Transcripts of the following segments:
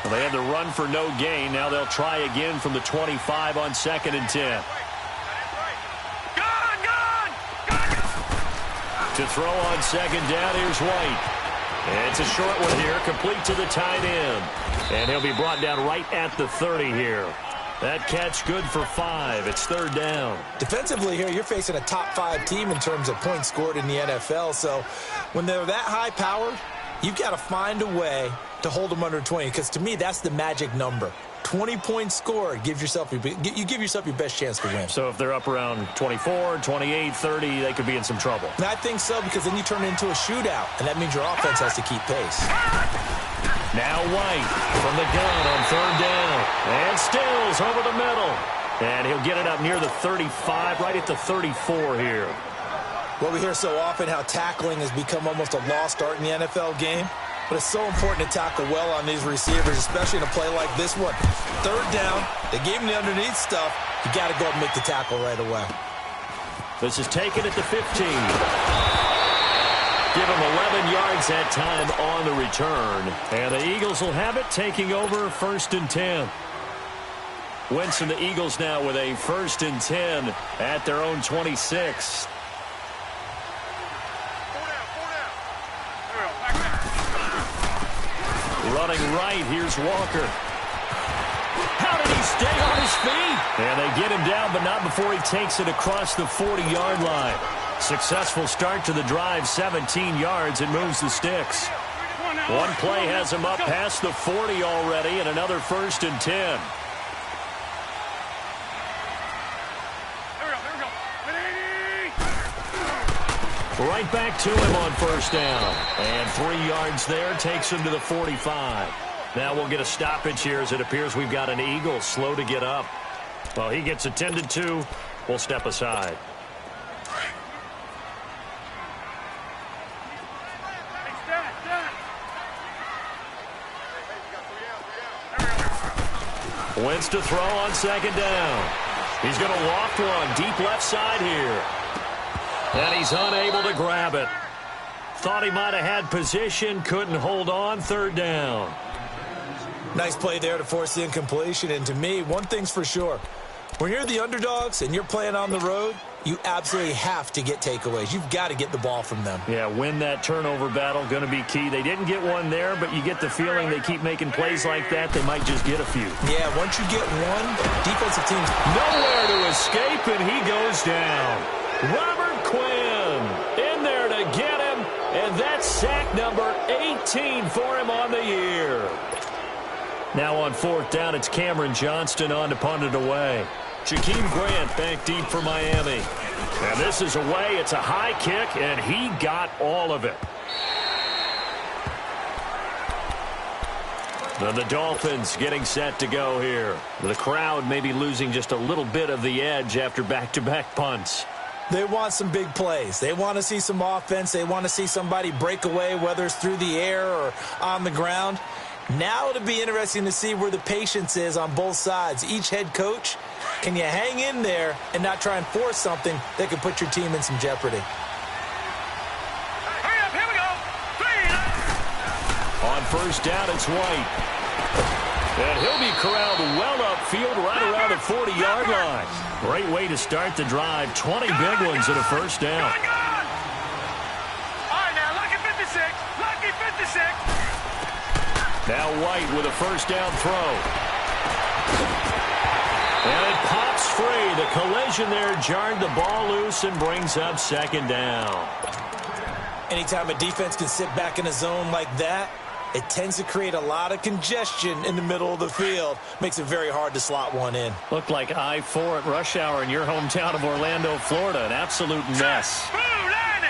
Well, they had the run for no gain. Now they'll try again from the 25 on 2nd and 10. To throw on 2nd down, here's White. It's a short one here, complete to the tight end. And he'll be brought down right at the 30 here. That catch good for 5. It's 3rd down. Defensively here, you're facing a top 5 team in terms of points scored in the NFL. So when they're that high powered, you've got to find a way to hold them under 20. Because to me, that's the magic number. 20 points scored, you give yourself your best chance to win. So if they're up around 24, 28, 30, they could be in some trouble. And I think so, because then you turn it into a shootout, and that means your offense has to keep pace. Now White from the gun on 3rd down. And Stills over the middle. And he'll get it up near the 35, right at the 34 here. Well, we hear so often how tackling has become almost a lost art in the NFL game. But it's so important to tackle well on these receivers, especially in a play like this one. 3rd down, they gave him the underneath stuff. You got to go and make the tackle right away. This is taken at the 15. Give him 11 yards that time on the return. And the Eagles will have it, taking over 1st and 10. Wentz and the Eagles now with a 1st and 10 at their own 26. Running right, here's Walker. How did he stay on his feet? And they get him down, but not before he takes it across the 40-yard line. Successful start to the drive, 17 yards, and moves the sticks. One play has him up past the 40 already, and another 1st and 10. Right back to him on 1st down. And 3 yards there, takes him to the 45. Now we'll get a stoppage here as it appears we've got an Eagle slow to get up. Well, he gets attended to. We'll step aside. Wentz to throw on 2nd down. He's going to loft one deep left side here. And he's unable to grab it. Thought he might have had position, couldn't hold on. 3rd down. Nice play there to force the incompletion. And to me, one thing's for sure. When you're the underdogs and you're playing on the road, you absolutely have to get takeaways. You've got to get the ball from them. Yeah, win that turnover battle, going to be key. They didn't get one there, but you get the feeling they keep making plays like that, they might just get a few. Yeah, once you get one, defensive teams nowhere to escape, and he goes down. Robert Quinn in there to get him, and that's sack number 18 for him on the year. Now on 4th down, it's Cameron Johnston on to punt it away. Jakeem Grant back deep for Miami. And this is away. It's a high kick, and he got all of it. Then the Dolphins getting set to go here. The crowd maybe losing just a little bit of the edge after back-to-back punts. They want some big plays. They want to see some offense. They want to see somebody break away, whether it's through the air or on the ground. Now it'll be interesting to see where the patience is on both sides. Each head coach, can you hang in there and not try and force something that could put your team in some jeopardy? Hurry up, here we go. 3. On 1st down, it's White. And he'll be corralled well upfield right around the 40-yard line. Great way to start the drive. 20 big ones at a 1st down. All right, now, lucky 56. Lucky 56. Now White with a 1st down throw. And it pops free. The collision there jarred the ball loose and brings up 2nd down. Anytime a defense can sit back in a zone like that, it tends to create a lot of congestion in the middle of the field. Makes it very hard to slot one in. Looked like I-4 at rush hour in your hometown of Orlando, Florida. An absolute mess. Blue 90.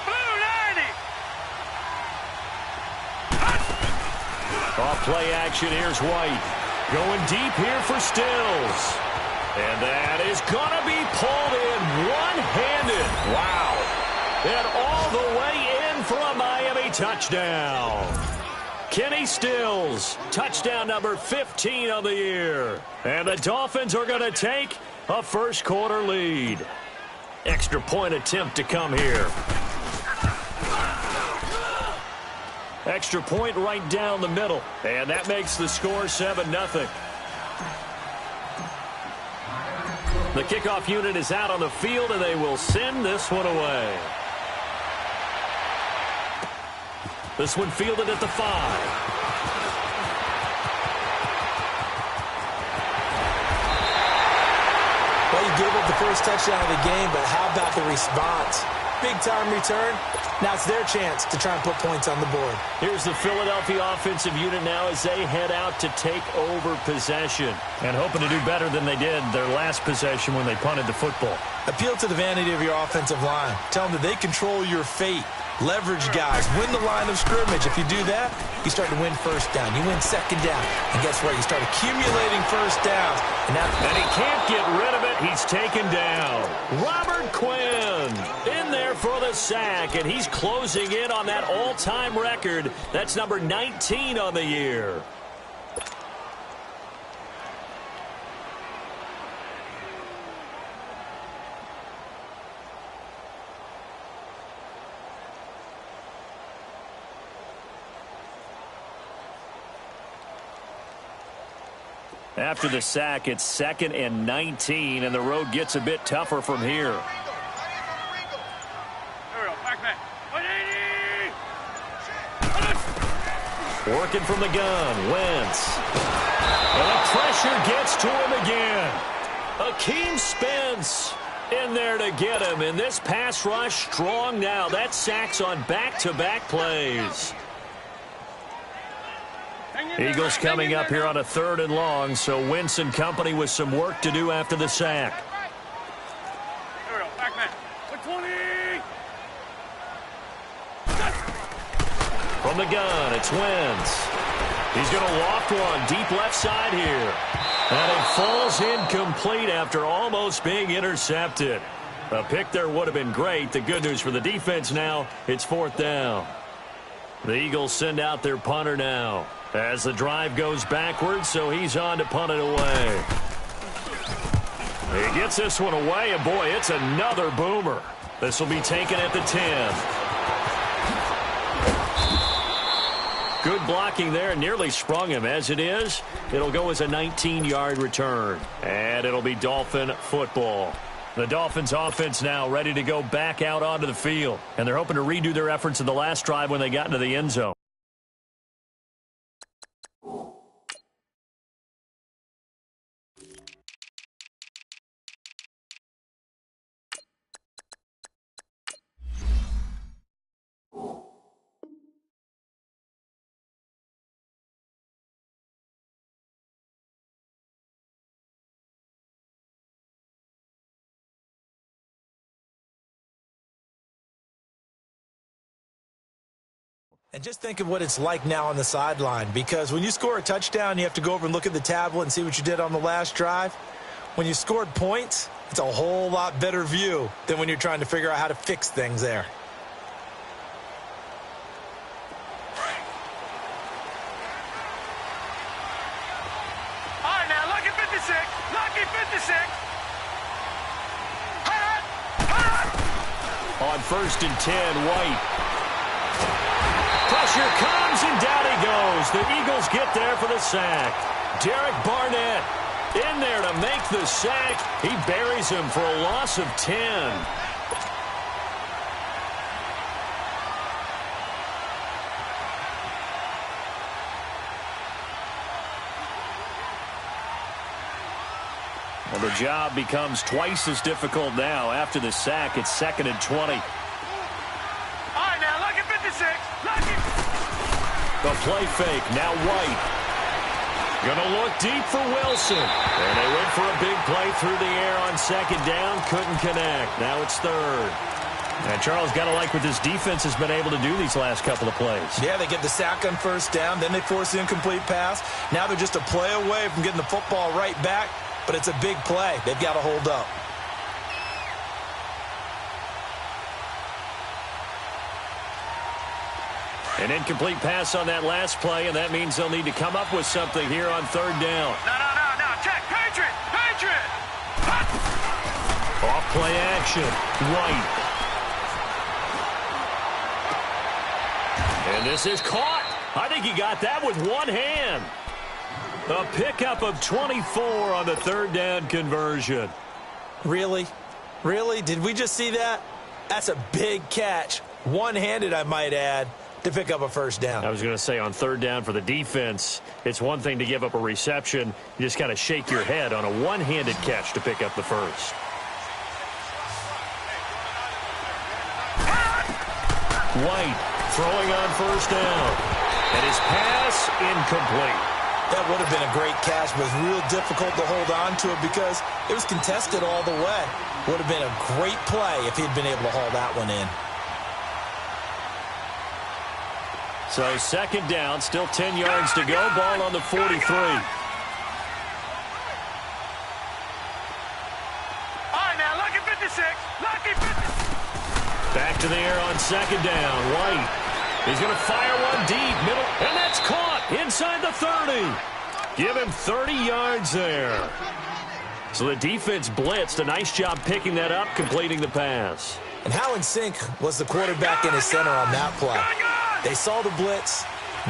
Blue 90. Off play action, here's White. Going deep here for Stills. And that is going to be pulled in one-handed. Wow. And all the way in for a Miami touchdown. Kenny Stills, touchdown number 15 of the year. And the Dolphins are going to take a 1st quarter lead. Extra point attempt to come here. Extra point right down the middle. And that makes the score 7-0. The kickoff unit is out on the field, and they will send this one away. This one fielded at the 5. Well, you gave up the first touchdown of the game, but how about the response? Big-time return. Now it's their chance to try and put points on the board. Here's the Philadelphia offensive unit now as they head out to take over possession. And hoping to do better than they did their last possession when they punted the football. Appeal to the vanity of your offensive line. Tell them that they control your fate. Leverage guys. Win the line of scrimmage. If you do that, you start to win first down. You win second down. And guess what? You start accumulating first downs. And he can't get rid of it. He's taken down. Robert Quinn in there for the sack. And he's closing in on that all-time record. That's number 19 on the year. After the sack, it's 2nd and 19, and the road gets a bit tougher from here. Working from the gun, Wentz. And the pressure gets to him again. Akeem Spence in there to get him, and this pass rush strong now. That sacks on back-to-back plays. Eagles coming up here on a 3rd and long, so Wentz and company with some work to do after the sack. From the gun, it's Wentz. He's going to loft one deep left side here. And it falls incomplete after almost being intercepted. A pick there would have been great. The good news for the defense now, it's 4th down. The Eagles send out their punter now as the drive goes backwards, so he's on to punt it away. He gets this one away, and boy, it's another boomer. This will be taken at the 10. Good blocking there, nearly sprung him. As it is, it'll go as a 19-yard return. And it'll be Dolphin football. The Dolphins offense now ready to go back out onto the field. And they're hoping to redo their efforts in the last drive when they got into the end zone. And just think of what it's like now on the sideline, because when you score a touchdown, you have to go over and look at the tablet and see what you did on the last drive. When you scored points, it's a whole lot better view than when you're trying to figure out how to fix things there. All right, now, lucky 56. Lucky 56. On 1st and 10, White. Pressure comes, and down he goes. The Eagles get there for the sack. Derek Barnett in there to make the sack. He buries him for a loss of 10. Well, the job becomes twice as difficult now. After the sack, it's 2nd and 20. The play fake, now White. Gonna look deep for Wilson. And they went for a big play through the air on 2nd down. Couldn't connect. Now it's 3rd. And Charles, got to like what this defense has been able to do these last couple of plays. Yeah, they get the sack on 1st down. Then they force the incomplete pass. Now they're just a play away from getting the football right back. But it's a big play. They've got to hold up. An incomplete pass on that last play, and that means they'll need to come up with something here on 3rd down. No. Check. Patriot. Off play action. White. And And this is caught. I think he got that with one hand. A pickup of 24 on the third down conversion. Really? Really? Did we just see that? That's a big catch. One-handed, I might add, to pick up a first down. I was going to say on third down for the defense, it's one thing to give up a reception. You just got to shake your head on a one-handed catch to pick up the first. White throwing on first down. And his pass incomplete. That would have been a great catch, but it was real difficult to hold on to it because it was contested all the way. Would have been a great play if he'd been able to haul that one in. So second down, still 10 yards to go. Ball on the 43. All right, now, lucky 56. Lucky 56. Back to the air on second down. White. He's going to fire one deep, middle, and that's caught inside the 30. Give him 30 yards there. So the defense blitzed. A nice job picking that up, completing the pass. And how in sync was the quarterback in his center on that play? They saw the blitz,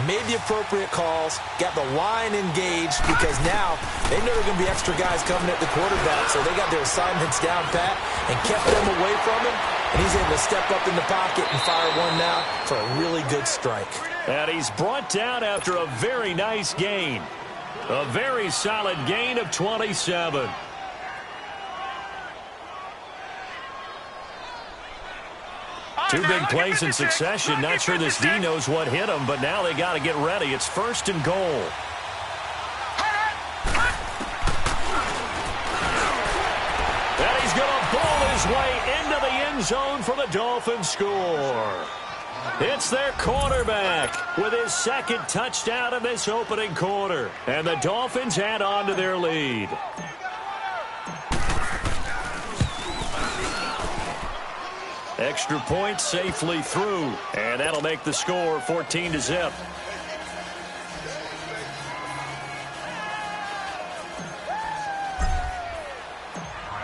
made the appropriate calls, got the line engaged because now they know there are going to be extra guys coming at the quarterback, so they got their assignments down pat and kept them away from him, and he's able to step up in the pocket and fire one now for a really good strike. And he's brought down after a very nice gain. A very solid gain of 27. Two big plays in succession. Not sure this D knows what hit him, but now they got to get ready. It's first and goal. And he's going to ball his way into the end zone for the Dolphins score. It's their quarterback with his second touchdown in this opening quarter. And the Dolphins add on to their lead. Extra point safely through, and that'll make the score 14-0.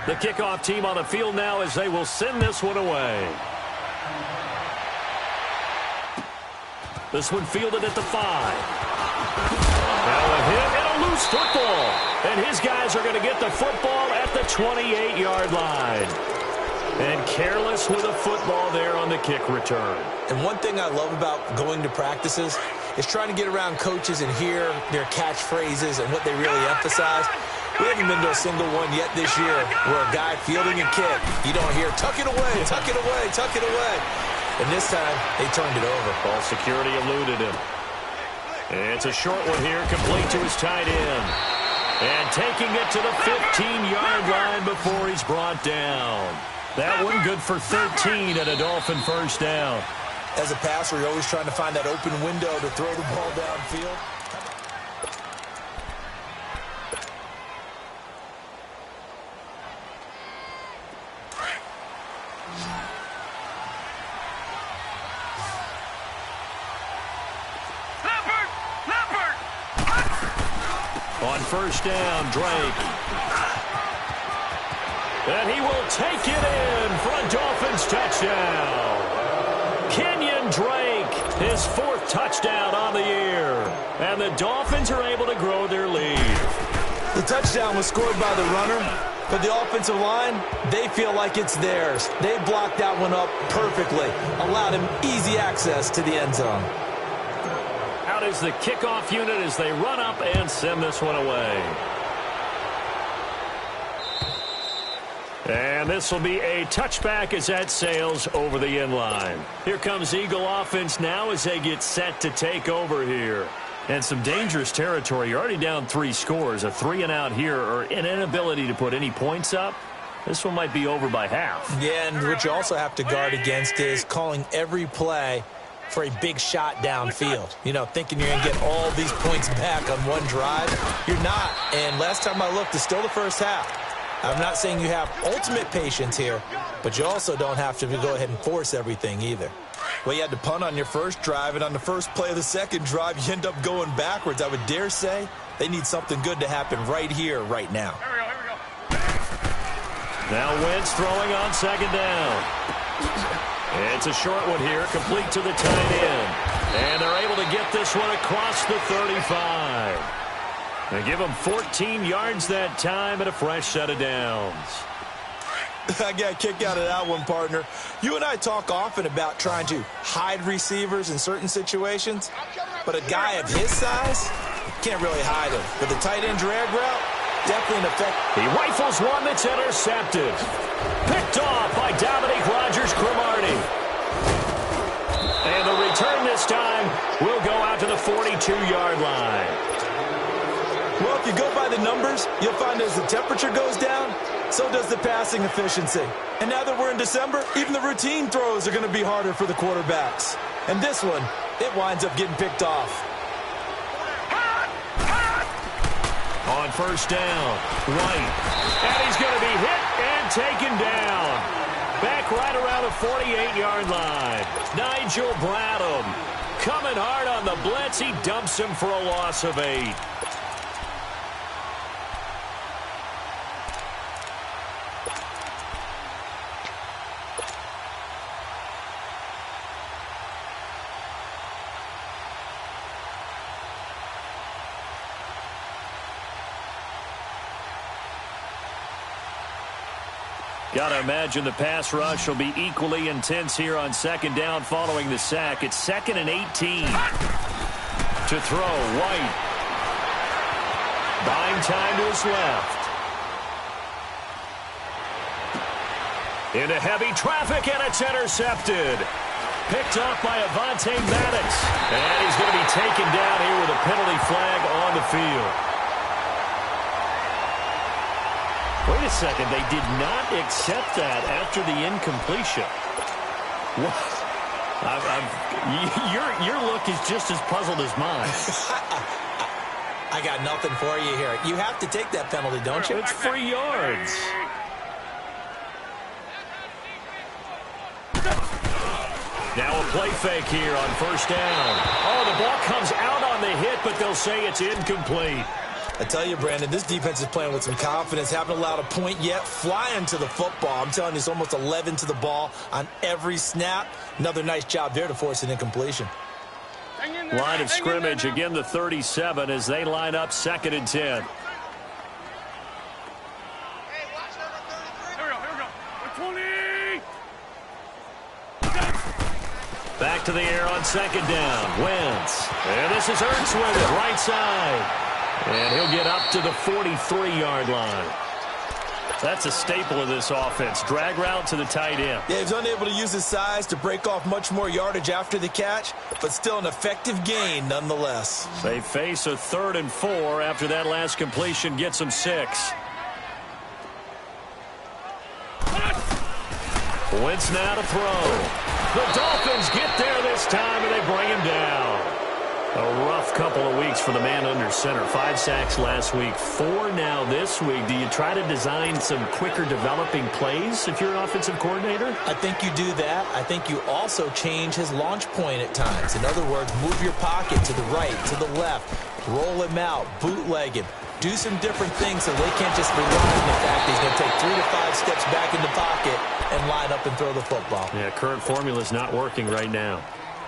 The kickoff team on the field now as they will send this one away. This one fielded at the 5. Now a hit and a loose football. And his guys are going to get the football at the 28-yard line. And careless with a football there on the kick return. And one thing I love about going to practices is trying to get around coaches and hear their catchphrases and what they really emphasize. We haven't been to a single one yet this year where a guy fielding a kick, you don't hear, tuck it away, tuck it away, tuck it away. And this time, they turned it over. Ball security eluded him. And it's a short one here, complete to his tight end. And taking it to the 15-yard line before he's brought down. That one good for 13 and a Dolphin first down. As a passer, you're always trying to find that open window to throw the ball downfield. On first down, Drake. And he will take it in for a Dolphins touchdown. Kenyon Drake, his fourth touchdown on the year. And the Dolphins are able to grow their lead. The touchdown was scored by the runner, but the offensive line, they feel like it's theirs. They blocked that one up perfectly, allowed him easy access to the end zone. Out is the kickoff unit as they run up and send this one away. And this will be a touchback as that sails over the end line. Here comes Eagle offense now as they get set to take over here. And some dangerous territory. You're already down 3 scores. A 3-and-out here or an inability to put any points up. This one might be over by half. Yeah, and what you also have to guard against is calling every play for a big shot downfield. You know, thinking you're going to get all these points back on one drive. You're not. And last time I looked, it's still the first half. I'm not saying you have ultimate patience here, but you also don't have to go ahead and force everything either. Well, you had to punt on your first drive, and on the first play of the second drive, you end up going backwards. I would dare say they need something good to happen right here, right now. Here we go. Now Wentz throwing on 2nd down. It's a short one here, complete to the tight end. And they're able to get this one across the 35. They give them 14 yards that time and a fresh set of downs. I got a kick out of that one, partner. You and I talk often about trying to hide receivers in certain situations, but a guy of his size can't really hide him. But the tight end drag route, definitely an effect. He rifles one that's intercepted. Picked off by Dominique Rodgers-Cromartie. And the return this time will go out to the 42-yard line. Well, if you go by the numbers, you'll find as the temperature goes down, so does the passing efficiency. And now that we're in December, even the routine throws are going to be harder for the quarterbacks. And this one, it winds up getting picked off. On first down, White. And he's going to be hit and taken down. Back right around the 48-yard line. Nigel Bradham coming hard on the blitz. He dumps him for a loss of 8. Got to imagine the pass rush will be equally intense here on second down following the sack. It's 2nd and 18. To throw, White. Buying time to his left. Into heavy traffic, and it's intercepted. Picked off by Avonte Maddox. And he's going to be taken down here with a penalty flag on the field. Wait a second, they did not accept that after the incompletion. What? Your look is just as puzzled as mine. I got nothing for you here. You have to take that penalty, don't you? It's 3 yards. Now a play fake here on first down. Oh, the ball comes out on the hit, but they'll say it's incomplete. I tell you, Brandon, this defense is playing with some confidence. Haven't allowed a point yet. Flying to the football. I'm telling you, it's almost 11 to the ball on every snap. Another nice job there to force an incompletion. Line of scrimmage, again the 37 as they line up 2nd and 10. Here we go. 20. Back to the air on 2nd down. Wentz. And this is Ertz with it, right side. And he'll get up to the 43-yard line. That's a staple of this offense. Drag route to the tight end. Yeah, he's unable to use his size to break off much more yardage after the catch, but still an effective gain nonetheless. They face a 3rd and 4 after that last completion gets them 6. Wentz now to throw. The Dolphins get there this time, and they bring him down. A rough couple of weeks for the man under center. 5 sacks last week, 4 now this week. Do you try to design some quicker developing plays if you're an offensive coordinator? I think you do that. I think you also change his launch point at times. In other words, move your pocket to the right, to the left, roll him out, bootleg him. Do some different things so they can't just rely on the fact that he's going to take 3 to 5 steps back in the pocket and line up and throw the football. Yeah, current formula is not working right now.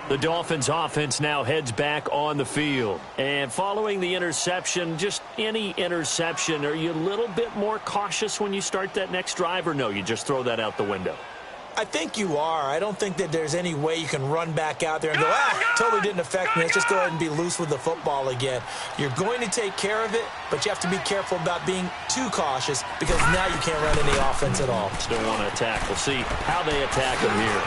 The Dolphins offense now heads back on the field. And following the interception, just any interception, are you a little bit more cautious when you start that next drive, or no, you just throw that out the window? I think you are. I don't think that there's any way you can run back out there and go, totally didn't affect me. Let's just go ahead and be loose with the football again. You're going to take care of it, but you have to be careful about being too cautious because now you can't run any offense at all. Still want to attack. We'll see how they attack him here.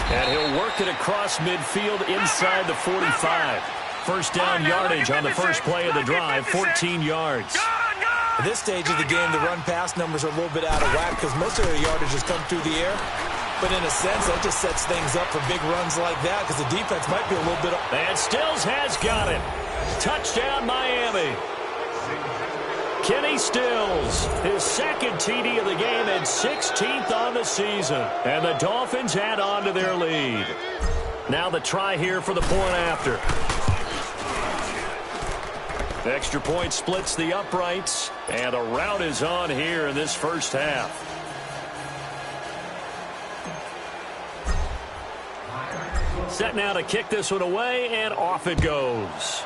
And he'll work it across midfield inside the 45. First down yardage on the first play of the drive, 14 yards. At this stage of the game, the run-pass numbers are a little bit out of whack because most of their yardage has come through the air. But in a sense, that just sets things up for big runs like that because the defense might be a little bit... And Stills has got it. Touchdown, Miami. Kenny Stills, his 2nd TD of the game and 16th on the season. And the Dolphins add on to their lead. Now the try here for the point after. Extra point splits the uprights, and a rout is on here in this first half. Set now to kick this one away, and off it goes.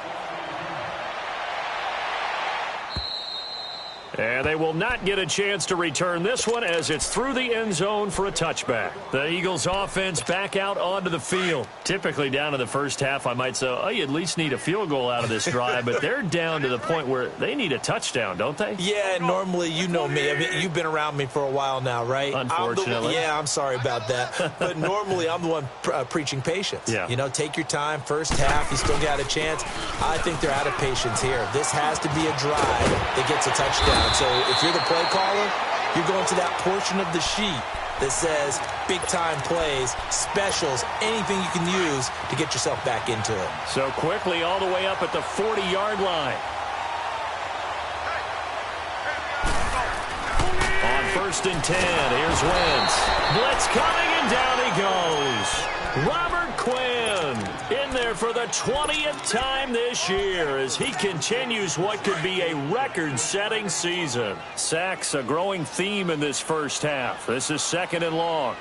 And they will not get a chance to return this one as it's through the end zone for a touchback. The Eagles offense back out onto the field. Typically down in the first half, I might say, oh, you at least need a field goal out of this drive, but they're down to the point where they need a touchdown, don't they? Yeah, normally, you know me. I mean, you've been around me for a while now, right? Unfortunately. I'm sorry about that. But normally, I'm the one preaching patience. Yeah. You know, take your time. First half, you still got a chance. I think they're out of patience here. This has to be a drive that gets a touchdown. So if you're the play caller, you're going to that portion of the sheet that says big-time plays, specials, anything you can use to get yourself back into it. So quickly all the way up at the 40-yard line. On 1st and 10, here's Wentz. Blitz coming, and down he goes. Robert Quinn in there for the 20th time this year as he continues what could be a record-setting season. Sacks a growing theme in this first half. This is 2nd and long.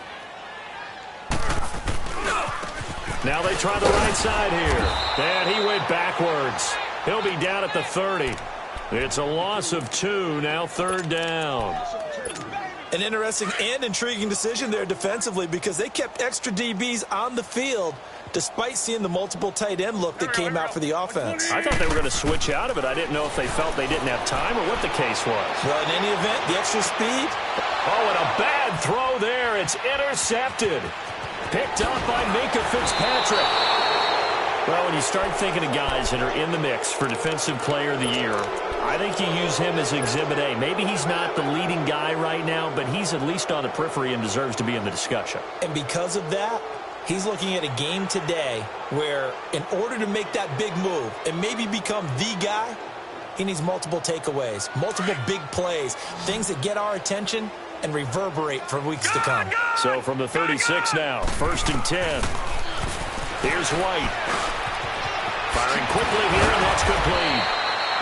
Now they try the right side here. And he went backwards. He'll be down at the 30. It's a loss of 2, now 3rd down. An interesting and intriguing decision there defensively because they kept extra DBs on the field despite seeing the multiple tight end look that came out for the offense. I thought they were going to switch out of it. I didn't know if they felt they didn't have time or what the case was. Well, in any event, the extra speed. Oh, and a bad throw there. It's intercepted. Picked up by Minka Fitzpatrick. Well, when you start thinking of guys that are in the mix for Defensive Player of the Year, I think you use him as Exhibit A. Maybe he's not the leading guy right now, but he's at least on the periphery and deserves to be in the discussion. And because of that, he's looking at a game today where in order to make that big move and maybe become the guy, he needs multiple takeaways, multiple big plays, things that get our attention and reverberate for weeks to come. So from the 36 now, 1st and 10. Here's White. Firing quickly here, and that's complete.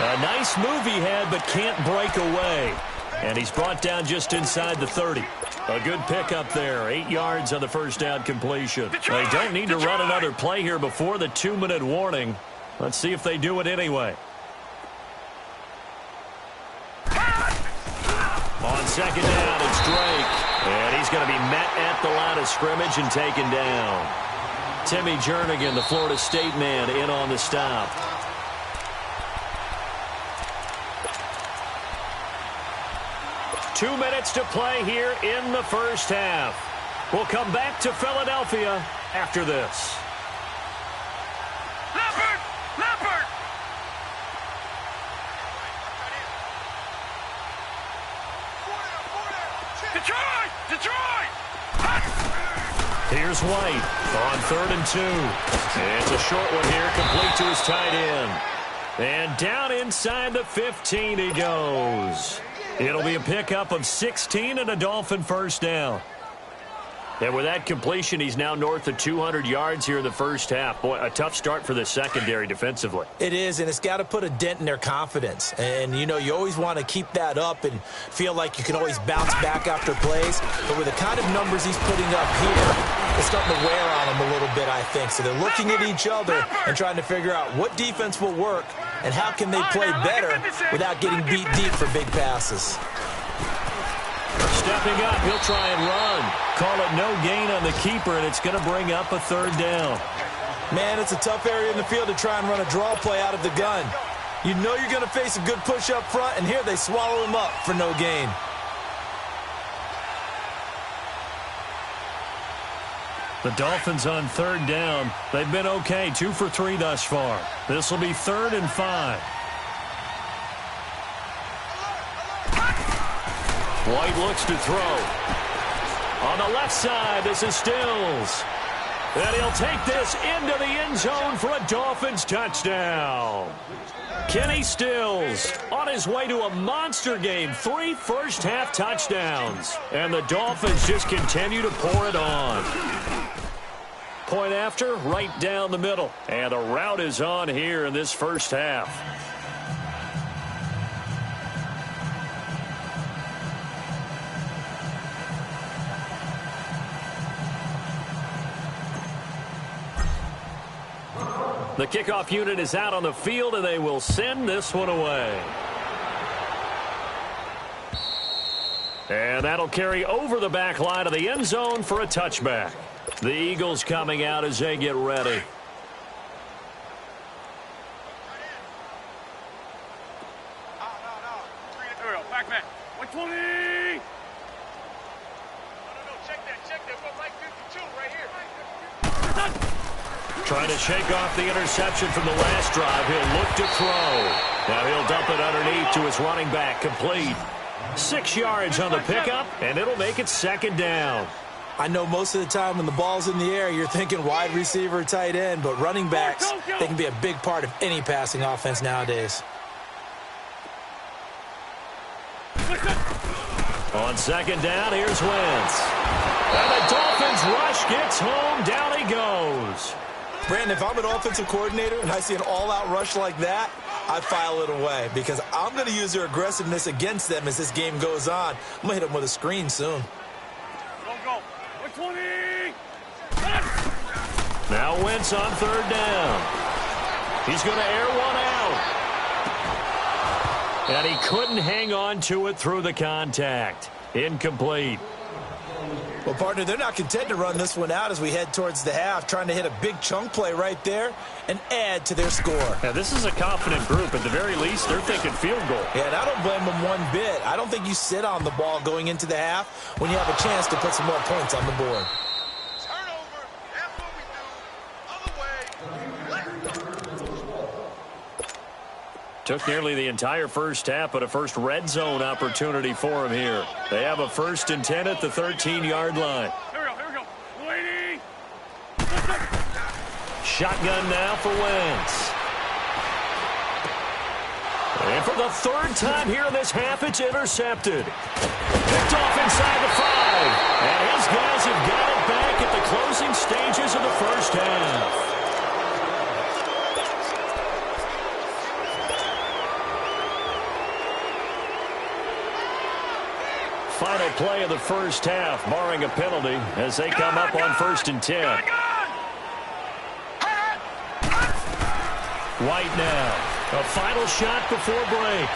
A nice move he had, but can't break away. And he's brought down just inside the 30. A good pickup there. 8 yards on the first down completion. They don't need to run another play here before the 2-minute warning. Let's see if they do it anyway. On 2nd down, it's Drake. And he's going to be met at the line of scrimmage and taken down. Timmy Jernigan, the Florida State man, in on the stop. Two minutes to play here in the first half. We'll come back to Philadelphia after this. Leopard! Leopard! Detroit! Detroit! Here's White on 3rd and 2. It's a short one here, complete to his tight end. And down inside the 15 he goes. It'll be a pickup of 16 and a Dolphin first down. And with that completion, he's now north of 200 yards here in the first half. Boy, a tough start for the secondary defensively. It is, and it's got to put a dent in their confidence. And, you know, you always want to keep that up and feel like you can always bounce back after plays. But with the kind of numbers he's putting up here, it's starting to wear on them a little bit, I think. So they're looking at each other and trying to figure out what defense will work and how can they play better without getting beat deep for big passes. Stepping up, he'll try and run. Call it no gain on the keeper, and it's going to bring up a 3rd down. Man, it's a tough area in the field to try and run a draw play out of the gun. You know you're going to face a good push up front, and here they swallow him up for no gain. The Dolphins on 3rd down. They've been okay, 2 for 3 thus far. This will be 3rd and 5. White looks to throw. On the left side, this is Stills. And he'll take this into the end zone for a Dolphins touchdown. Kenny Stills on his way to a monster game. 3 first-half touchdowns. And the Dolphins just continue to pour it on. Point after, right down the middle. And the route is on here in this first half. The kickoff unit is out on the field, and they will send this one away. And that'll carry over the back line of the end zone for a touchback. The Eagles coming out as they get ready. Back man. 120. No, check that. We're like 52 right here. Trying to shake off the interception from the last drive. He'll look to throw. Now he'll dump it underneath to his running back. Complete. 6 yards on the pickup, and it'll make it second down. I know most of the time when the ball's in the air, you're thinking wide receiver, tight end, but running backs, they can be a big part of any passing offense nowadays. On second down, here's Wentz. And the Dolphins rush gets home. Down he goes. Brandon, if I'm an offensive coordinator and I see an all-out rush like that, I file it away because I'm going to use their aggressiveness against them as this game goes on. I'm going to hit them with a screen soon. Go. 120. Now Wentz on third down. He's going to air one out. And he couldn't hang on to it through the contact. Incomplete. Well, partner, they're not content to run this one out as we head towards the half, trying to hit a big chunk play right there and add to their score. Now, this is a confident group. At the very least, they're thinking field goal. Yeah, and I don't blame them one bit. I don't think you sit on the ball going into the half when you have a chance to put some more points on the board. Turnover. That's what we do. Other way. Took nearly the entire first half, but a first red zone opportunity for him here. They have a 1st and 10 at the 13-yard line. Here we go. Lady. Shotgun now for Wentz. And for the third time here in this half, it's intercepted. Picked off inside the 5. And his guys have got it back at the closing stages of the first half. Final play of the first half, barring a penalty, as they come up on 1st and 10. White now. A final shot before break.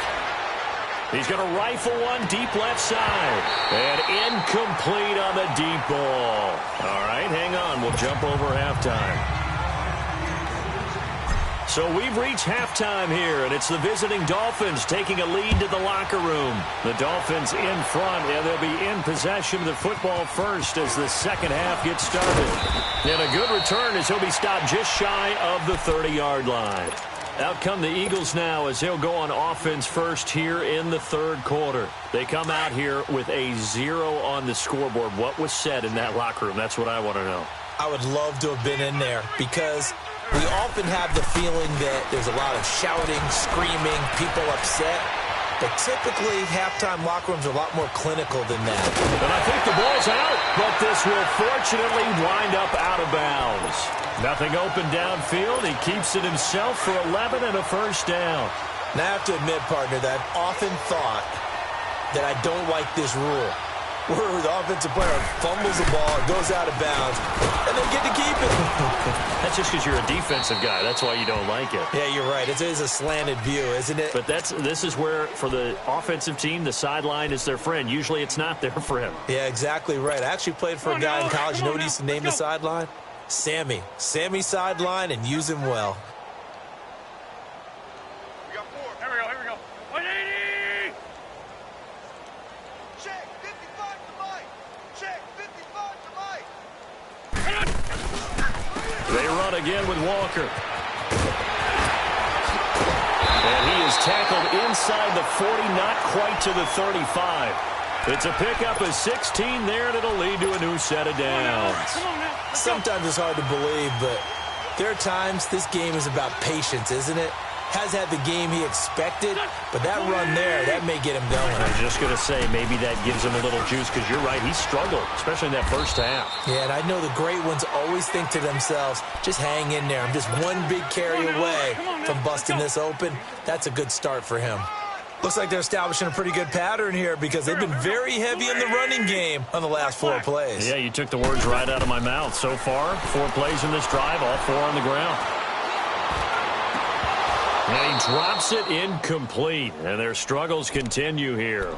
He's going to rifle one deep left side. And incomplete on the deep ball. All right, hang on. We'll jump over halftime. So we've reached halftime here, and it's the visiting Dolphins taking a lead to the locker room. The Dolphins in front, and they'll be in possession of the football first as the second half gets started. And a good return as he'll be stopped just shy of the 30-yard line. Out come the Eagles now as they'll go on offense first here in the third quarter. They come out here with a 0 on the scoreboard. What was said in that locker room? That's what I want to know. I would love to have been in there because we often have the feeling that there's a lot of shouting, screaming, people upset. But typically, halftime locker rooms are a lot more clinical than that. And I think the ball's out, but this will fortunately wind up out of bounds. Nothing open downfield. He keeps it himself for 11 and a first down. Now, I have to admit, partner, that I've often thought that I don't like this rule, where the offensive player fumbles the ball, it goes out of bounds, and they get to keep it. That's just because you're a defensive guy. That's why you don't like it. Yeah, you're right. It is a slanted view, isn't it? But this is where, for the offensive team, the sideline is their friend. Usually it's not there for him. Yeah, exactly right. I actually played for a guy in college. You know what he used to name the sideline? Sammy. Sammy sideline, and use him well. We got 4. Here we go. 180. Check 55 to Mike. Check 55 to Mike. They run again with Walker. And he is tackled inside the 40, not quite to the 35. It's a pickup of 16 there, and it'll lead to a new set of downs. Sometimes it's hard to believe, but there are times this game is about patience, isn't it? Has had the game he expected, but that run there, that may get him going. I was just going to say, maybe that gives him a little juice, because you're right, he struggled, especially in that first half. Yeah, and I know the great ones always think to themselves, just hang in there. I'm just one big carry away from busting this open. That's a good start for him. Looks like they're establishing a pretty good pattern here because they've been very heavy in the running game on the last 4 plays. Yeah, you took the words right out of my mouth. So far, 4 plays in this drive, all 4 on the ground. And he drops it incomplete, and their struggles continue here.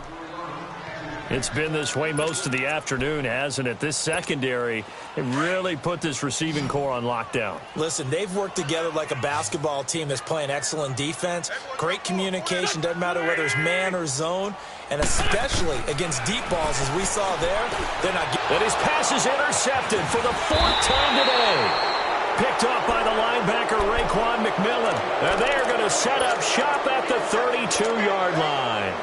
It's been this way most of the afternoon, hasn't it? This secondary, it really put this receiving core on lockdown. Listen, they've worked together like a basketball team that's playing excellent defense. Great communication, doesn't matter whether it's man or zone, and especially against deep balls, as we saw there, they're not getting... And his pass is intercepted for the 4th time today. Picked off by the linebacker, Raekwon McMillan. And they are going to set up shop at the 32-yard line.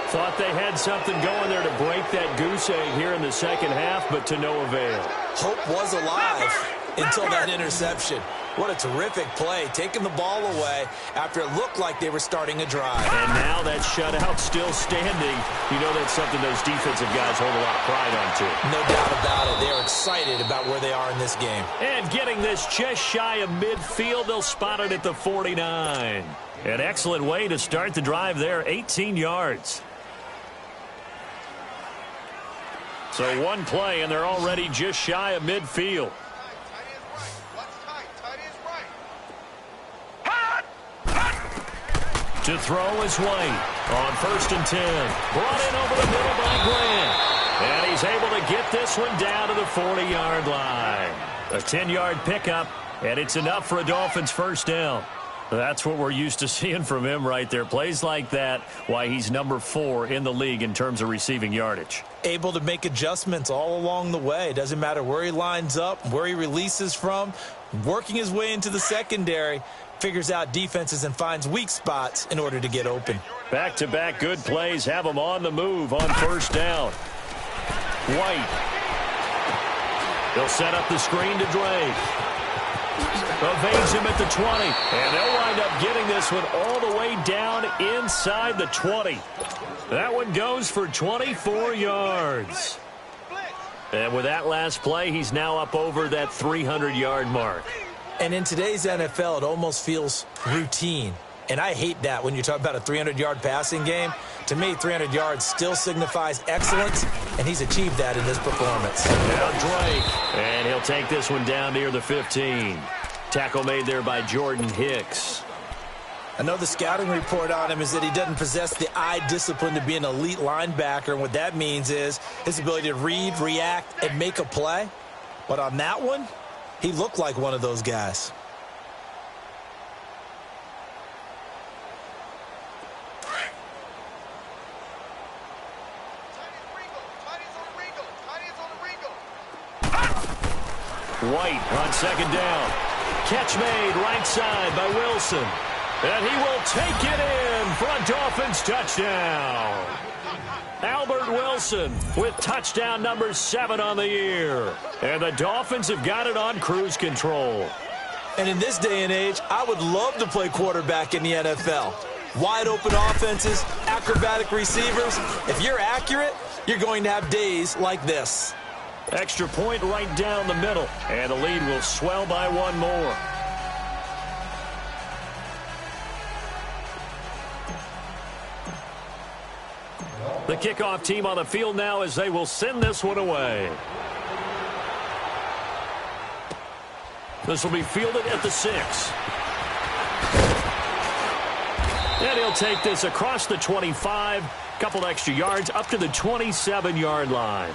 Thought they had something going there to break that goose egg here in the second half, but to no avail. Hope was alive until that interception. What a terrific play, taking the ball away after it looked like they were starting a drive. And now that shutout still standing. You know that's something those defensive guys hold a lot of pride on, too. No doubt about it. They're excited about where they are in this game. And getting this just shy of midfield, they'll spot it at the 49. An excellent way to start the drive there, 18 yards. So one play, and they're already just shy of midfield. To throw is White on 1st and 10. Brought in over the middle by Grant. And he's able to get this one down to the 40-yard line. A 10-yard pickup, and it's enough for a Dolphins first down. That's what we're used to seeing from him right there. Plays like that, why he's number 4 in the league in terms of receiving yardage. Able to make adjustments all along the way. Doesn't matter where he lines up, where he releases from. Working his way into the secondary, figures out defenses and finds weak spots in order to get open. Back-to-back good plays have him on the move on first down. White. They'll set up the screen to Drake. Evades him at the 20. And they'll wind up getting this one all the way down inside the 20. That one goes for 24 yards. And with that last play, he's now up over that 300-yard mark. And in today's NFL, it almost feels routine. And I hate that when you talk about a 300-yard passing game. To me, 300 yards still signifies excellence, and he's achieved that in this performance. Now Drake, and he'll take this one down near the 15. Tackle made there by Jordan Hicks. I know the scouting report on him is that he doesn't possess the eye discipline to be an elite linebacker, and what that means is his ability to read, react, and make a play. But on that one, he looked like one of those guys. White on 2nd down. Catch made right side by Wilson. And he will take it in for a Dolphins touchdown. Albert Wilson with touchdown number 7 on the year. And the Dolphins have got it on cruise control. And in this day and age, I would love to play quarterback in the NFL. Wide open offenses, acrobatic receivers. If you're accurate, you're going to have days like this. Extra point right down the middle. And the lead will swell by one more. The kickoff team on the field now as they will send this one away. This will be fielded at the 6. And he'll take this across the 25. Couple extra yards up to the 27-yard line.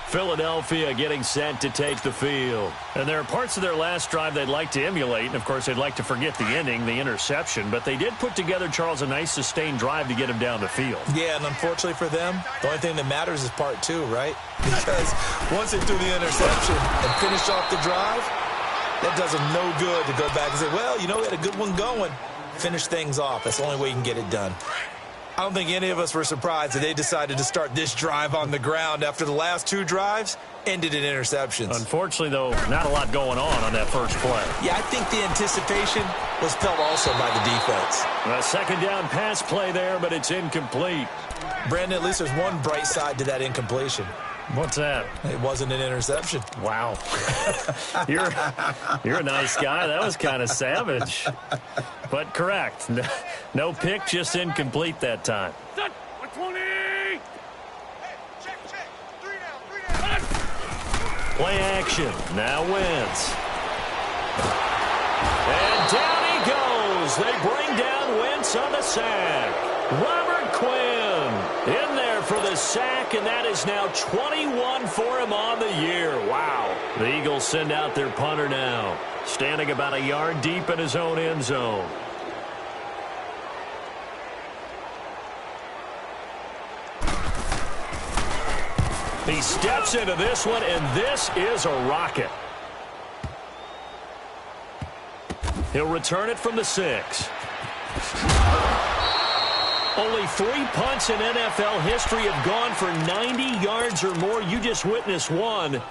Philadelphia getting set to take the field. And there are parts of their last drive they'd like to emulate. And, of course, they'd like to forget the ending, the interception. But they did put together, Charles, a nice sustained drive to get him down the field. Yeah, and unfortunately for them, the only thing that matters is part 2, right? Because once they threw the interception and finished off the drive, that does them no good to go back and say, well, you know, we had a good one going. Finish things off. That's the only way you can get it done. I don't think any of us were surprised that they decided to start this drive on the ground after the last 2 drives ended in interceptions. Unfortunately, though, not a lot going on that first play. Yeah, I think the anticipation was felt also by the defense. A second down pass play there, but it's incomplete. Brandon, at least there's one bright side to that incompletion. What's that? It wasn't an interception. Wow. You're a nice guy. That was kind of savage. But correct. No pick, just incomplete that time. 120! Check. 3 down. Play action. Now Wentz. And down he goes as they bring down Wentz on the sack. Robert Quinn in there for the sack, and that is now 21 for him on the year. Wow. The Eagles send out their punter now, standing about a yard deep in his own end zone. He steps into this one, and this is a rocket. He'll return it from the 6. Only 3 punts in NFL history have gone for 90 yards or more. You just witnessed one.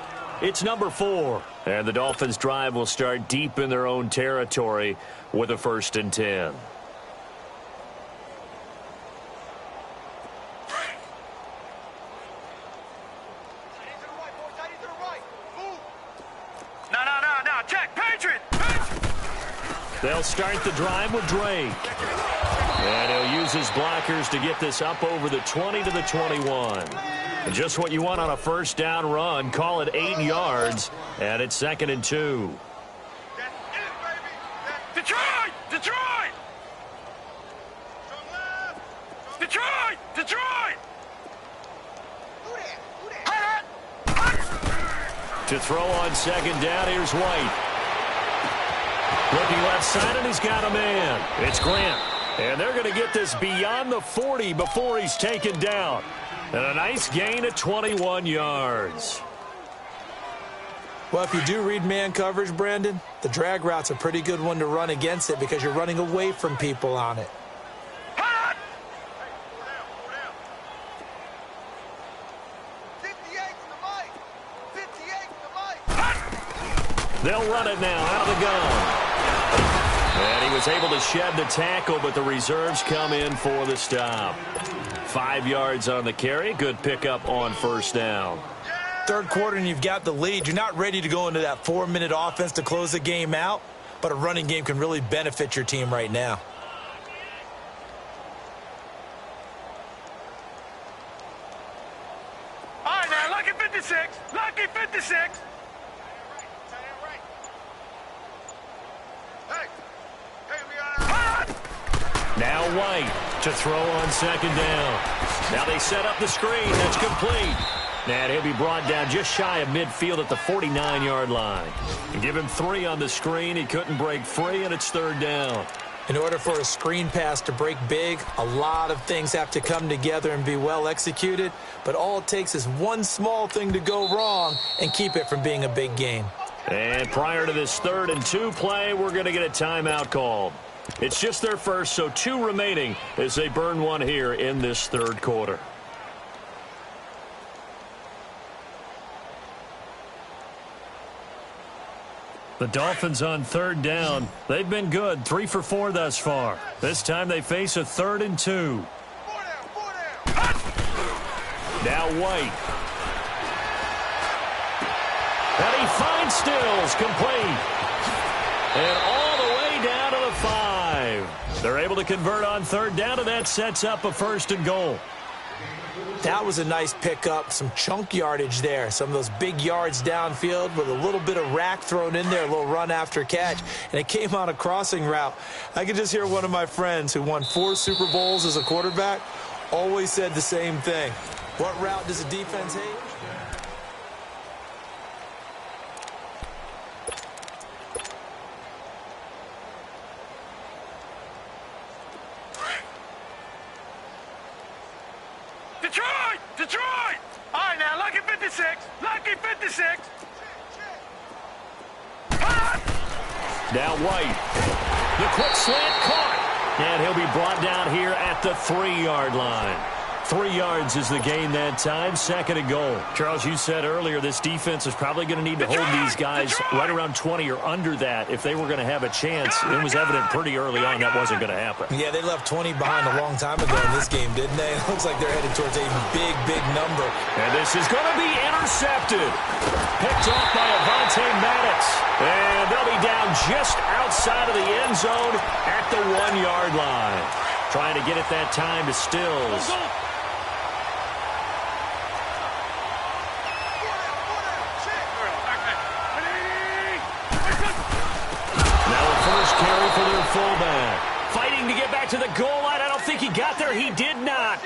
It's number 4. And the Dolphins' drive will start deep in their own territory with a 1st and 10. They'll start the drive with Drake. And he'll use his blockers to get this up over the 20 to the 21. And just what you want on a 1st down run. Call it 8 yards. And it's 2nd and 2. Detroit! Detroit! Detroit! Detroit! To throw on 2nd down, here's White. Looking left side, and he's got a man. It's Grant. And they're going to get this beyond the 40 before he's taken down. And a nice gain of 21 yards. Well, if you do read man coverage, Brandon, the drag route's a pretty good one to run against it because you're running away from people on it. They'll run it now out of the gun. And he was able to shed the tackle, but the reserves come in for the stop. 5 yards on the carry. Good pickup on 1st down. 3rd quarter and you've got the lead. You're not ready to go into that 4-minute offense to close the game out, but a running game can really benefit your team right now. All right, now, lucky 56. Lucky 56. Now White to throw on 2nd down. Now they set up the screen. That's complete. And he'll be brought down just shy of midfield at the 49-yard line. And give him 3 on the screen. He couldn't break free, and it's 3rd down. In order for a screen pass to break big, a lot of things have to come together and be well executed. But all it takes is one small thing to go wrong and keep it from being a big game. And prior to this 3rd and 2 play, we're going to get a timeout called. It's just their first, so 2 remaining as they burn one here in this 3rd quarter. The Dolphins on 3rd down. They've been good, 3 for 4 thus far. This time they face a 3rd and 2. Now White. And he finds Stills, complete. And all the way down to the 5. They're able to convert on 3rd down, and that sets up a 1st and goal. That was a nice pickup, some chunk yardage there. Some of those big yards downfield with a little bit of rack thrown in there, a little run after catch, and it came on a crossing route. I could just hear one of my friends who won 4 Super Bowls as a quarterback always said the same thing. What route does a defense hate? Detroit! Detroit! All right, now, lucky 56. Lucky 56. Now White. The quick slant caught. And he'll be brought down here at the 3-yard line. 3 yards is the gain that time. 2nd and goal. Charles, you said earlier this defense is probably going to need to hold these guys right around 20 or under that if they were going to have a chance. It was evident pretty early on that wasn't going to happen. Yeah, they left 20 behind a long time ago in this game, didn't they? It looks like they're headed towards a big, big number. And this is going to be intercepted. Picked off by Avonte Maddox. And they'll be down just outside of the end zone at the 1-yard line. Trying to get it that time to Stills. Now a first carry for their fullback. back to the goal line. I don't think he got there. He did not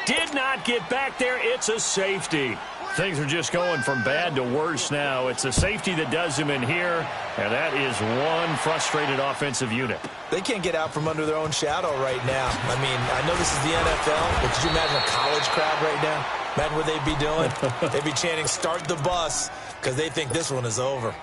get back there. It's a safety. Things are just going from bad to worse now. It's a safety that does him in here, and that is one frustrated offensive unit. They can't get out from under their own shadow right now. I mean, I know this is the NFL, but could you imagine a college crowd right now? Imagine what they'd be doing. They'd be chanting, "Start the bus," because they think this one is over.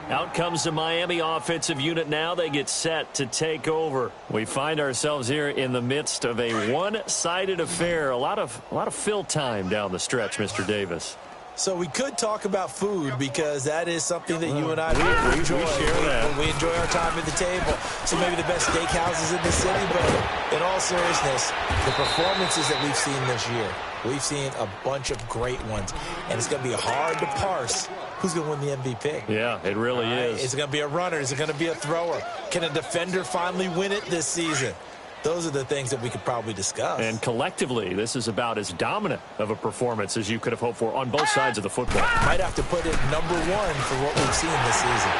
Out comes the Miami offensive unit now. They get set to take over. We find ourselves here in the midst of a one-sided affair. A lot of fill time down the stretch, Mr. Davis. So we could talk about food because that is something that you and I we enjoy. share that. We enjoy our time at the table. So maybe the best steakhouses in the city, but in all seriousness, the performances that we've seen this year, we've seen a bunch of great ones, and it's going to be hard to parse who's going to win the MVP. Yeah, it really is. Is it going to be a runner? Is it going to be a thrower? Can a defender finally win it this season? Those are the things that we could probably discuss. And collectively, this is about as dominant of a performance as you could have hoped for on both sides of the football. Might have to put it #1 for what we've seen this season.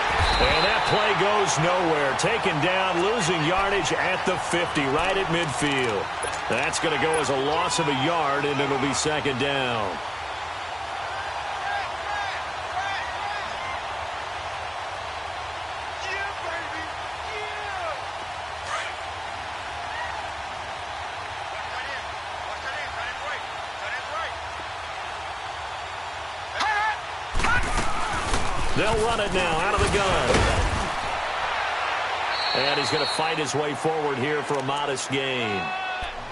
And that play goes nowhere. Taken down, losing yardage at the 50, right at midfield. That's going to go as a loss of a yard, and it'll be second down. They'll run it now out of the gun. And he's going to fight his way forward here for a modest gain.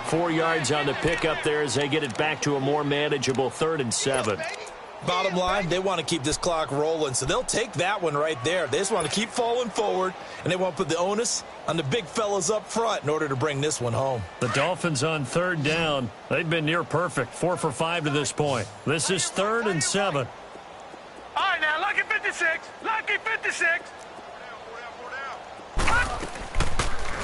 4 yards on the pickup there as they get it back to a more manageable 3rd and 7. Bottom line, they want to keep this clock rolling, so they'll take that one right there. They just want to keep falling forward, and they want to put the onus on the big fellas up front in order to bring this one home. The Dolphins on 3rd down. They've been near perfect, 4 for 5 to this point. This is 3rd and 7. All right, now, lucky 56. Lucky 56.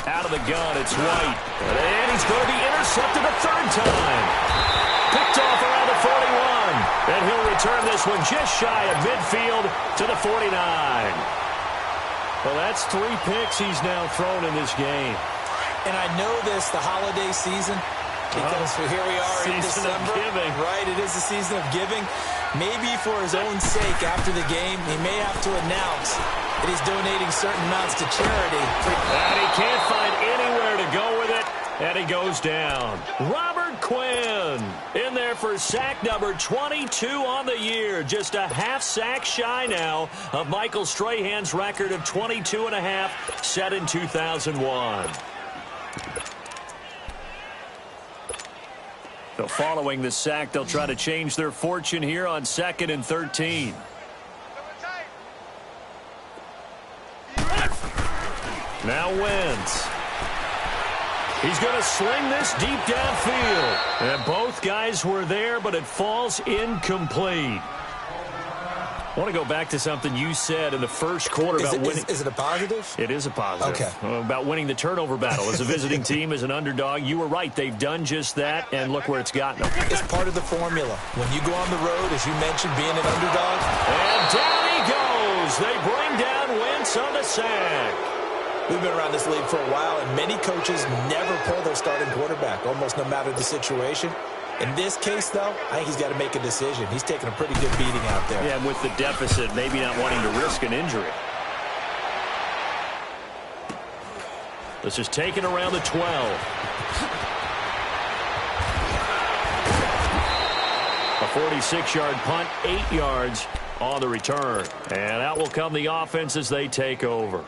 Out of the gun, it's White. And he's going to be intercepted a 3rd time. Picked off around the 41. And he'll return this one just shy of midfield to the 49. Well, that's 3 picks he's now thrown in this game. And I know this, the holiday season, because here we are in December. Season of giving. Right, it is the season of giving. Maybe for his own sake after the game, he may have to announce that he's donating certain amounts to charity. And he can't find anywhere to go with it, and he goes down. Robert Quinn in there for sack number 22 on the year. Just a half sack shy now of Michael Strahan's record of 22.5 set in 2001. So following the sack, they'll try to change their fortune here on 2nd and 13. Now Wentz. He's going to sling this deep downfield. And both guys were there, but it falls incomplete. I want to go back to something you said in the first quarter about winning. Is it a positive? It is a positive. Okay. About winning the turnover battle as a visiting team, as an underdog. You were right. They've done just that, and look where it's gotten them. It's part of the formula. When you go on the road, as you mentioned, being an underdog. And down he goes. They bring down Wentz on the sack. We've been around this league for a while, and many coaches never pull their starting quarterback, almost no matter the situation. In this case, though, I think he's got to make a decision. He's taking a pretty good beating out there. Yeah, and with the deficit, maybe not wanting to risk an injury. This is taken around the 12. A 46-yard punt, 8 yards on the return. And out will come the offense as they take over.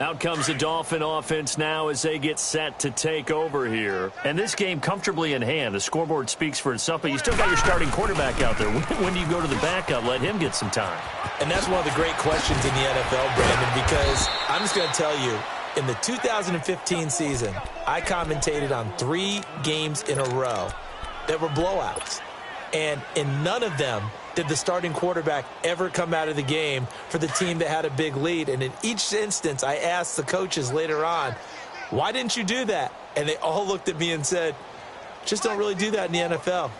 Out comes the Dolphin offense now as they get set to take over here. And this game comfortably in hand. The scoreboard speaks for itself, but you still got your starting quarterback out there. When do you go to the backup? Let him get some time. And that's one of the great questions in the NFL, Brandon, because I'm just going to tell you, in the 2015 season, I commentated on 3 games in a row that were blowouts. And in none of them did the starting quarterback ever come out of the game for the team that had a big lead. And in each instance, I asked the coaches later on, why didn't you do that? And they all looked at me and said, Just don't really do that in the NFL.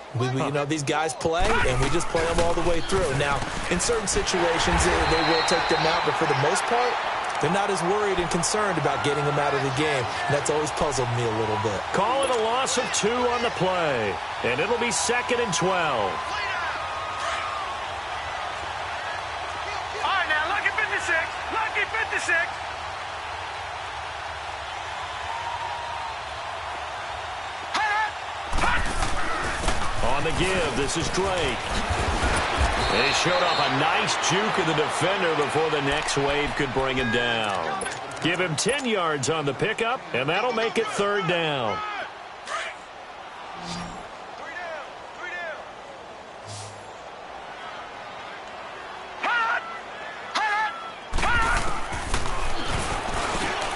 These guys play, and we just play them all the way through. Now, in certain situations, they will take them out, but for the most part, they're not as worried and concerned about getting them out of the game. And that's always puzzled me a little bit. Call it a loss of 2 on the play, and it'll be 2nd and 12. All right, now, lucky 56. Lucky 56. On the give, this is Drake. And he showed off a nice juke of the defender before the next wave could bring him down. Give him 10 yards on the pickup, and that'll make it 3rd down.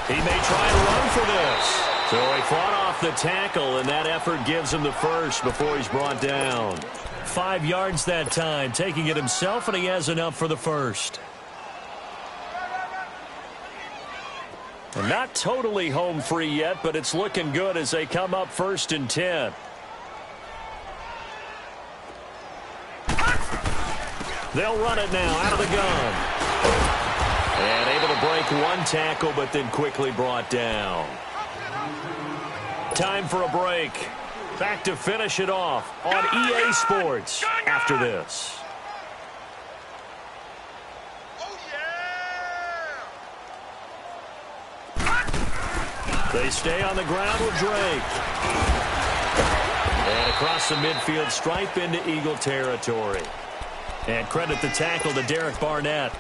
He may try and run for this. So he fought off the tackle, and that effort gives him the first before he's brought down. 5 yards that time, taking it himself, and he has enough for the first. And not totally home free yet, but it's looking good as they come up 1st and 10. They'll run it now out of the gun. And able to break one tackle, but then quickly brought down. Time for a break. Back to finish it off on EA Sports after this. They stay on the ground with Drake. And across the midfield stripe into Eagle territory. And credit the tackle to Derek Barnett.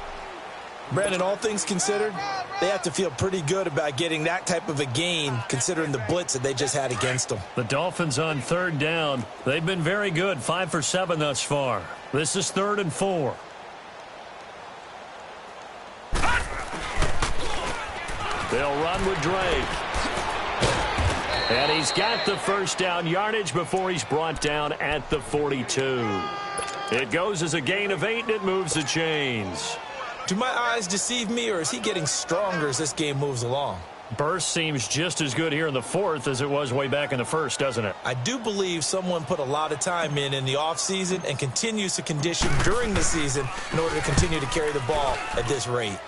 Brandon, all things considered, they have to feel pretty good about getting that type of a gain considering the blitz that they just had against them. The Dolphins on 3rd down. They've been very good, 5 for 7 thus far. This is 3rd and 4. They'll run with Drake. And he's got the first down yardage before he's brought down at the 42. It goes as a gain of 8, and it moves the chains. Do my eyes deceive me, or is he getting stronger as this game moves along? Burst seems just as good here in the 4th as it was way back in the 1st, doesn't it? I do believe someone put a lot of time in the offseason and continues to condition during the season in order to continue to carry the ball at this rate.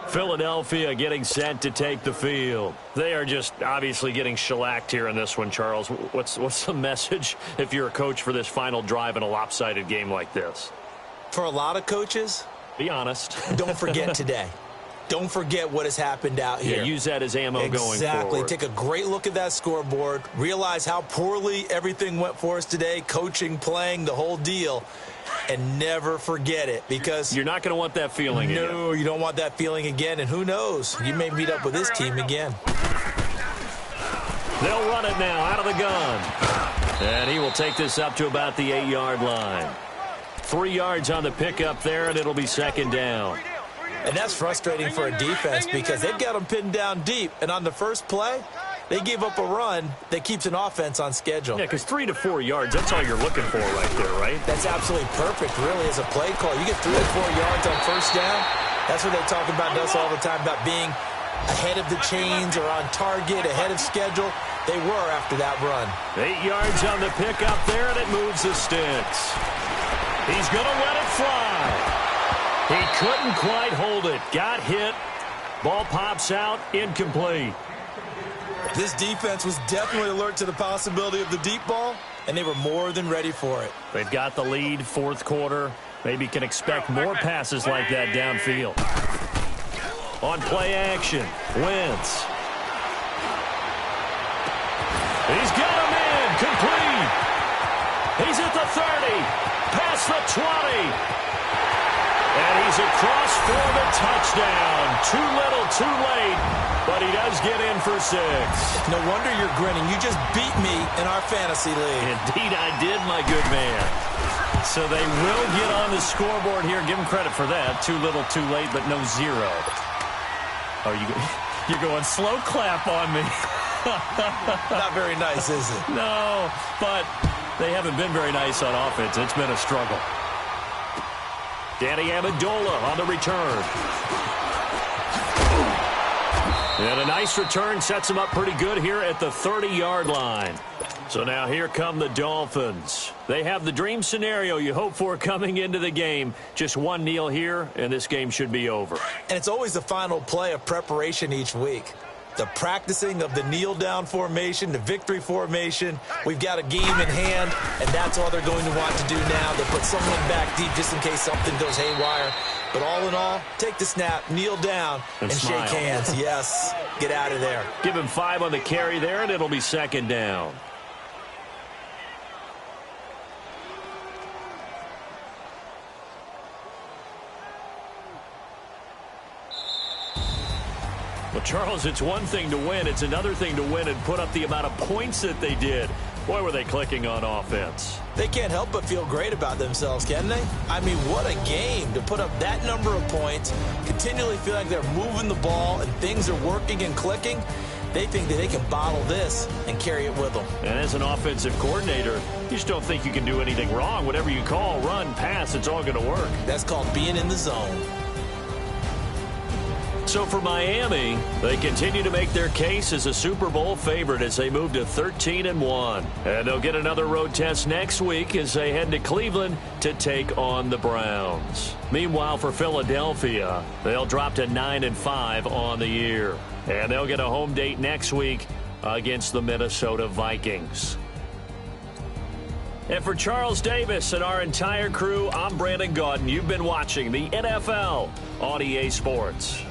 Philadelphia getting set to take the field. They are just obviously getting shellacked here in this one, Charles. What's the message if you're a coach for this final drive in a lopsided game like this? For a lot of coaches, be honest. Don't forget today. Don't forget what has happened out here. Yeah, use that as ammo going forward. Exactly. Take a great look at that scoreboard. Realize how poorly everything went for us today. Coaching, playing, the whole deal. And never forget it, because you're not going to want that feeling again. No, you don't want that feeling again. And who knows? You may meet up with this team again. They'll run it now out of the gun. And he will take this up to about the 8-yard line. 3 yards on the pickup there, and it'll be 2nd down. And that's frustrating for a defense because they've got them pinned down deep. And on the first play, they gave up a run that keeps an offense on schedule. Yeah, because 3 to 4 yards, that's all you're looking for right there, right? That's absolutely perfect, really, as a play call. You get 3 to 4 yards on first down. That's what they talk about us all the time, about being ahead of the chains or on target, ahead of schedule. They were after that run. 8 yards on the pickup there, and it moves the sticks. He's going to let it fly. He couldn't quite hold it. Got hit. Ball pops out. Incomplete. This defense was definitely alert to the possibility of the deep ball, and they were more than ready for it. They've got the lead, 4th quarter. Maybe can expect more passes like that downfield. On play action, Wentz. He's got him in. Complete. He's at the 30. Past the 20. And he's across for the touchdown. Too little, too late, but he does get in for 6. No wonder you're grinning. You just beat me in our fantasy league. Indeed, I did, my good man. So they will get on the scoreboard here. Give him credit for that. Too little, too late, but no 0. Oh, you're going slow clap on me. Not very nice, is it? No, but they haven't been very nice on offense. It's been a struggle. Danny Amendola on the return. And a nice return sets them up pretty good here at the 30-yard line. So now here come the Dolphins. They have the dream scenario you hope for coming into the game. Just one kneel here, and this game should be over. And it's always the final play of preparation each week. The practicing of the kneel-down formation, the victory formation. We've got a game in hand, and that's all they're going to want to do now. They'll put someone back deep just in case something goes haywire. But all in all, take the snap, kneel down, and shake hands. Yes, get out of there. Give him 5 on the carry there, and it'll be second down. Well, Charles, it's one thing to win. It's another thing to win and put up the amount of points that they did. Boy, were they clicking on offense. They can't help but feel great about themselves, can they? I mean, what a game to put up that number of points, continually feel like they're moving the ball and things are working and clicking. They think that they can bottle this and carry it with them. And as an offensive coordinator, you just don't think you can do anything wrong. Whatever you call, run, pass, it's all going to work. That's called being in the zone. So for Miami, they continue to make their case as a Super Bowl favorite as they move to 13-1. And they'll get another road test next week as they head to Cleveland to take on the Browns. Meanwhile, for Philadelphia, they'll drop to 9-5 on the year. And they'll get a home date next week against the Minnesota Vikings. And for Charles Davis and our entire crew, I'm Brandon Gaudin. You've been watching the NFL on EA Sports.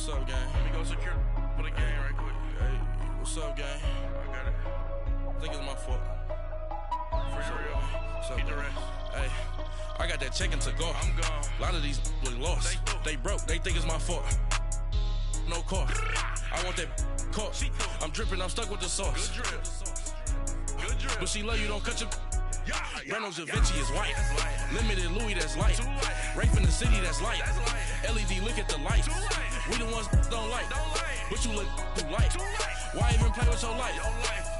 What's up, gang? Let me go secure for the game right quick. Hey, what's up, gang? I got it. I think it's my fault. For real. What's up, man? Hey, I got that chicken to go. I'm gone. A lot of these was lost. They broke. They think it's my fault. No car. I want that caught. I'm dripping. I'm stuck with the sauce. Good drip. But she love you. Don't cut your. Reynolds Da Vinci is white. Limited Louis, that's light. Rape in the city, that's light. LED, look at the lights. We the ones don't like. But you look too light. Why even play with your life?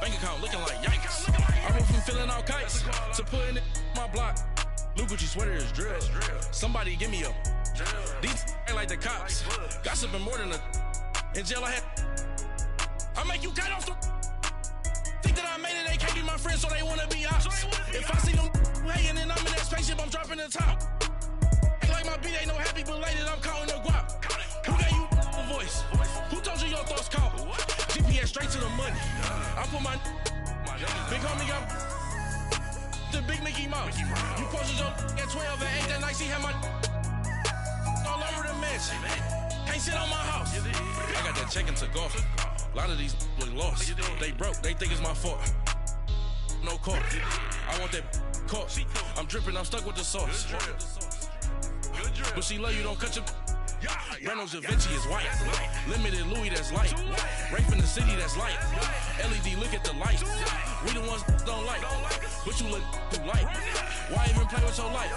Bank account looking like yikes. I went from filling out kites to putting it in my block. Blue Gucci sweater is drill. Somebody give me a. These ain't like the cops. Gossiping more than a. In jail I had. I make you cut off the. Think that I made it, they can't be my friends, so they wanna be ops. If I see them hating and I'm in that spaceship, I'm dropping the top. Ain't like my beat ain't no happy belated, I'm calling the guap. Who gave you a voice? Who told you your thoughts count? GPS straight to the money. I put my big homie got the big Mickey Mouse. You posted your at 12 and 8 that night, she had my all over the mansion. Can't sit on my house. I got that check into golf. A lot of these look lost. They broke, they think it's my fault. No court. I want that court. I'm dripping, I'm stuck with the sauce. But she love you, don't cut your. Reynolds Da Vinci is white. Limited Louis, that's light. Rape in the city, that's light. LED, look at the lights. We the ones don't like. But you look too light. Why even play with your life?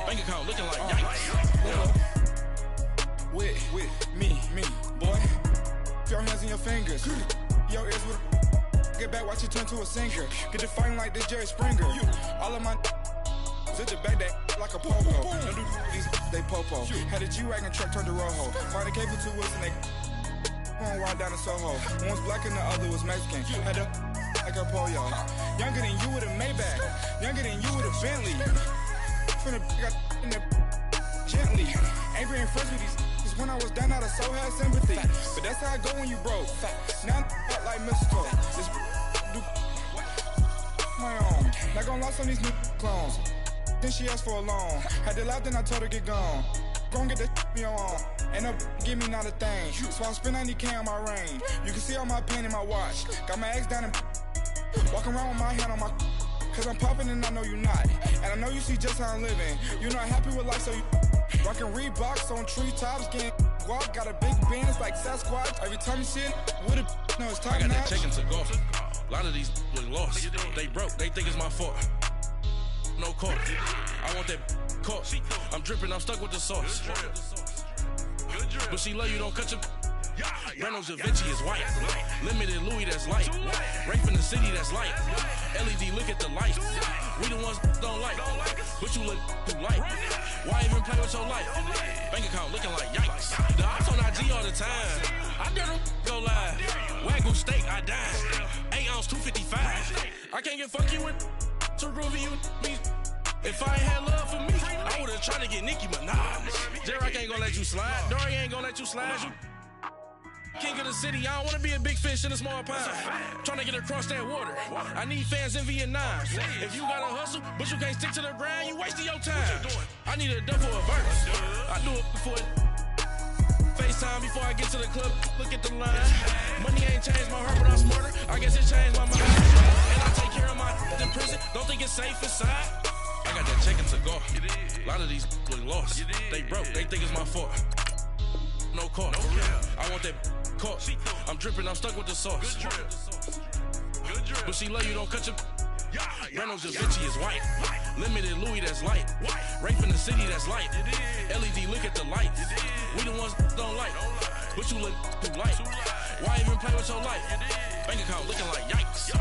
Bank account looking like yikes. With me, boy. Your hands in your fingers. Your ears with a. Get back, watch you turn to a singer. Get to fighting like this Jerry Springer. All of my. Zit your back that like a popo. Don't do these, they popo. Had a G-Wagon truck turned to Rojo. Find a cable 2 wheels and they. Going wild down in Soho. One was black and the other was Mexican. Had a. Like a pollo. Younger than you with a Maybach. Younger than you with a Bentley. From the. Got in the. Gently. Ain't being friends with these. When I was down, I so had sympathy. But that's how I go when you broke. Now I'm like mistletoe. This do my own. Not gonna lost on these new clones. Then she asked for a loan. Had to laugh, then I told her get gone. Gon' get that me on. Ain't no give me not a thing. So I spend 90K on my range. You can see all my pain in my watch. Got my ex down and walking around with my hand on my. Cause I'm popping and I know you not. And I know you see just how I'm living. You're not happy with life, so you. Rockin' Reeboks on treetops, getting guap. Got a big Benz like Sasquatch. Every time you see it, with it, no, it's top notch. I got that check into golf. A lot of these look lost. They broke, they think it's my fault. No court. I want that court. I'm dripping, I'm stuck with the sauce. But she love you, don't cut your. Reynolds Da Vinci is white. Limited Louis, that's light. Rape in the city, that's light. LED, look at the lights. We the ones don't like. But you look too light. Why even play with your life? Bank account looking like yikes. The ops on IG all the time. I dare them go live. Wagyu steak, I died. 8 ounce, 255. I can't get fuck you with too groovy you me. If I ain't had love for me, I would've tried to get Nicki Minaj. Derek ain't gonna let you slide. Dory ain't gonna let you slide. You king of the city, I don't wanna be a big fish in a small pond. Trying to get across that water. I need fans in Vietnam. If you gotta hustle, but you can't stick to the grind, you wasting your time. I need a double a verse. I do it before FaceTime before I get to the club. Look at the line. Money ain't changed my heart, but I'm smarter. I guess it changed my mind. And I take care of my in prison. Don't think it's safe inside. I got that check into golf. A lot of these look lost. They broke, they think it's my fault. No court. I want that court. I'm dripping, I'm stuck with the sauce. But she love you, don't cut your. Reynolds Da Vinci is white. Limited Louis, that's light. Rape in the city, that's light. LED, look at the lights. We the ones don't like. But you look too light. Why even play with your life? Bank account looking like yikes.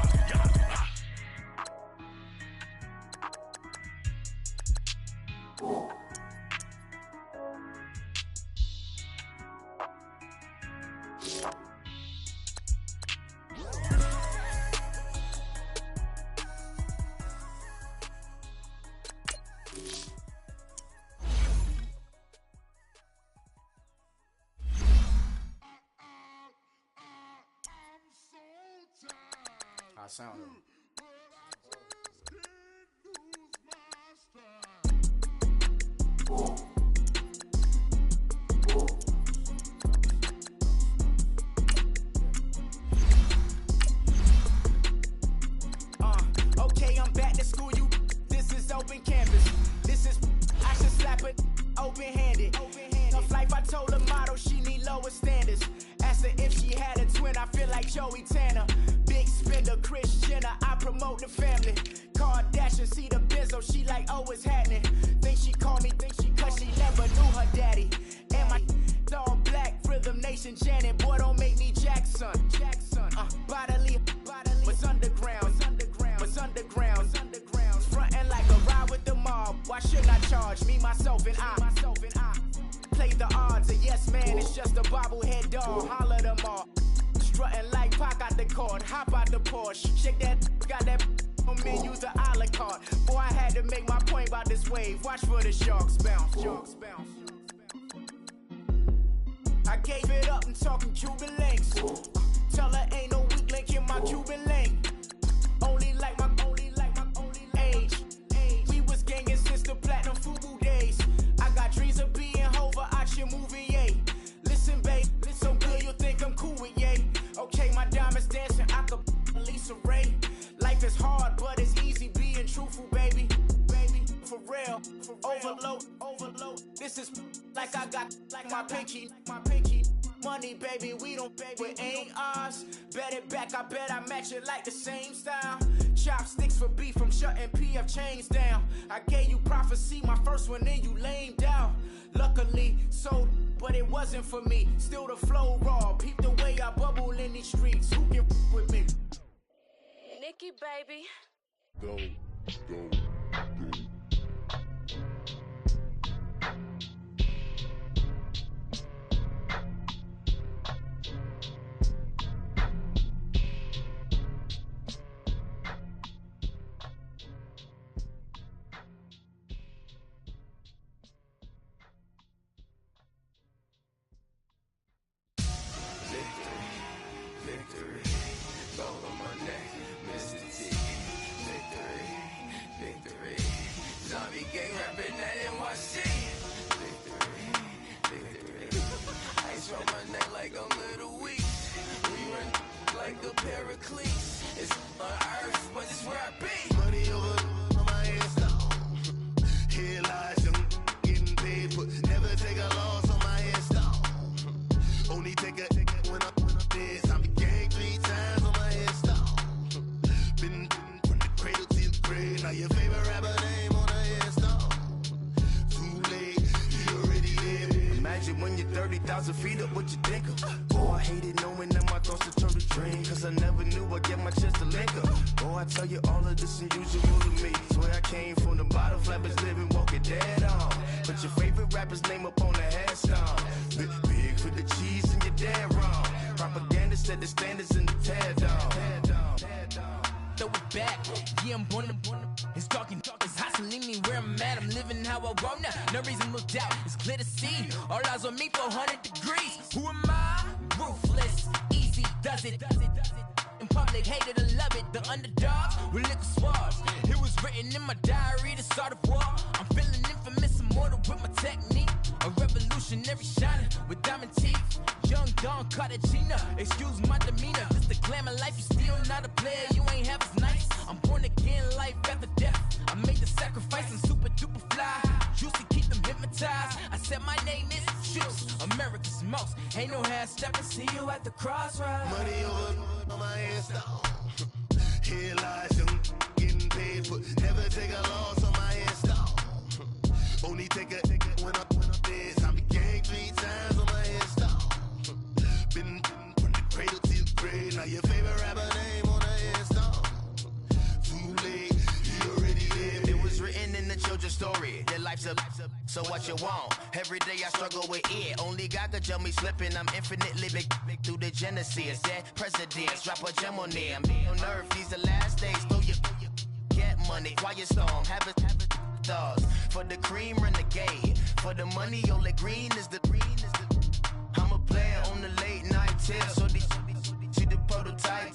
I sound it. Okay, I'm back to school, you. This is open canvas. This is, I should slap it open-handed. Tough life, I told her motto, she need lower standards. Asked her if she had a twin, I feel like Joey Tanner. Big spender, Chris Jenner, I promote the family. Kardashian, see the Benzo, she like, oh, it's happening. Think she called me, cause she never knew her daddy. And my all black, Rhythm Nation Janet, boy, don't make me Jackson. Bodily, was underground. Frontin' like a ride with the mob. Why shouldn't I charge me, myself, and I? Play the odds, a yes man, it's just a bobblehead dog. Holler them all. Strutting like Pac out the cord, hop out the Porsche. Shake that, got that on menu, the a la carte. Boy, I had to make my point about this wave. Watch for the sharks bounce. I gave it up and talking Cuban links. Tell her ain't no weak link in my Cuban link. Only like my age. We was gangin' since the platinum FUBU days. I got dreams of being Hova out your movie, yay. Listen, babe, so good you'll think I'm cool with yay. Okay, my diamonds dancing, I could Lisa Ray. Life is hard, but it's easy being truthful, baby. For real, overload. This is like I got like my pinky. Money, baby, we don't pay, it ain't ours. Bet it back, I bet I match it like the same style. Chopsticks for beef, I'm shutting PF chains down. I gave you prophecy, my first one, then you lamed out. Luckily, sold, but it wasn't for me. Still the flow raw, peep the way I bubble in these streets. Who can with me? Nikki, baby. Go. So what you want? Every day I struggle with it. Only God could jump me slipping. I'm infinitely big through the Genesis. Dead presidents, drop a gem on them. On earth, these the last days. Throw your get money. Quiet storm, have it stars. For the cream, renegade. For the money, only green is the I'm a player on the late night tips. So these see the prototype.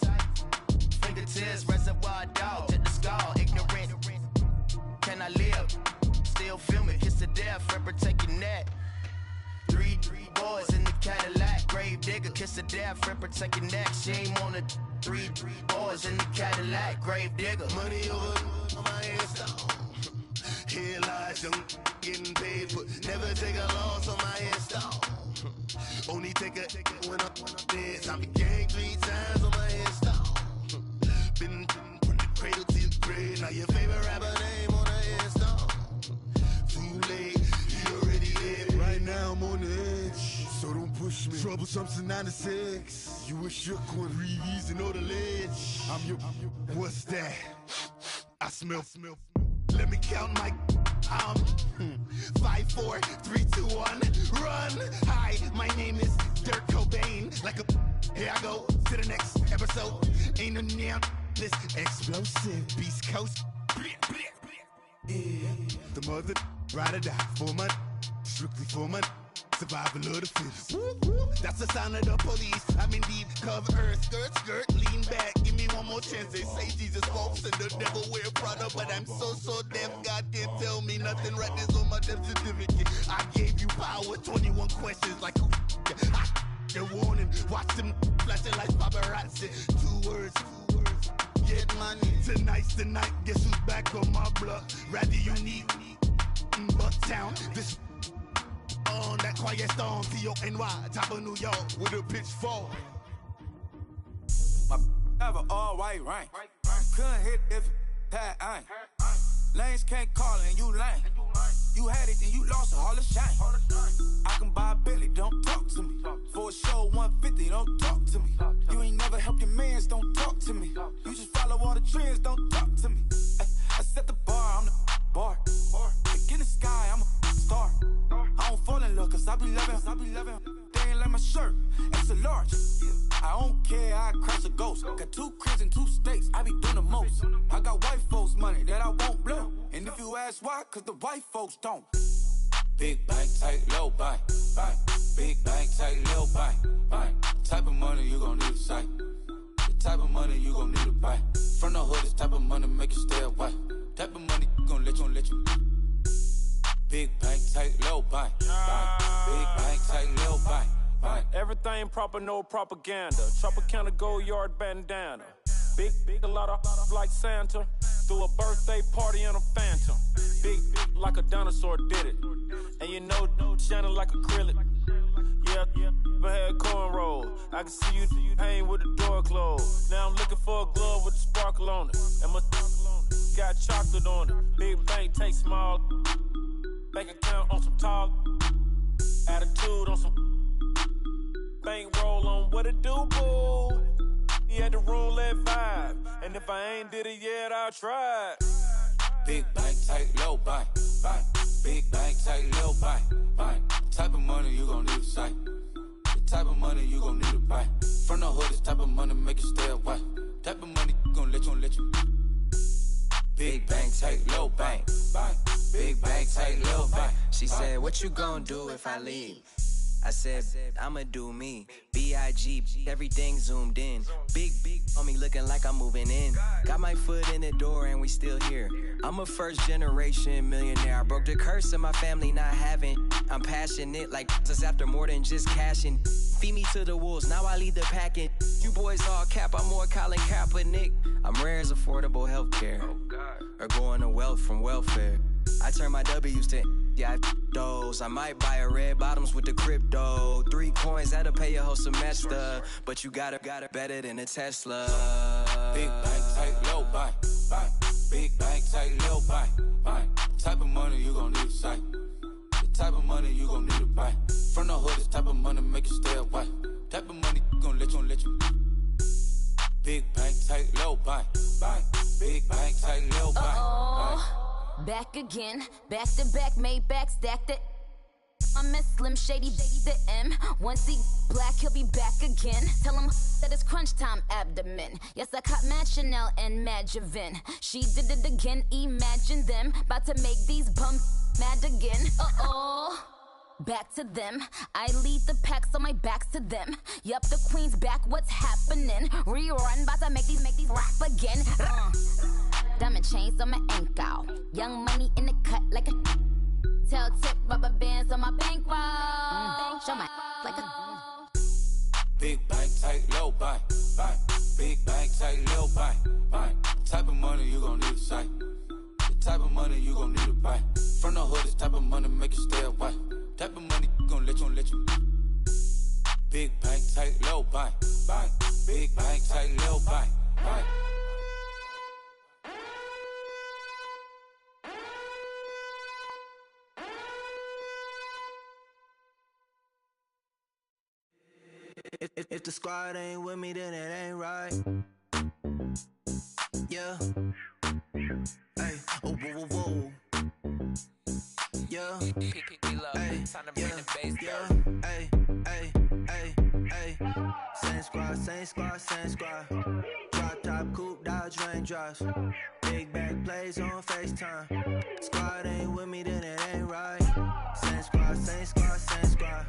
Fingertips, reservoir dog to the skull. Ignorant. Can I live? Still film it, kiss to death, forever take your neck. Three boys in the Cadillac, grave digger, kiss to death, forever take your neck. Shame on the three boys in the Cadillac, grave digger. Money over on my headstone. Here lies young, getting paid, but never take a loss on my headstone. Only take a when I'm dead. I be gang 3 times on my headstone. Been from the cradle to the grave, now your Troublesome since 96. You a shook one, breeze and know the ledge. I'm your, what's that? I smell. Let me count my 5, 4, 3, 2, 1, run. Hi, my name is Dirk Cobain. Like a, here I go to the next episode. Ain't no damn this explosive Beast Coast. The mother ride or die for my, strictly for my. Survival of the fittest. That's the sound of the police. I'm indeed cover earth, skirt, lean back. Give me one more chance. They say Jesus walks and the devil wear Prada, but I'm so deaf. God can't tell me nothing. Right this on my death certificate. I gave you power. 21 questions like the warning. Watch them flashing like paparazzi. 2 words. Get money. Tonight's the night. Guess who's back on my block? Rather unique. Bucktown. This. On that quiet storm, T-O-N-Y, top of New York, with a pitchfork. My have an all-white rain. Couldn't hit if it had ain't. Lanes can't call it and you lame. You had it and you lost all the shame. I can buy a Billy, don't talk to me. For a show 150, don't talk to me. You ain't never helped your mans, don't talk to me. You just follow all the trends, don't talk to me. I set the bar, I'm the bar. Look in the sky, I'm a star. I don't fall in love cause I be loving. They ain't like my shirt, it's a large. I don't care, I crash a ghost. Got 2 cribs in 2 states, I be doing the most. I got white folks money that I won't blow. And if you ask why, cause the white folks don't. Big bank, tight, low bank. Big bank, tight, low bank. Type of money you gon' need to sight. The type of money you gon' need to buy. From the hood, this type of money make you stay away. Type of money gon' let you. Big bank, tight, low bank. Big bank, tight, low bank. Everything proper, no propaganda. Tropicana gold yard bandana. Big, a lot of like Santa. Threw a birthday party in a phantom. Big like a dinosaur did it. And you know, shining like acrylic. Yeah, I had cornrow. I can see you hang with the door closed. Now I'm looking for a glove with a sparkle on it. And my got chocolate on it. Big bank, take small. Bank account on some talk. Attitude on some. Bank roll on what it do, boo. He had the roulette vibe. And if I ain't did it yet, I'll try. Big bank, tight, low bank. Big bank, tight, low bank. Type of money you gon' need to sight. The type of money you gon' need to buy. From the hood, this type of money make you stay away. Type of money gon' let you. Big bank, tight, low bank. Big bank, tight, low bank. She said, what you gon' do if I leave? I said, I'ma do me. B.I.G. Everything zoomed in. Big on me looking like I'm moving in. Got my foot in the door and we still here. I'm a first generation millionaire. I broke the curse of my family not having. I'm passionate like this after more than just cashing. Feed me to the wolves, now I lead the packing. You boys all cap, I'm more Colin Kaepernick. I'm rare as affordable healthcare. Or going to wealth from welfare. I turn my W's to those. I might buy a red bottoms with the crypto. 3 coins, that'll pay your whole semester. But you got it better than a Tesla. Big bank, tight, low bank. Big bank, tight, low bank. Type of money you gon' need to sight. The type of money you gon' need to buy. From the hood, this type of money make you stay away. Type of money gon' let you. Big bank, tight, low bank. Big bank, tight, low bank. Back again, back to back, made back, stacked it. I'm a Slim Shady, the M. Once he black, he'll be back again. Tell him that it's crunch time abdomen. Yes, I caught Mad Chanel and Mad Javin. She did it again, imagine them. About to make these bums mad again. Back to them. I lead the pack, so my back's to them. Yup, the queen's back, what's happening? Rerun, about to make these rap again. Diamond chains on my ankle. Young money in the cut like a tail tip, rubber bands on my bankroll. Show my like a big bank, tight, low bank. Big bank, tight, low bank. Type of money you gon' need to sight. The type of money you gon' need to buy. From the hood, this type of money make you stay away. Type of money gon' let you. Big bank, tight, low bank. Big bank, tight, low bank. If the squad ain't with me, then it ain't right. Yeah. Hey, oh, whoa, whoa, whoa. Yeah. Hey, yeah. Hey, hey, hey, hey. Same squad, same squad, same squad. Drop top, coupe, Dodge raindrops. Big bag plays on FaceTime. Squad ain't with me, then it ain't right. Same squad, same squad, same squad.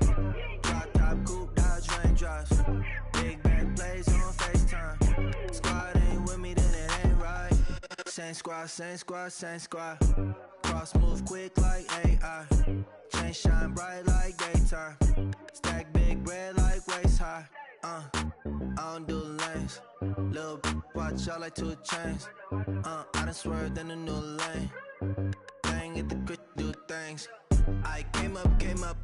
Drop top, coupe, Dodge raindrops. Big bag plays on FaceTime. Squad ain't with me, then it ain't right. Same squad, same squad, same squad. Cross move quick like AI. Chain shine bright like daytime. Stack big bread like waist high. I don't do lanes. Lil' watch out like 2 chains. I done swerved in a new lane. Bang at the crit, do things. I came up,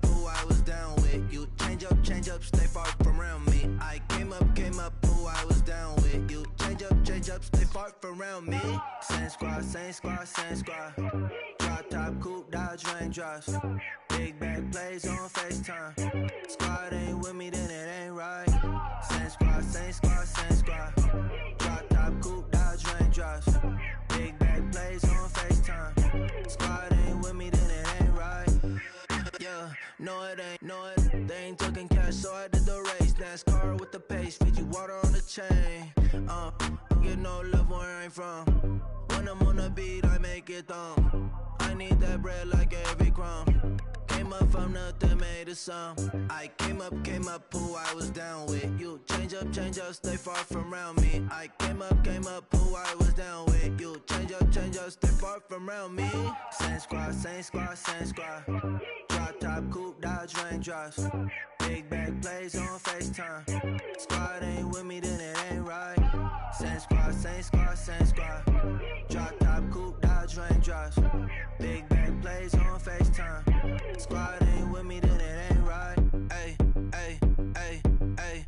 who I was down with. You change up, stay far from around me. I came up, who I was down with. You change up, stay far from around me. Same squad, same squad, same squad. Drop top, coupe, Dodge raindrops. Big bag plays on FaceTime. Squad ain't with me, then it ain't right. Same squad, same squad, same squad. Drop top, coupe, Dodge raindrops. Big bag plays on FaceTime. Squad ain't with me, then it ain't right. Yeah, no it ain't, no it. They ain't talking cash, so I did the race. NASCAR with the pace, feed you water on the chain. Get no love where I ain't from. When I'm on the beat, I make it thumb. I need that bread like every crumb. Came up from nothing, made a sum. I came up, who I was down with. You change up, stay far from around me. I came up, who I was down with. You change up, stay far from around me. Same squad, same squad, same squad. Drop top, coupe, Dodge raindrops. Big bag plays on FaceTime. Squad ain't with me, then it ain't right. Same squad, same squad, same squad. Drop top, coupe, Dodge raindrops. Big bag plays on FaceTime. Squad ain't with me, then it ain't right. Ay, ay, ay, ay.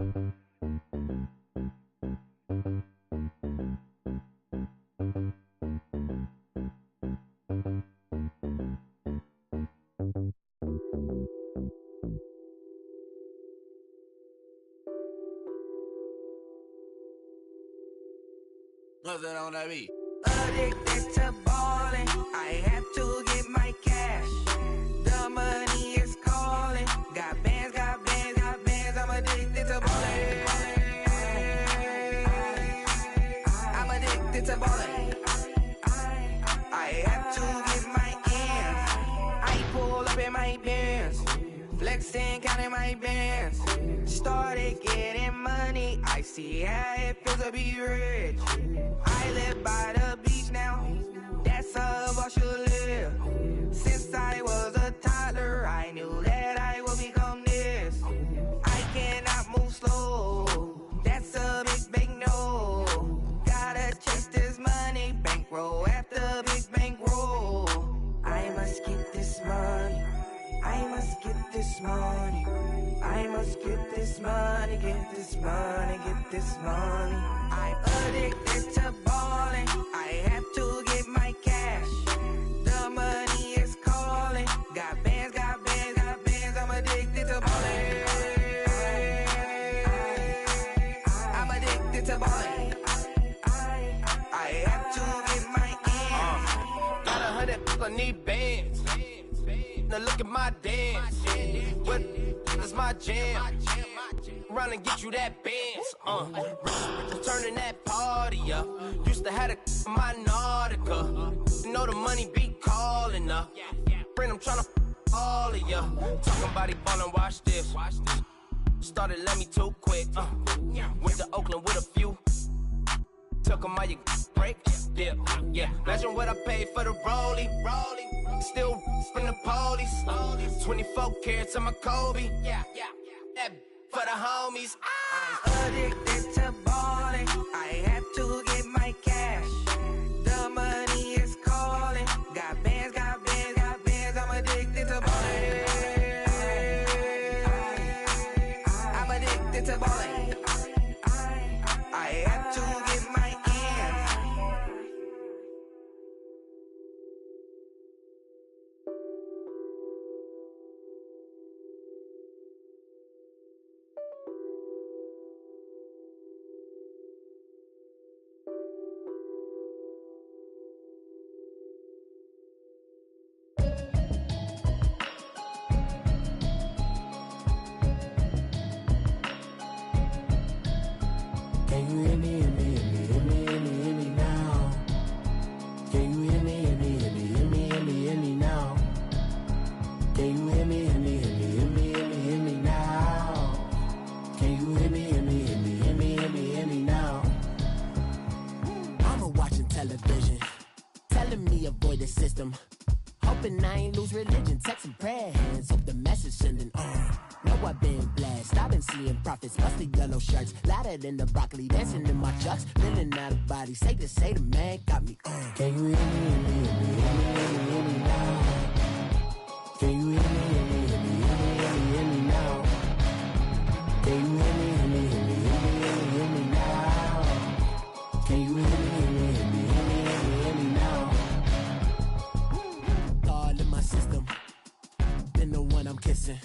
Nothing on that beat. Addicted to ballin', I have to get my cash. The money is calling. Got bands, got bands, got bands. I'm addicted to ballin'. I'm addicted to ballin'. I have to get my ends. I pull up in my bands, flexing, counting my bands. Started getting money. I see how it feels to be rich. I live by the beach now. That's how I should live. Since I was a toddler, I knew that I would become this. I cannot move slow. That's a big no. Gotta chase this money, bankroll after big bankroll. I must get this money. I must get this money. I must get this money, get this money, get this money. I'm addicted to ballin'. I have to get my cash. The money is calling. Got bands, got bands, got bands. I'm addicted to ballin'. I'm addicted to ballin'. I have to get my ends. Got 100, I need bands. Now look at my dance. What is my jam? Run and get you that bands. Turning that party up. Used to have a my Nautica. You know the money be calling up. Friend, I'm tryna all of ya. Talking about he ballin', watch this. Started let me too quick. Went to Oakland with a few. Took 'em all you break. Yeah. Imagine what I paid for the rollie. Still from the police. 24 carats on my Kobe. That for the homies. I'm addicted to ballin'. I have to get my cash. The money is calling. Got bands, got bands, got bands. I'm addicted to ballin'. I'm addicted to ballin'. I have to get my ends. Can you hear me, hear me, hear me, hear me, hear me, hear me now? Can you hear me, hear me, hear me, hear me, hear me, hear me now? Can you hear me, hear me, hear me, hear me, hear me, hear me now? Can you hear me, hear me, hear me, hear me, hear me, hear me now? Mama watching television, telling me avoid the system. Hoping I ain't lose religion, texting prayer hands, hope the message sending on. Know I've been blessed, I've been seeing prophets, busted yellow shirts, louder than the broccoli, dancing in my chucks, feeling out of body, say the man got me on. Can you hear me, hear me, hear me, hear me, hear me, hear me now? Can you hear me, hear me, hear me, hear me, hear me, hear me now? Can you hear me, hear me, hear me, hear me, hear me, hear me now? Can you hear me, hear me, hear me, hear me, hear me, hear me now? God in my system, been the one I'm kissing.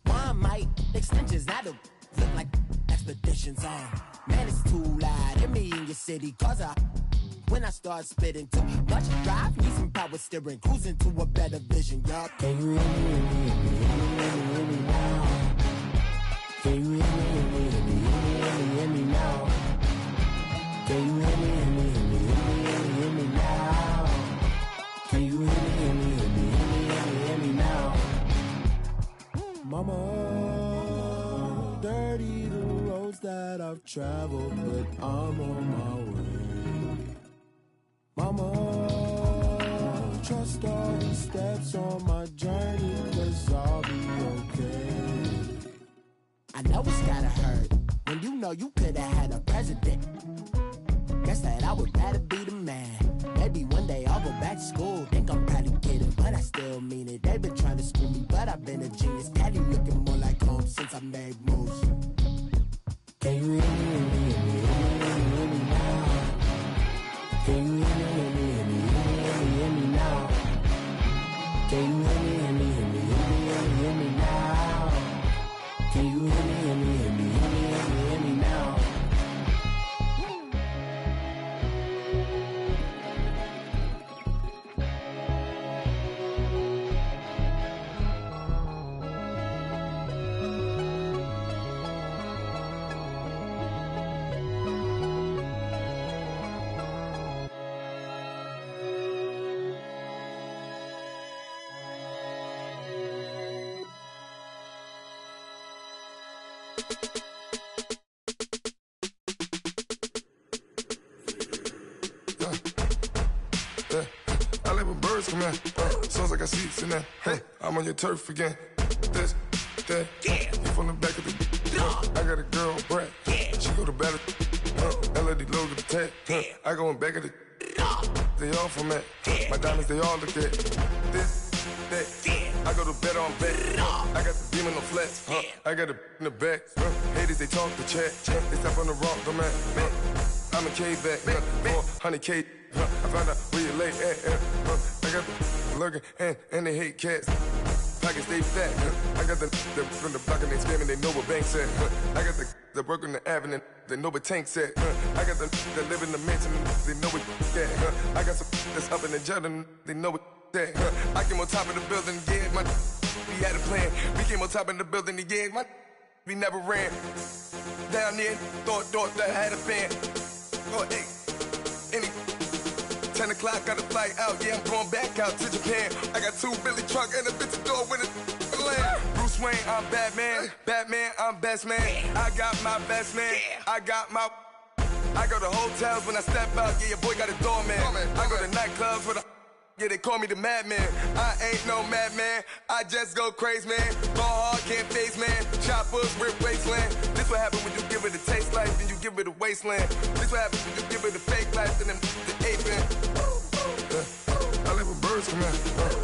One might extensions that'll look like expeditions on. Man, it's too loud. Hear me in your city, cause when I start spitting too much drive, need some power steering, cruising to a better vision, y'all. Can you hear me, hear me, hear me, hear me, hear me now? Can you hear me, hear me, hear me, hear me, hear me, hear me now? Can you hear me, hear me, hear me, hear me, hear me, hear me now? Can you hear me, hear me, hear me, hear me, hear me, hear me now? Mama, dirty the roads that I've traveled, but I'm on my way. Mama, trust all these steps on my journey, 'cause I'll be okay. I know it's gotta hurt when you know you could've had a president. Guess that I would rather be the man. Maybe one day I'll go back to school. Think I'm probably kidding, but I still mean it. They've been trying to screw me, but I've been a genius. Daddy looking more like home since I made moves. Can you hear me, hear me, hear me, hear me, hear me now? Can you hear me, hear me, hear me, hear me, hear me, hear me now? Can you hear me, hear me, hear me, hear me, hear me, hear me now? Can you hear me, hear me, hear me, hear me, hear me, hear me now? I like when birds come in. Sounds like I seats in there. Hey, I'm on your turf again. This, that, yeah. You from the back of the. I got a girl, Brad. Yeah. She go to battle. LED logo the tag. I go in back of the. They all from that. My diamonds, they all look at. This, that. I go to bed on bed. I got the beam on the flats. I got it in the back. Haters, they talk the chat. They step on the rock, the man. I'm a K-back. 400K. I found out where you lay at. I got the lurking and they hate cats. Pockets they fat. I got the from the block and they scamming, they know what banks at. I got the work on the avenue, they know what tanks at. I got the live in the mansion, they know what that. I got some that's up in the Jordan, they know what that. I came on top of the building, yeah, we had a plan. We came on top of the building, yeah, we never ran. Down there, thought that had a fan. Oh, hey, any 10 o'clock, got a flight out, yeah, I'm going back out to Japan. I got 2 Billy truck and a bitch door with a land. Bruce Wayne, I'm Batman. Batman, I'm best man. I got my best man. I got my. I go to hotels when I step out, yeah, your boy got a doorman. I go to nightclubs with a. Yeah, they call me the madman. I ain't no madman. I just go crazy, man. Ball hard, can't face, man. Choppers, rip wasteland. This what happen when you give it a taste life, then you give it a wasteland. This what happen when you give it a fake life, then the aping. I live with birds come in.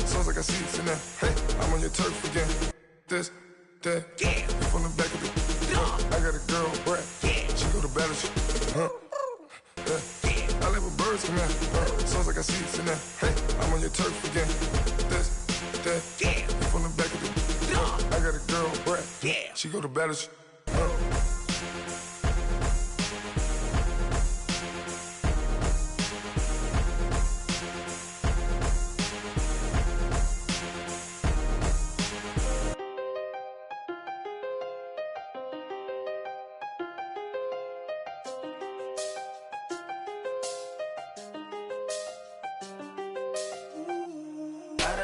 Sounds like I seats in there. Hey, I'm on your turf again. This, that, yeah. You from the back of the. I got a girl, Brad. Yeah. She go to battle. I live with birds come in. Sounds like I seats in there. Hey, I'm on your turf again. This, that, yeah. You from the back of the. I got a girl, Brad. Yeah. She go to battle.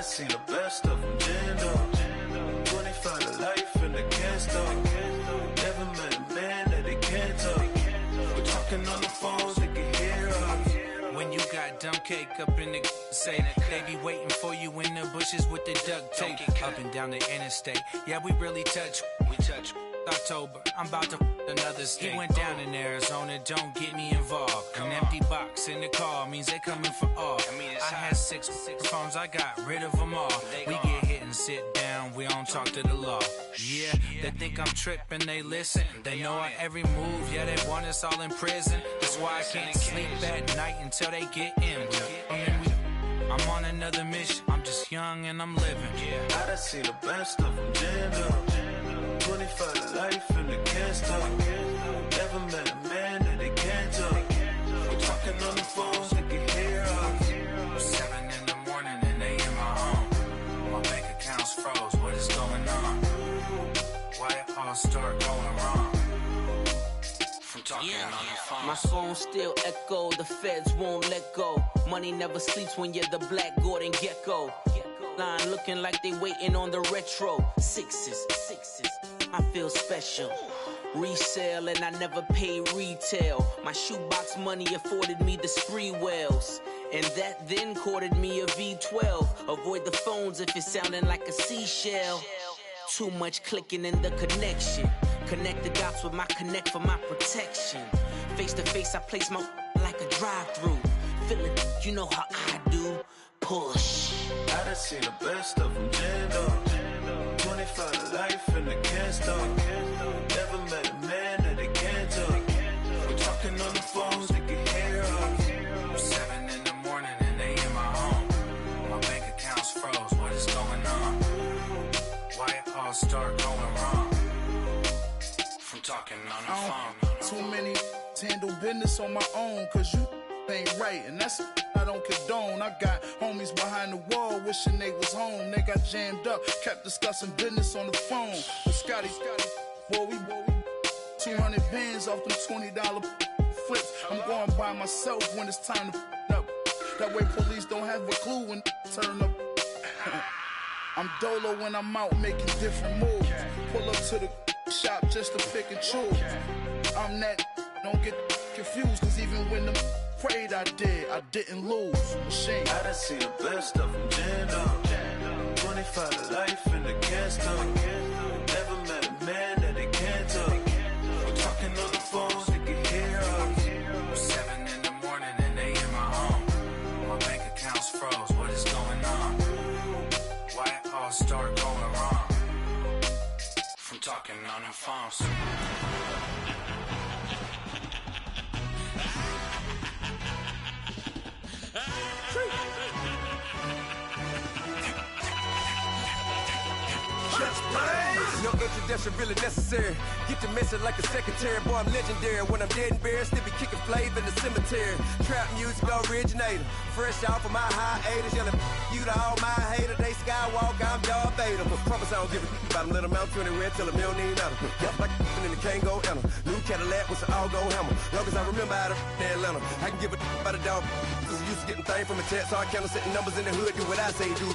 done seen the best of them, jammed up. 25 to life and they can't stop. Never met a man that they can't talk. We're talking on the phones, they can hear us. When you got dumb cake up in the say that they be waiting for you in the bushes with the duct tape up and down the interstate. Yeah, we really touch. We touch. October, I'm about to another state. He went down in Arizona, don't get me involved. An empty box in the car means they coming for all. I had six phones, I got rid of them all. We get hit and sit down, we don't talk to the law. Yeah, they think I'm tripping, they listen. They know our every move, yeah, they want us all in prison. That's why I can't sleep at night until they get in. I'm on another mission, I'm just young and I'm living. I done seen the best of them, jammed up. 25 to life and they can't stop. Never met a man that they can't talk. We're talking on the phones, they can hear us. 7 in the morning and they in my home. My bank account's froze, what is going on? Why it all start going wrong? From talking on the phone. My phone still echo, the feds won't let go. Money never sleeps when you're the Black Gordon Gecko. Line looking like they waiting on the retro. Sixes, I feel special. Resale and I never pay retail. My shoebox money afforded me the spree wells. And that then courted me a V12. Avoid the phones if it's sounding like a seashell. Too much clicking in the connection. Connect the dots with my connect for my protection. Face to face I place my like a drive-through. Feeling, you know how I do. Push. I done seen the best of them, jammed up. 25 to life and they can't stop. Never met a man that they can't talk. We're talking on the phones, they can hear us. 7 in the morning and they in my home. My bank account's froze, what is going on? Why it all start going wrong? From talking on the phone. Too many handle business on my own, cause you ain't right, and that's I don't condone. I got homies behind the wall wishing they was home. They got jammed up, kept discussing business on the phone. But Scotty, boy, we 200 bands off them $20 flips. I'm going by myself when it's time to up. That way police don't have a clue when turn up. I'm dolo when I'm out making different moves. Pull up to the shop just to pick and choose. I'm that, don't get confused, cause even when the prayed I didn't lose. Machine. I done seen the best of them, jammed up. 25 to life and they can't stop. Never met a man that they can't talk. We're talking on the phones, they can hear us. 7 in the morning and they in my home. My bank account's froze, what is going on? Why it all start going wrong? From talking on the phones. No introduction really necessary. Get the message like a secretary. Boy, I'm legendary. When I'm dead and buried, still be kicking flavor in the cemetery. Trap music originator. Fresh off of my hiatus. Yelling you to all my haters. They skywalk, I'm Darth Vader. Promise I don't give a about them. Let them out to anywhere till them don't need nothing. Yup, like and the can't go enter. New Cadillac with an all-go hammer. Long as I remember how to Atlanta. I can give a about a dog. Cause I'm used to getting things from a text. So I count setting numbers in the hood. Do what I say do.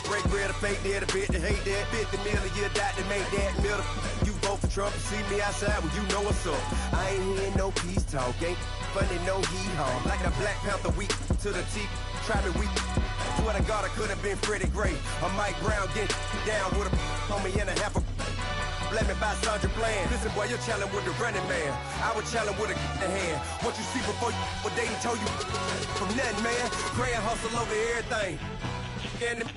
Break bread, a fake dead, a bit to hate that. 50 million, you die to make that middle. You vote for Trump, you see me outside, well you know what's up. I ain't hearing no peace talk, ain't funny no hee-haw. Like the Black Panther weak to the teeth, try me weak. Swear to God I could have been Freddie Gray. Or Mike Brown getting down with a homie and a half a let me buy Sandra Bland. Listen boy, you're challenging with the running man. I was challenging with a hand. What you see before you, what they done told you from nothing, man. Grand hustle over everything. And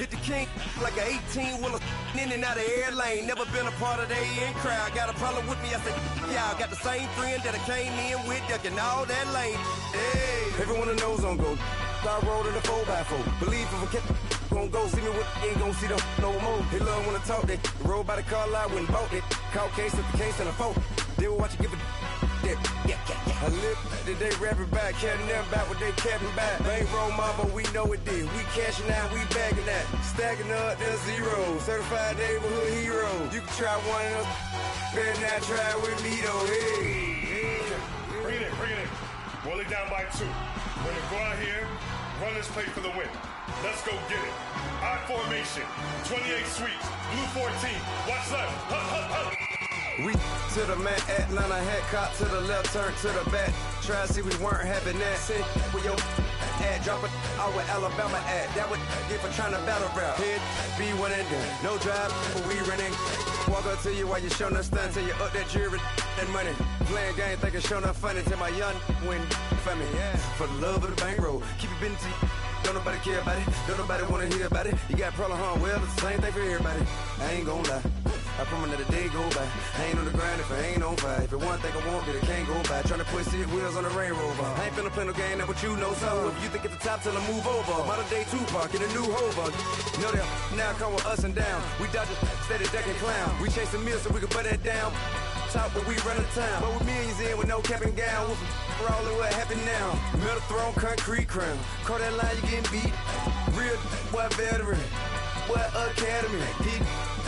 hit the king like an 18-wheeler in and out of air lane. Never been a part of the in crowd. Got a problem with me, I said, y'all got the same friend that I came in with, ducking all that lane. Hey, everyone knows on go. I rolled in a 4x4. Believe if I kept gon' go see me with ain't gon' see them no more. They love when I talk, they roll by the car lot when bought it. Caught case at the case and a phone. They will watch you give a yeah. I live that they rapping back, caring them back what they capping back. Bankroll mama, we know it did. We cashing out, we bagging that. Stacking up, there's zero. Certified neighborhood hero. You can try one of them, better not try with me though. Hey. Bring it in. Roll it down by 2. We're gonna go out here, Run this play for the win. Let's go get it. I formation. 28 sweeps. Blue 14. Watch left. Hup, hup, hup. We to the man, Atlanta head cop to the left, turn to the back. Try to see we weren't having that. Sit with your ad, drop it out with Alabama ad. That would get for trying to battle rap. Head, be one and done. No drive, but we running. Walk up to you while you showing us stunt till you up that jury and money. Playing game, thinking showing up funny till my young win for me. Yeah, for the love of the bankroll. Keep it busy. Don't nobody care about it. Don't nobody wanna hear about it. You got problem, huh? Well, it's the same thing for everybody. I ain't gon' lie. I promise that a day go by. I ain't on the grind if I ain't on fire. If it one thing I want, then it can't go by. Tryna put seat wheels on the Range Rover. I ain't finna play no game, that what you know. So if you think at the top, till I move over. Modern day Tupac in a new Hova. You know that now come with us and down. We dodge it, steady ducking clown. We chasing meals so we can put that down. Top when we run the town. But with millions in with no cap and gown. We're all in what happened now. Metal throne, concrete crown. Call that line, you getting beat. Real boy veteran. Boy academy. He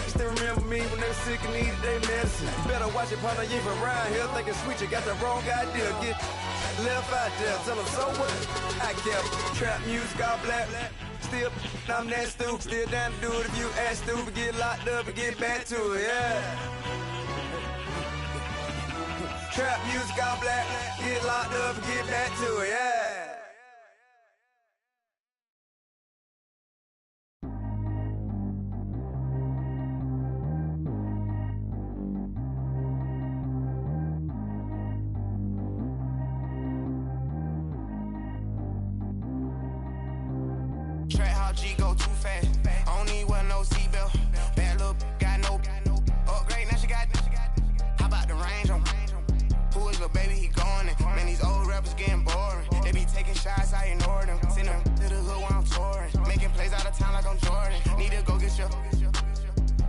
still remember me when they were sick and needed their medicine. You better watch it, partner. You ain't from around here thinking sweet. You got the wrong idea. Get left out there. Tell them so what? I kept trap music all black. Still, I'm that stupid. Still down to do it if you ask stupid. Get locked up and get back to it. Yeah. Trap music all black, get locked up and get back to it, yeah. Track how G go too fast. I don't need one no seatbelt. Bad little got no upgrade. Now she got. How about the range on? Who is little baby? He going in. Man, these old rappers getting boring. They be taking shots, I ignore them. Send them to the hood while I'm touring. Making plays out of town like I'm Jordan. Need to go get your.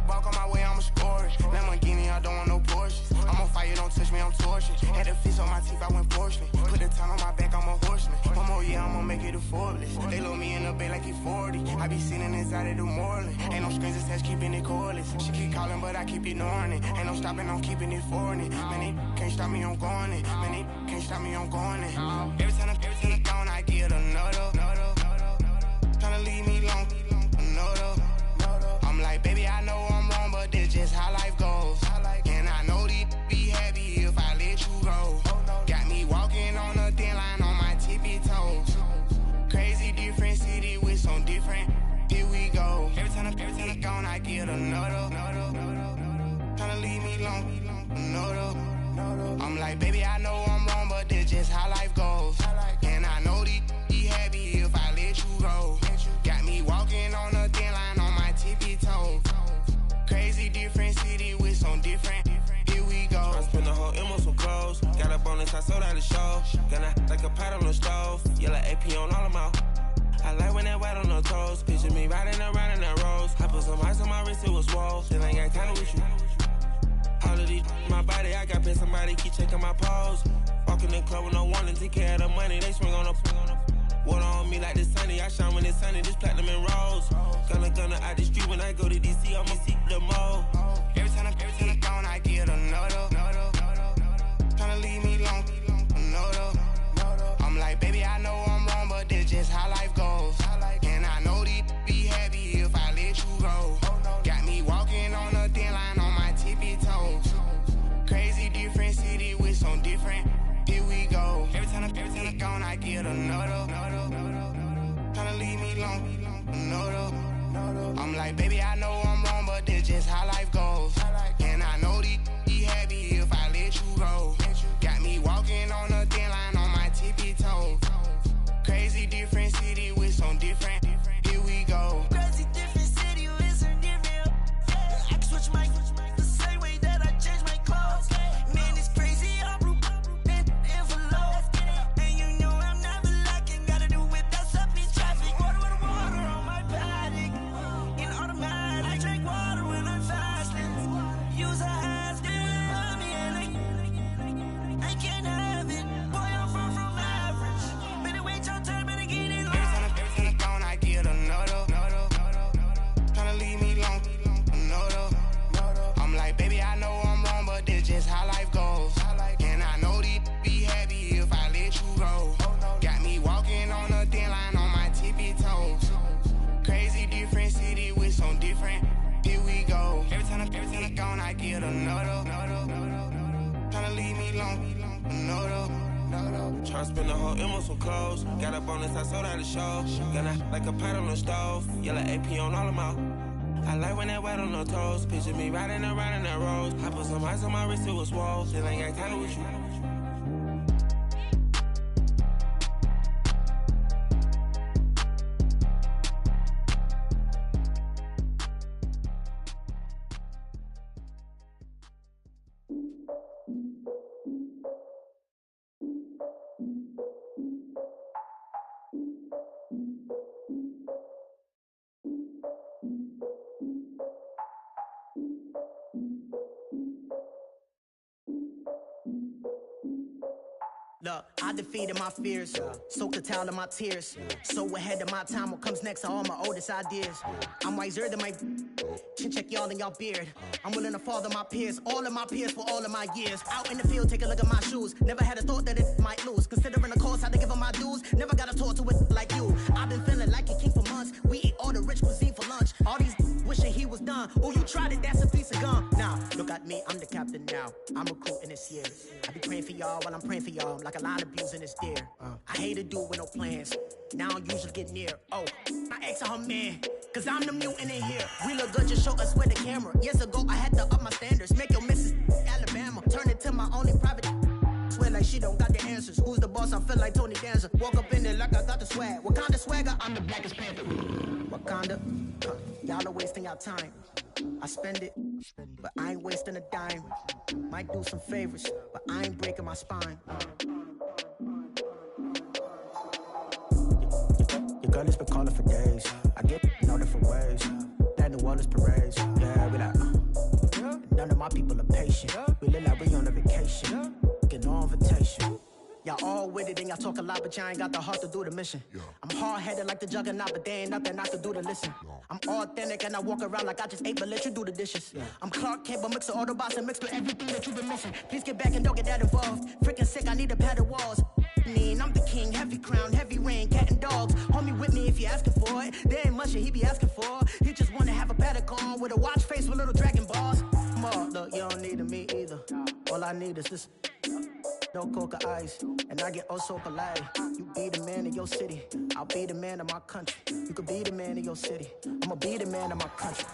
Walk on my way, I'ma score it. Lamborghini, I don't want no Porsches. I'm on fire, don't touch me, I'm tortured. Had the fish on my teeth, I went porcelain. Put the time on my back, I'm a horseman. One more year, I'ma make it a Forbes. They load me in the bay like he 40. I be sitting inside of the Moreland. Ain't no screens attached, keeping it cordless. She keep calling, but I keep ignoring it. Ain't no stopping, I'm keeping it for it. Man, they can't stop me, I'm going it. Man, they can't stop me, I'm going it. Every time I'm gone, I get another. Tryna leave me long, another. I'm like, baby, I know I'm wrong, but this just how life goes. And I know these be happy if I let you go. Got me walking on a thin line on my tippy toes. Crazy different city with some different. Here we go. Every time I'm gone, I get another. Tryna leave me long, another. I'm like, baby, I know I'm wrong, but this just how life goes. And I know these be happy if I let you go. Got me walking on a thin line on my tippy toes. Crazy different city with some different. Here we go. I spent the whole M on some clothes. Got a bonus, I sold out the show. Gonna like a pot on the stove. Yellow AP on all of my. I like when that white on the toes. Picture me riding around in that rose. I put some ice on my wrist, it was swole. Then I got kinda with you. All of these my body, I got been somebody keep checking my pose. Walking in the club with no warning, take care of the money. They swing on the. Water on me like the sunny, I shine when it's sunny, this platinum and rose. Gonna out the street when I go to DC, I'ma seek the mo. Every time I'm gone, I get another. Tryna leave me long, another. I'm like, baby, I know I'm wrong, but this just how life goes. And I know these be happy if I let you go. Got me walking on a thin line on my tippy toes. Crazy different city with some different. Here we go. Every time I'm gone, I get another. Tryna leave me long, another. I'm like, baby, I know I'm wrong, but this just how life goes. And I know these be happy if I let you go. Got me walking on a thin line on my tippy toes. Crazy different city with some different. Here we go. Crazy different city with some different. I can switch my the same way that I change my clothes. Man, it's crazy. I'm in envelope. And you know I'm never lacking. Gotta do it, that's up in traffic. Water on my paddock. In automatic. Tryna spend the whole M on some clothes. Got a bonus, I sold out the show. Gonna like a pot on the stove. Yellow AP on all of my. I like when that wet on the toes. Picture me riding around in that rose. I put some ice on my wrist, it was swole. Still ain't got time with you. Look, I defeated my fears, soaked a towel in my tears. So ahead of my time, what comes next are all my oldest ideas. I'm wiser than my chin check y'all in y'all beard. I'm willing to father my peers, all of my peers for all of my years. Out in the field, take a look at my shoes. Never had a thought that it might lose. Considering the cost, I had to give up my dues. Never got a talk to it like you. I've been feeling like a king for months. We eat all the rich cuisine for lunch. All these wishing he was done. Oh, you tried it, that's a piece of gum. Now, look at me, I'm the captain now. I'm recruiting this year. I be praying for y'all while I'm praying for y'all. Like a line of abusing this deer. I hate a dude with no plans. Now I usually get near. Oh, my ex and her man. Cause I'm the mutant in here. We look good, just show us where the camera. Years ago, I had to up my standards. Make your missus Alabama. Turn it to my only private. Swear like she don't got the answers. Who's the boss? I feel like Tony Danza. Walk up in there like I got the swag. Wakanda swagger, I'm the blackest panther. Wakanda, y'all are wasting your time. I spend it, but I ain't wasting a dime. Might do some favors, but I ain't breaking my spine. Your girl has been calling for days. I get no different ways. That New Orleans parades. Yeah, we like, none of my people are patient. We look like we on a vacation. Get no invitation. Y'all all with it and y'all talk a lot, but y'all ain't got the heart to do the mission. I'm hard-headed like the juggernaut, but there ain't nothing I can do to listen. I'm authentic and I walk around like I just ate, but let you do the dishes. I'm Clark Kent, but mix the Autobots and mix with everything that you've been missing. Please get back and don't get that involved. Freaking sick, I need a padded walls. I'm the king, heavy crown, heavy rain, cat and dogs. Homie with me if you're asking for it. There ain't much that he be asking for. He just wanna have a paddock on with a watch face with little dragon balls. Look, you don't need me either. All I need is this. No coca ice, and I get oh so polite. You be the man of your city, I'll be the man of my country. You could be the man of your city, I'ma be the man of my country.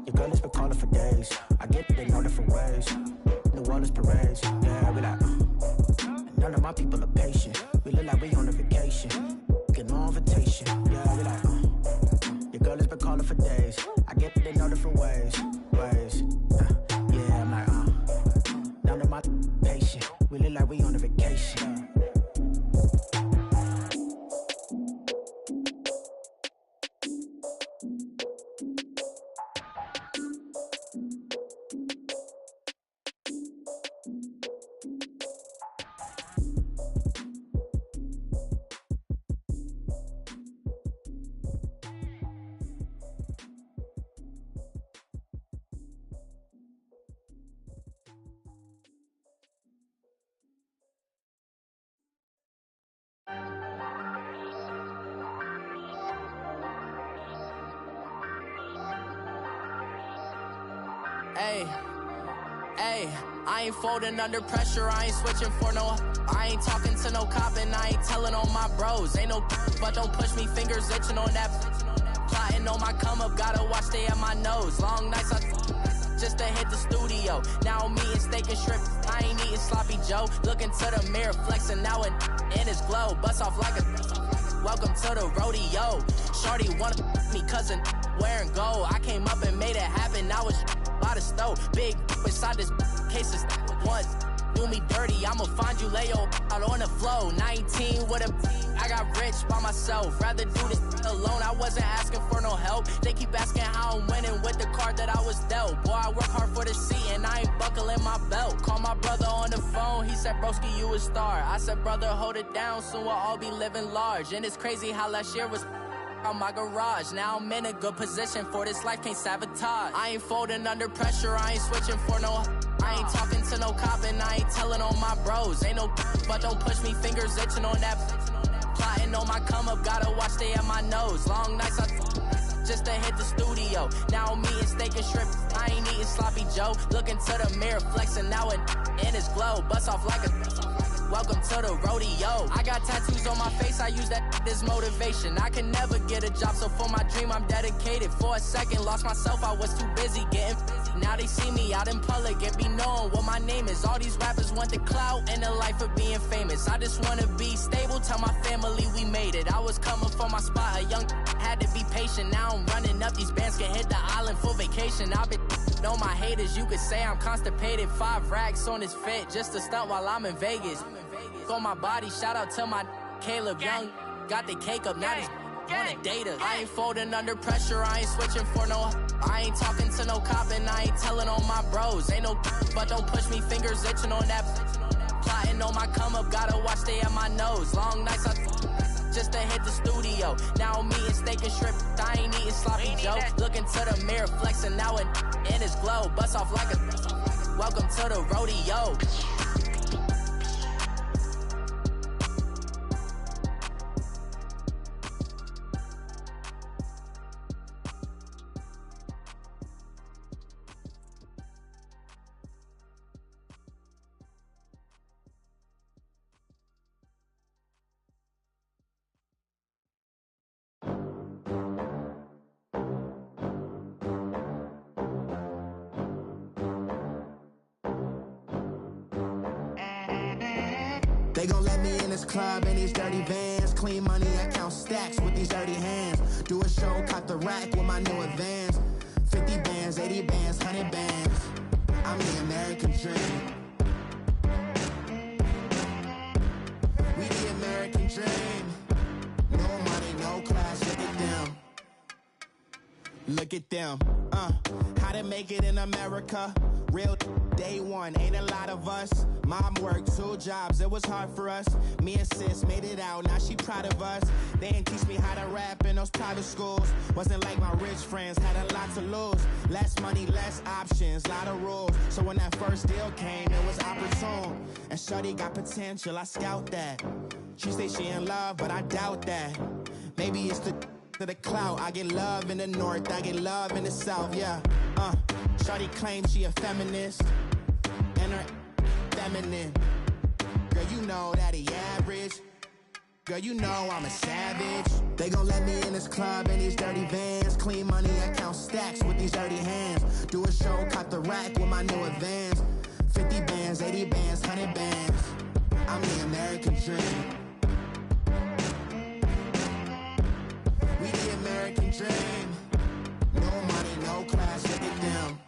Your girl has been calling for days. I get it in all different ways. New Orleans parades, yeah, we like. None of my people are patient. We look like we on a vacation. Get no invitation, yeah, we like. Your girl has been calling for days. I get it in all different ways. Yeah, I'm like, none of my patient. We look like we on a vacation. Hey, I ain't folding under pressure, I ain't switching for no. I ain't talking to no cop and I ain't telling on my bros. Ain't no but don't push me, fingers itching on that. Plotting on my come up, gotta watch stay at my nose. Long nights just to hit the studio. Now I'm eating steak and shrimp, I ain't eating sloppy Joe. Looking to the mirror, flexing now and in his glow. Bust off like a welcome to the rodeo. Shorty wanna me cousin wearing gold. I came up and made it happen, now it's by the stove. Big beside this case is once do me dirty, I'ma find you lay your out on the flow. 19 with a I got rich by myself, rather do this alone. I wasn't asking for no help. They keep asking how I'm winning with the card that I was dealt. Boy, I work hard for the seat and I ain't buckling my belt. Call my brother on the phone, he said, broski, you a star. I said, brother, hold it down, soon we'll all be living large. And it's crazy how last year was on my garage. Now I'm in a good position for this life, can't sabotage. I ain't folding under pressure, I ain't switching for no. I ain't talking to no cop and I ain't telling on my bros. Ain't no but don't push me, fingers itching on that. Plotting on my come up, gotta watch stay at my nose. Long nights just to hit the studio. Now I'm eating steak and shrimp, I ain't eating sloppy Joe. Looking to the mirror, flexing now and in his glow. Bust off like a welcome to to the rodeo. I got tattoos on my face, I use that as motivation. I can never get a job, so for my dream I'm dedicated. For a second, lost myself, I was too busy getting busy. Now they see me out in public and be knowing what my name is. All these rappers want the clout and the life of being famous. I just wanna be stable, tell my family we made it. I was coming for my spot, a young had to be patient. Now I'm running up, these bands can hit the island for vacation. I've been know my haters, you could say I'm constipated. 5 racks on his fit, just to stunt while I'm in Vegas. On my body, shout out to my Caleb Young. Got the cake up, now they wanna date us. I ain't folding under pressure, I ain't switching for no. I ain't talking to no cop and I ain't telling on my bros. Ain't no but don't push me, fingers itching on that. Plotting on my come up, gotta watch stay at my nose. Long nights I just to hit the studio. Now I'm eating steak and shrimp, I ain't eating sloppy Joe. Looking to the mirror, flexing now it in his glow. Bust off like a welcome to the rodeo. They gon' let me in this club in these dirty vans. Clean money, I count stacks with these dirty hands. Do a show, caught the rack with my new advance. 50 bands, 80 bands, 100 bands. I'm the American dream. We the American dream. No money, no class, look at them. Look at them, how to make it in America. Real day one, ain't a lot of us. Mom worked 2 jobs, it was hard for us. Me and sis made it out, now she proud of us. They didn't teach me how to rap in those private schools. Wasn't like my rich friends, had a lot to lose. Less money, less options, lot of rules. So when that first deal came, it was opportune. And shorty got potential, I scout that. She say she in love, but I doubt that. Maybe it's the clout. I get love in the north, I get love in the south, yeah. Shorty claims she a feminist, and her feminine. Girl, you know that he average. Girl, you know I'm a savage. They gon' let me in this club in these dirty vans. Clean money, I count stacks with these dirty hands. Do a show, caught the rack with my new advance. 50 bands, 80 bands, 100 bands. I'm the American dream. We the American dream. No money, no class, look at them.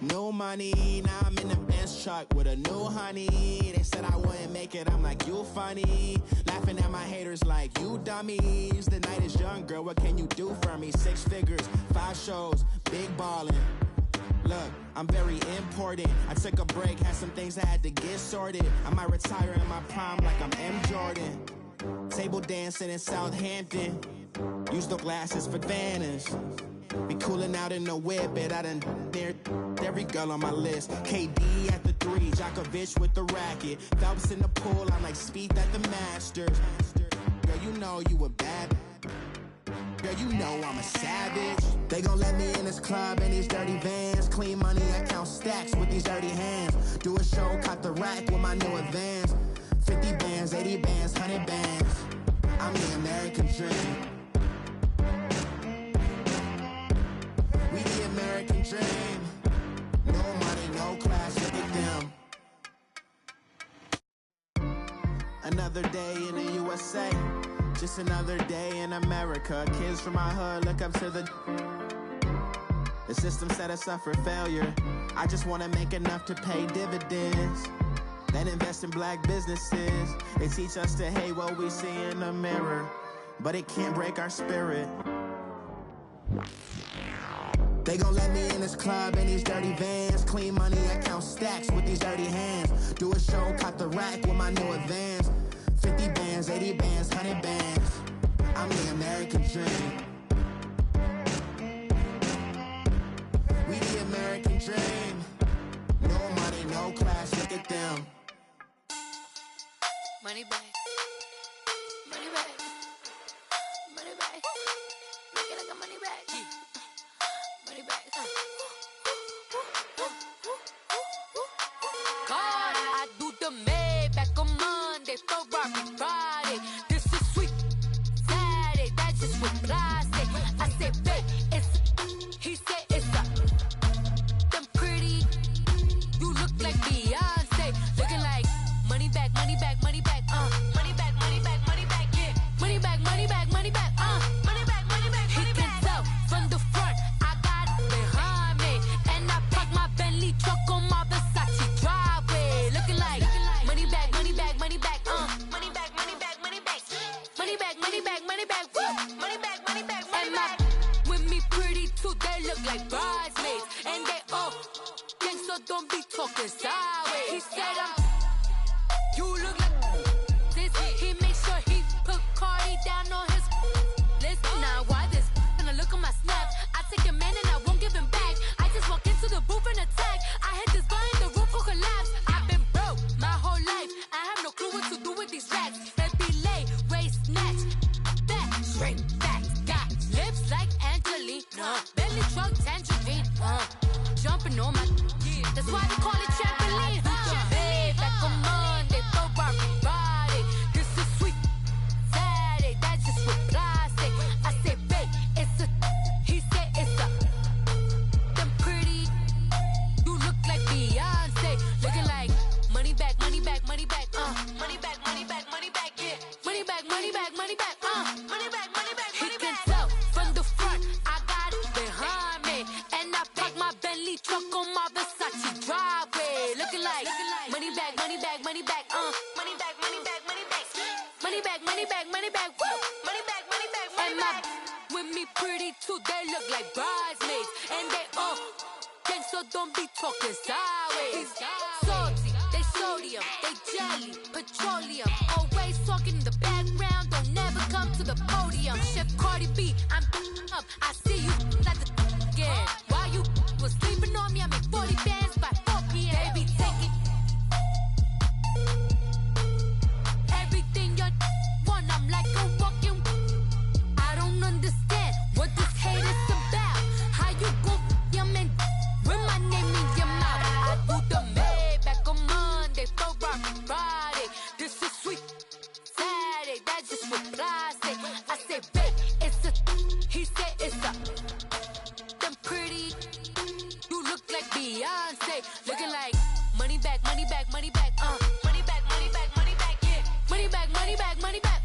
No money, now I'm in the Benz truck with a new honey. They said I wouldn't make it, I'm like, you funny. Laughing at my haters like, you dummies. The night is young, girl, what can you do for me? 6 figures, 5 shows, big ballin'. Look, I'm very important. I took a break, had some things I had to get sorted. I might retire in my prime like I'm M. Jordan. Table dancing in Southampton. Use the glasses for Vannas. Be cooling out in the whip, but I done dared every girl on my list. KD at the 3, Djokovic with the racket. Phelps in the pool, I'm like Speed at the Masters. Girl, you know you a bad. Girl, you know I'm a savage. They gon' let me in this club in these dirty vans. Clean money, I count stacks with these dirty hands. Do a show, caught the rack with my new advance. 50 bands, 80 bands, 100 bands. I'm the American dream. We the American dream. No money, no class, look at them. Another day in the USA. Just another day in America. Kids from my hood look up to the system set us up for failure. I just wanna make enough to pay dividends. Then invest in black businesses. They teach us to hate what we see in the mirror, but it can't break our spirit. They gon' let me in this club in these dirty vans. Clean money, I count stacks with these dirty hands. Do a show, caught the rack with my new advance. 50 bands, 80 bands, 100 bands. I'm the American dream. We the American dream. No money, no class, look at them. Money back. Money back. Money back. Make it like a money back. Money back. God, I do the Maybach don't be talking sideways. He said you look like this. He makes sure he put Cardi down on his list. Now why this? Gonna look on my snap. I take a man and I won't give him back. I just walk into the booth and attack. I hit this guy in the roof will collapse. I've been broke my whole life. I have no clue what to do with these rats. Every lay, waist, snatch, back, straight back. Got lips like Angelina, belly truck tangerine. Jumping on my, that's why they call it trampoline. Babe, like a Monday, throw body. This is sweet Saturday, that's just with plastic. I say, babe, it's a, he said it's a, them pretty, you look like Beyonce, looking like money back, money back, money back, money back, money back, money back, yeah, money back, money back, money back, money back, money back, money back. He can tell from the front, I got it behind me, and I park my Bentley truck on my Versace driveway, looking like money back, money back, money back, money back, money back, money back, money back, money back, money back, woo, money back, money back, money back. With me pretty too, they look like bridesmaids, and they all gang, so don't be talking sideways. Salty, they sodium, they jelly, petroleum, always talking in the background, don't never come to the podium. Chef Cardi B, I'm up, I see you like the again. While you was sleeping on me, I make 40 bands by 4 p.m. Baby, take it. Everything you want, I'm like a walking. I don't understand what this hate is about. How you go your man with my name in your mouth? I do the Maybach on Monday, for Friday. This is sweet Saturday, that's just with plastic. I say, babe, it's a, he said it's a, them pretty, you look like Beyonce, looking like money back, money back, money back, money back, money back, money back, yeah, money back, money back, money back,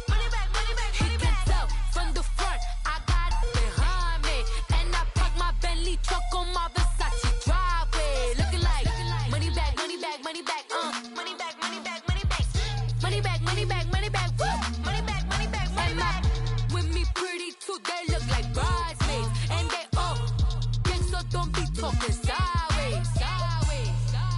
money back, money back. He can tell from the front, I got it behind me, and I park my Bentley truck on my Versace driveway, looking like money back, money back, money back, money back, money back, money back, money back, money back, money back, woo, money back, money back, money back. With me pretty too, they look like bridesmaids, and they all gang, so don't be talking sideways, sideways, sideways.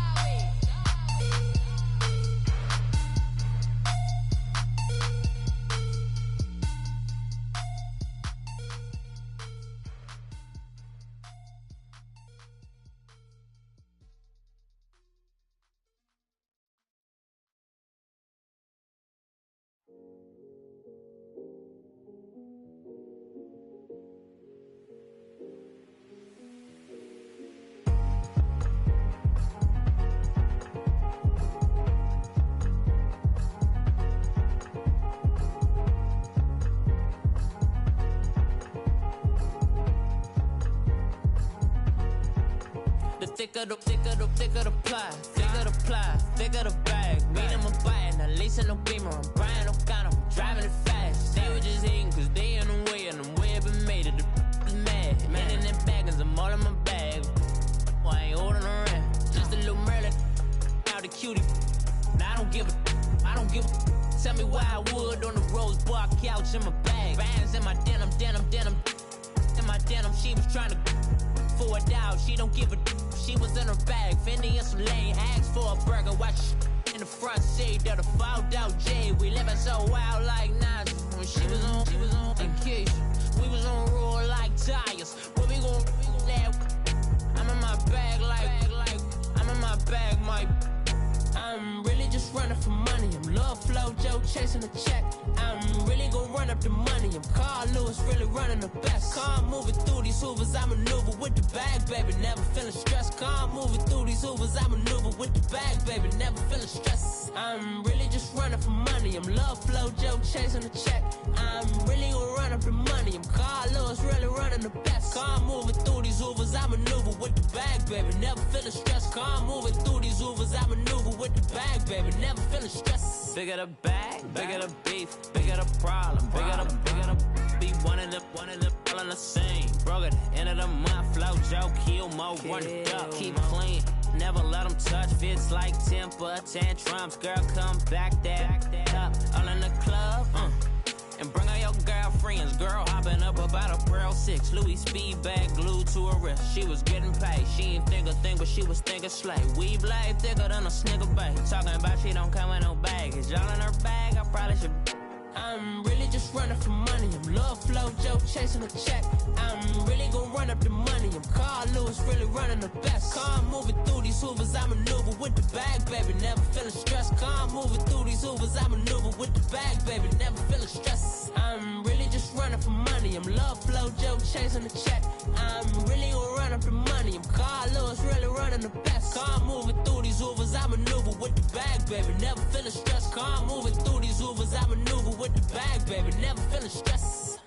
Thicker the ply, thicker the ply, thicker the bag. Beat them a bite, now leasing no beamer, I'm buying no gun, I'm driving it fast. They were just hating cause they in the way, and the way I've been made it, the is mad. Man in that bag, cause I'm all in my bag. Well, I ain't holding around, just a little Merlin, out the cutie. Now I don't give a, tell me why I would on the rose bar couch in my bag. Bands in my denim, in my denim, she was trying to for it out, she don't give a she was in her bag, Fendi and some lane, asked for a burger, watch in the front seat of the fouled out J, we living so wild like Nas, when she was on vacation, we was on roll like tires, where we gon' that, I'm in my bag like, I'm in my bag, Mike, I'm really just running for money, I'm Love Flow Joe chasing a check, I'm really gon' run up the money, I'm Carl Lewis really running the best, car moving through these hoovers, I maneuver with the bag, baby, never feeling stressed, car moving through these hoovers, I maneuver with the bag, baby, never feeling stressed, I'm really just running for money, I'm Love Flow Joe chasing a check, I'm really gon' run up the money, I'm Carl Lewis really running the best, car moving through these hoovers, I maneuver with the bag, baby, never feeling stressed, car moving through these hoovers, I maneuver with the bag, baby, never feeling stressed. Bigger the bag, bigger the beef, bigger the problem, bigger the be one in the all in the same. Broke at the end of the month, flow Joe, kill mo, run it up, keep clean, never let them touch, fits like temper tantrums, girl come back that up, all in the club, And bring all your girlfriends. Girl hopping up about a Pearl 6. Louis speed bag glued to her wrist. She was getting paid. She ain't think a thing, but she was thinking slay. We blade thicker than a snigger bag. Talking about she don't come with no baggage. Y'all in her bag, I probably should. I'm really just running for money. I'm love flow Joe chasing a check. I'm really gonna run up the money. I'm Carl Lewis, really running the best. Car moving through these hoovers, I maneuver with the bag, baby. Never feeling stressed. Car moving through these hoovers, I maneuver with the bag, baby. Never feeling stressed. I'm really just running for money. I'm love flow Joe chasing the check. I'm really gonna run up the money. I'm Carl Lewis, really running the best. Car moving through these hoovers, I maneuver with the bag, baby. Never feeling stressed. Car moving through these hoovers, I maneuver with the bag, baby, never feeling stress.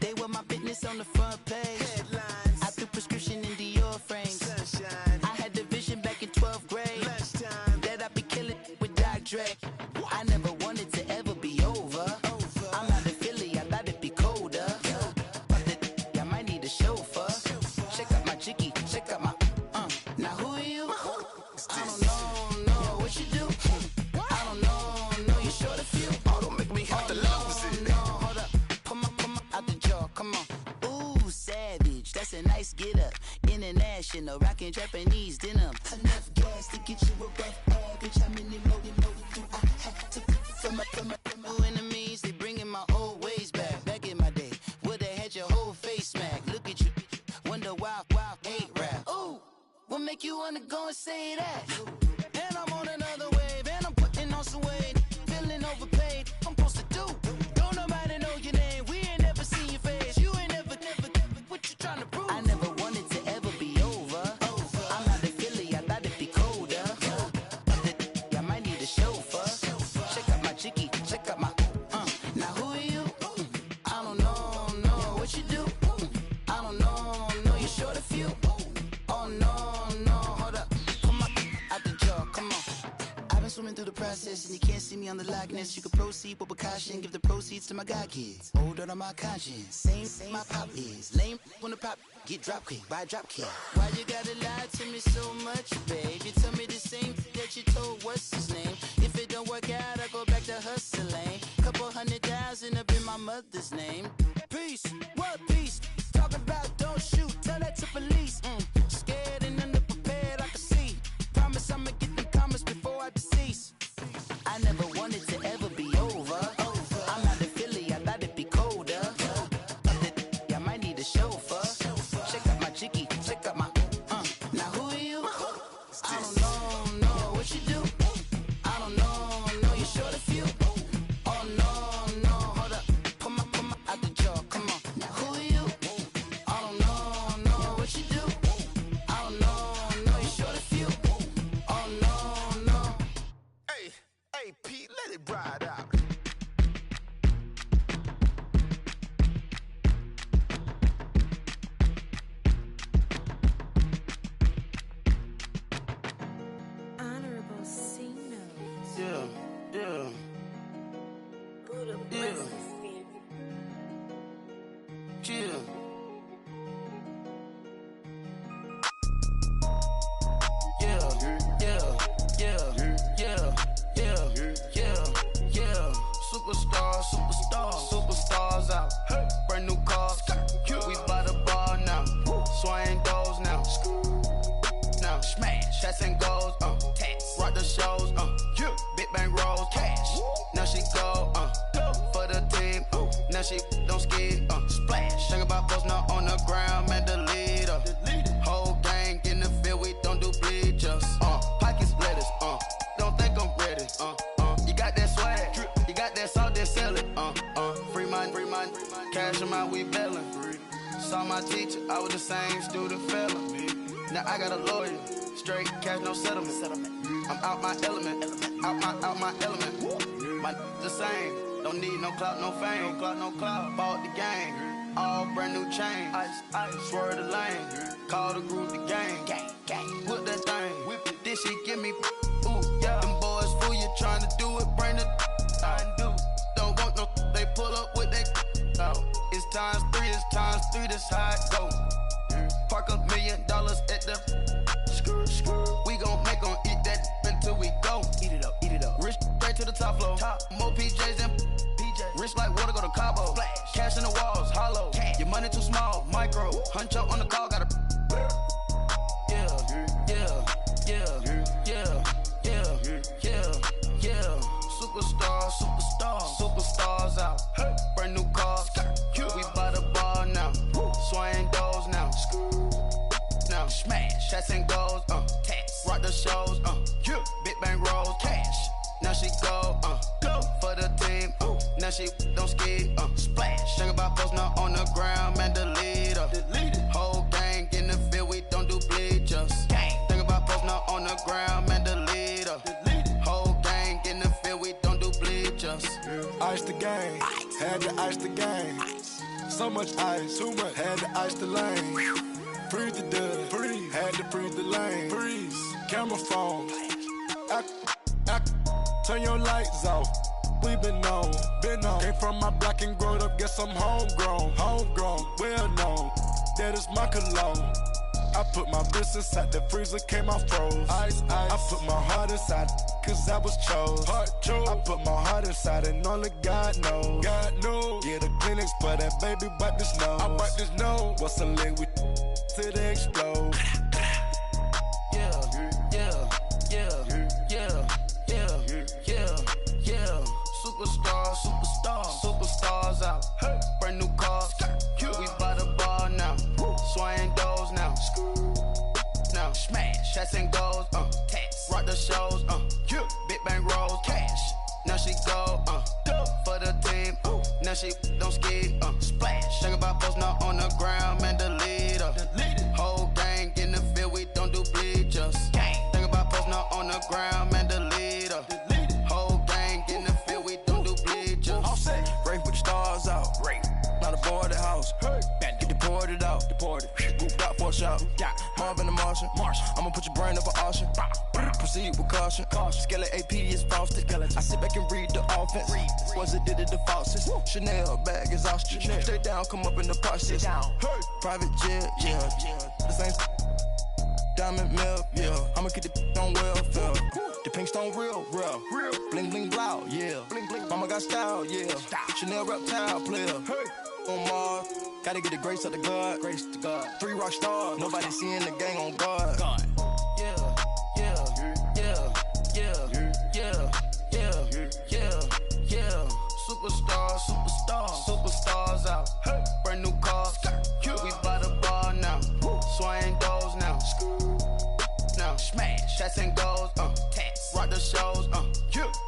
They were my business on the front page. Headlines. I threw prescription in Dior frames. Sunshine. I had the vision back in 12th grade. Lunchtime. That I'd be killing with Doc Dre. I never wanted to ever be over. I'm out of Philly, I thought it'd be colder. But I might need a chauffeur. Check out my jiggy, check out my Now who are you? I don't know what you do. I don't know you short a few. Oh, don't make me have to lose it. No, hold up. Come out the jaw, come on. Ooh, savage, that's a nice get up. International, rockin' Japanese denim. Enough gas to get you a rough average. How many loaded do I have to from my enemies? They bringing my old ways back. Back in my day, would've had your whole face smack. Look at you, wonder why hate rap. Ooh, what make you wanna go and say that? And I'm on another wave, and I'm putting on some weight. Feeling overpaid, I'm supposed to do. Don't nobody know your name, we ain't never seen your face. You ain't never, what you trying to prove? I never wanted to ever be over. I'm out of Philly, I thought it'd be colder. I might need a chauffeur. Check out my jiggy, check out my Now who are you? I don't know what you do. I don't know you short a few. Oh no, hold up. Come out the jaw, come on. I've been swimming through the process and you can't see me on the Loch Ness. You can proceed with precaution, give the proceeds to my god kids. Hold on my conscience, same my pop is. Lame when the pop get drop kick, buy drop kick. Why you gotta lie to me so much, babe? You tell me the same that you told what's his name. If it don't work out, I go back to hustling. Couple $100,000 up in my mother's name. Peace, what peace? Talking about don't shoot, tell that to police. Scared and underprepared, I can see. Promise I'ma get them comments before I decease. I never wanted to ever be over. I'm out of Philly, I thought it'd be colder. I might need a chauffeur. Check out my jiggy, check out my Now who are you? I don't know what you do. I don't know you short a few. Oh no, hold up. Come out the jaw, come on. Now who are you? I don't know what you do. I don't know you short a few. Oh no. Hey, Pete, let it ride out. Honorable C notes. Yeah. Chill. Superstars out. Brand new cars. We by the bar now. Swaying doors now. Now smash. Chats and goals. Rock the shows. Big bang rolls. Cash. Now she go. For the team. Now she don't skid. Splash. Think about posting up on the ground. Man, the leader. Whole gang in the field. We don't do bleachers. Pockets lettuce. Don't think I'm ready. You got that swag. You got that salt, then sell it. Free mind. Cash amount, we bailin'. Saw my teacher, I was the same student fella. Now I got a lawyer. Straight cash, no settlement. I'm out my element. Out my element. My the same. Don't need no clout, no fame. No clout. Bought the game. All brand new chain. Ice. Swerve the lane. Call the group the gang. Whip that thing. Whip it. This shit give me. Ooh, yeah. Them boys fool you trying to do it. Bring the. Don't want no. They pull up with that. It's times 3. It's times 3. This how it go. Park $1 million at the. We gon' make 'em eat that until we go. Eat it up. Rich straight to the top floor. More PJs than PJs. Rich like water, go to Cabo. Splash. Cash in the walls, hollow. Cash. Your money too small, micro. Huncho on the call, gotta. Yeah. Superstars out. Hey. Brand new cars. We by the bar now. Swaying doors now. Now smash. Shots and goals. Tax. Rock the shows. Big bang rolls. Cash. Now she go. Go for the team. Now she don't ski. Splash. Think about post now on the ground, man. Delete her. Whole gang in the field. We don't do bleachers. Think about post now on the ground, man. Delete her. Whole gang in the field. We don't do bleachers. Ice the game. Had to ice the game. So much ice. Too much. Had to ice the lane. Freeze the dud. Freeze. Had to freeze the lane. Freeze. Camera phone. Turn your lights off. We been on. Came from my block and growed up. Guess I'm homegrown. Well known. That is my cologne. I put my wrist inside the freezer, came out froze. Ice. I put my heart inside, cause I was chose. I put my heart inside and only God knows. Yeah, the clinics for that baby wipe this nose. I wipe this nose. What's a leg with till they explode? Superstars out. Hey. Brand new cars. We by the bar now. Swaying doors now. Now smash. Shots and goals. Tax. Rock the shows. Big bang rolls. Cash. Now she go. For the team. Now she don't ski. Splash. Think about post now on the ground, man. Delete her. Whole gang in the field. We don't do bleachers. Think about post now on the ground, man. Delete her. Whole gang in the field. We don't do bleachers. All set. Rafe with the stars out. Not aboard the house. Get deported out. Moved out for a shot. Marvin the Martian. I'ma put your brain up for auction. Proceed with caution. Skeleton AP is frosted. I sit back and read the offense. Was it did it the faucets? Chanel bag is ostrich. Stay down, come up in the process. Private jet, yeah. The same diamond milk, yeah. I'ma get the on welfare. The pink stone real. Bling bling blow, yeah. Mama got style, yeah. Chanel reptile player. On Mars, gotta get the grace of the God. 3 rock stars, nobody seeing the gang on guard. Superstars out. Hey. Brand new cars. We by the bar now. Swaying doors now. Now smash. Shots and goals. Tax. Rock the shows.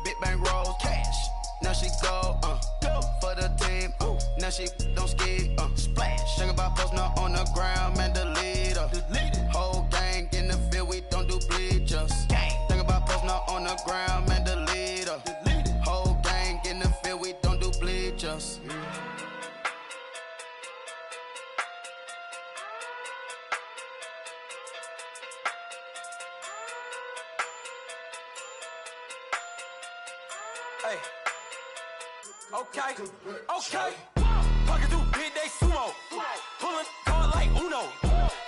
Big bang rolls. Cash. Now she go. For the team. Now she don't ski. Splash. Think about post now on the ground, man. Delete her. Whole gang in the field. We don't do bleachers. Think about post now on the ground, man. Delete her. Whole gang in the field. We don't do bleachers. Hey. Okay. Pocket through big, they sumo. Pulling card like Uno.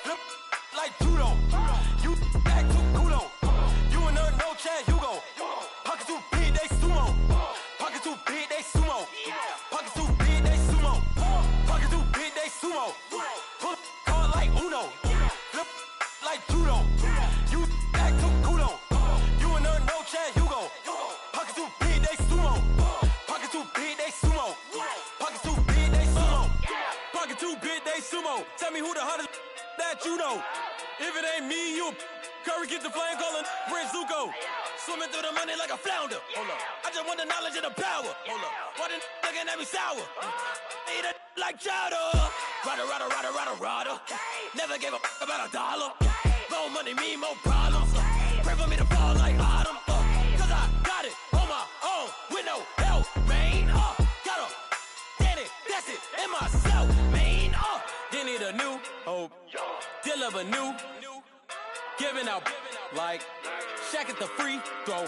Flip like judo. You back to Kudo. You and her, no chance, you go. Pocket through big, they sumo. Pocket through big, they sumo. Pocket through big, they sumo. Pocket through big, they sumo. Pull card like Uno. Flip like judo. You back to Kudo. You and her, no chance, you go. Pocket through big, they sumo. Pocket too big, they sumo. Pocket too big, they sumo. Pocket too big, they sumo. Tell me who the hottest that you know. If it ain't me, you Curry get the flame calling Prince Zuko. Swimming through the money like a flounder. Hold up. I just want the knowledge and the power. Hold up. Why the looking at me sour? Eat it like chowder. Rada. Never gave a about $1. More money, me, more problems. Pray for me to fall like autumn. Cause I got it on my own with no help, man. Gotta stand it, that's it, in myself, man. They need a new hope. deliver new, giving out like Shaq at the free throw.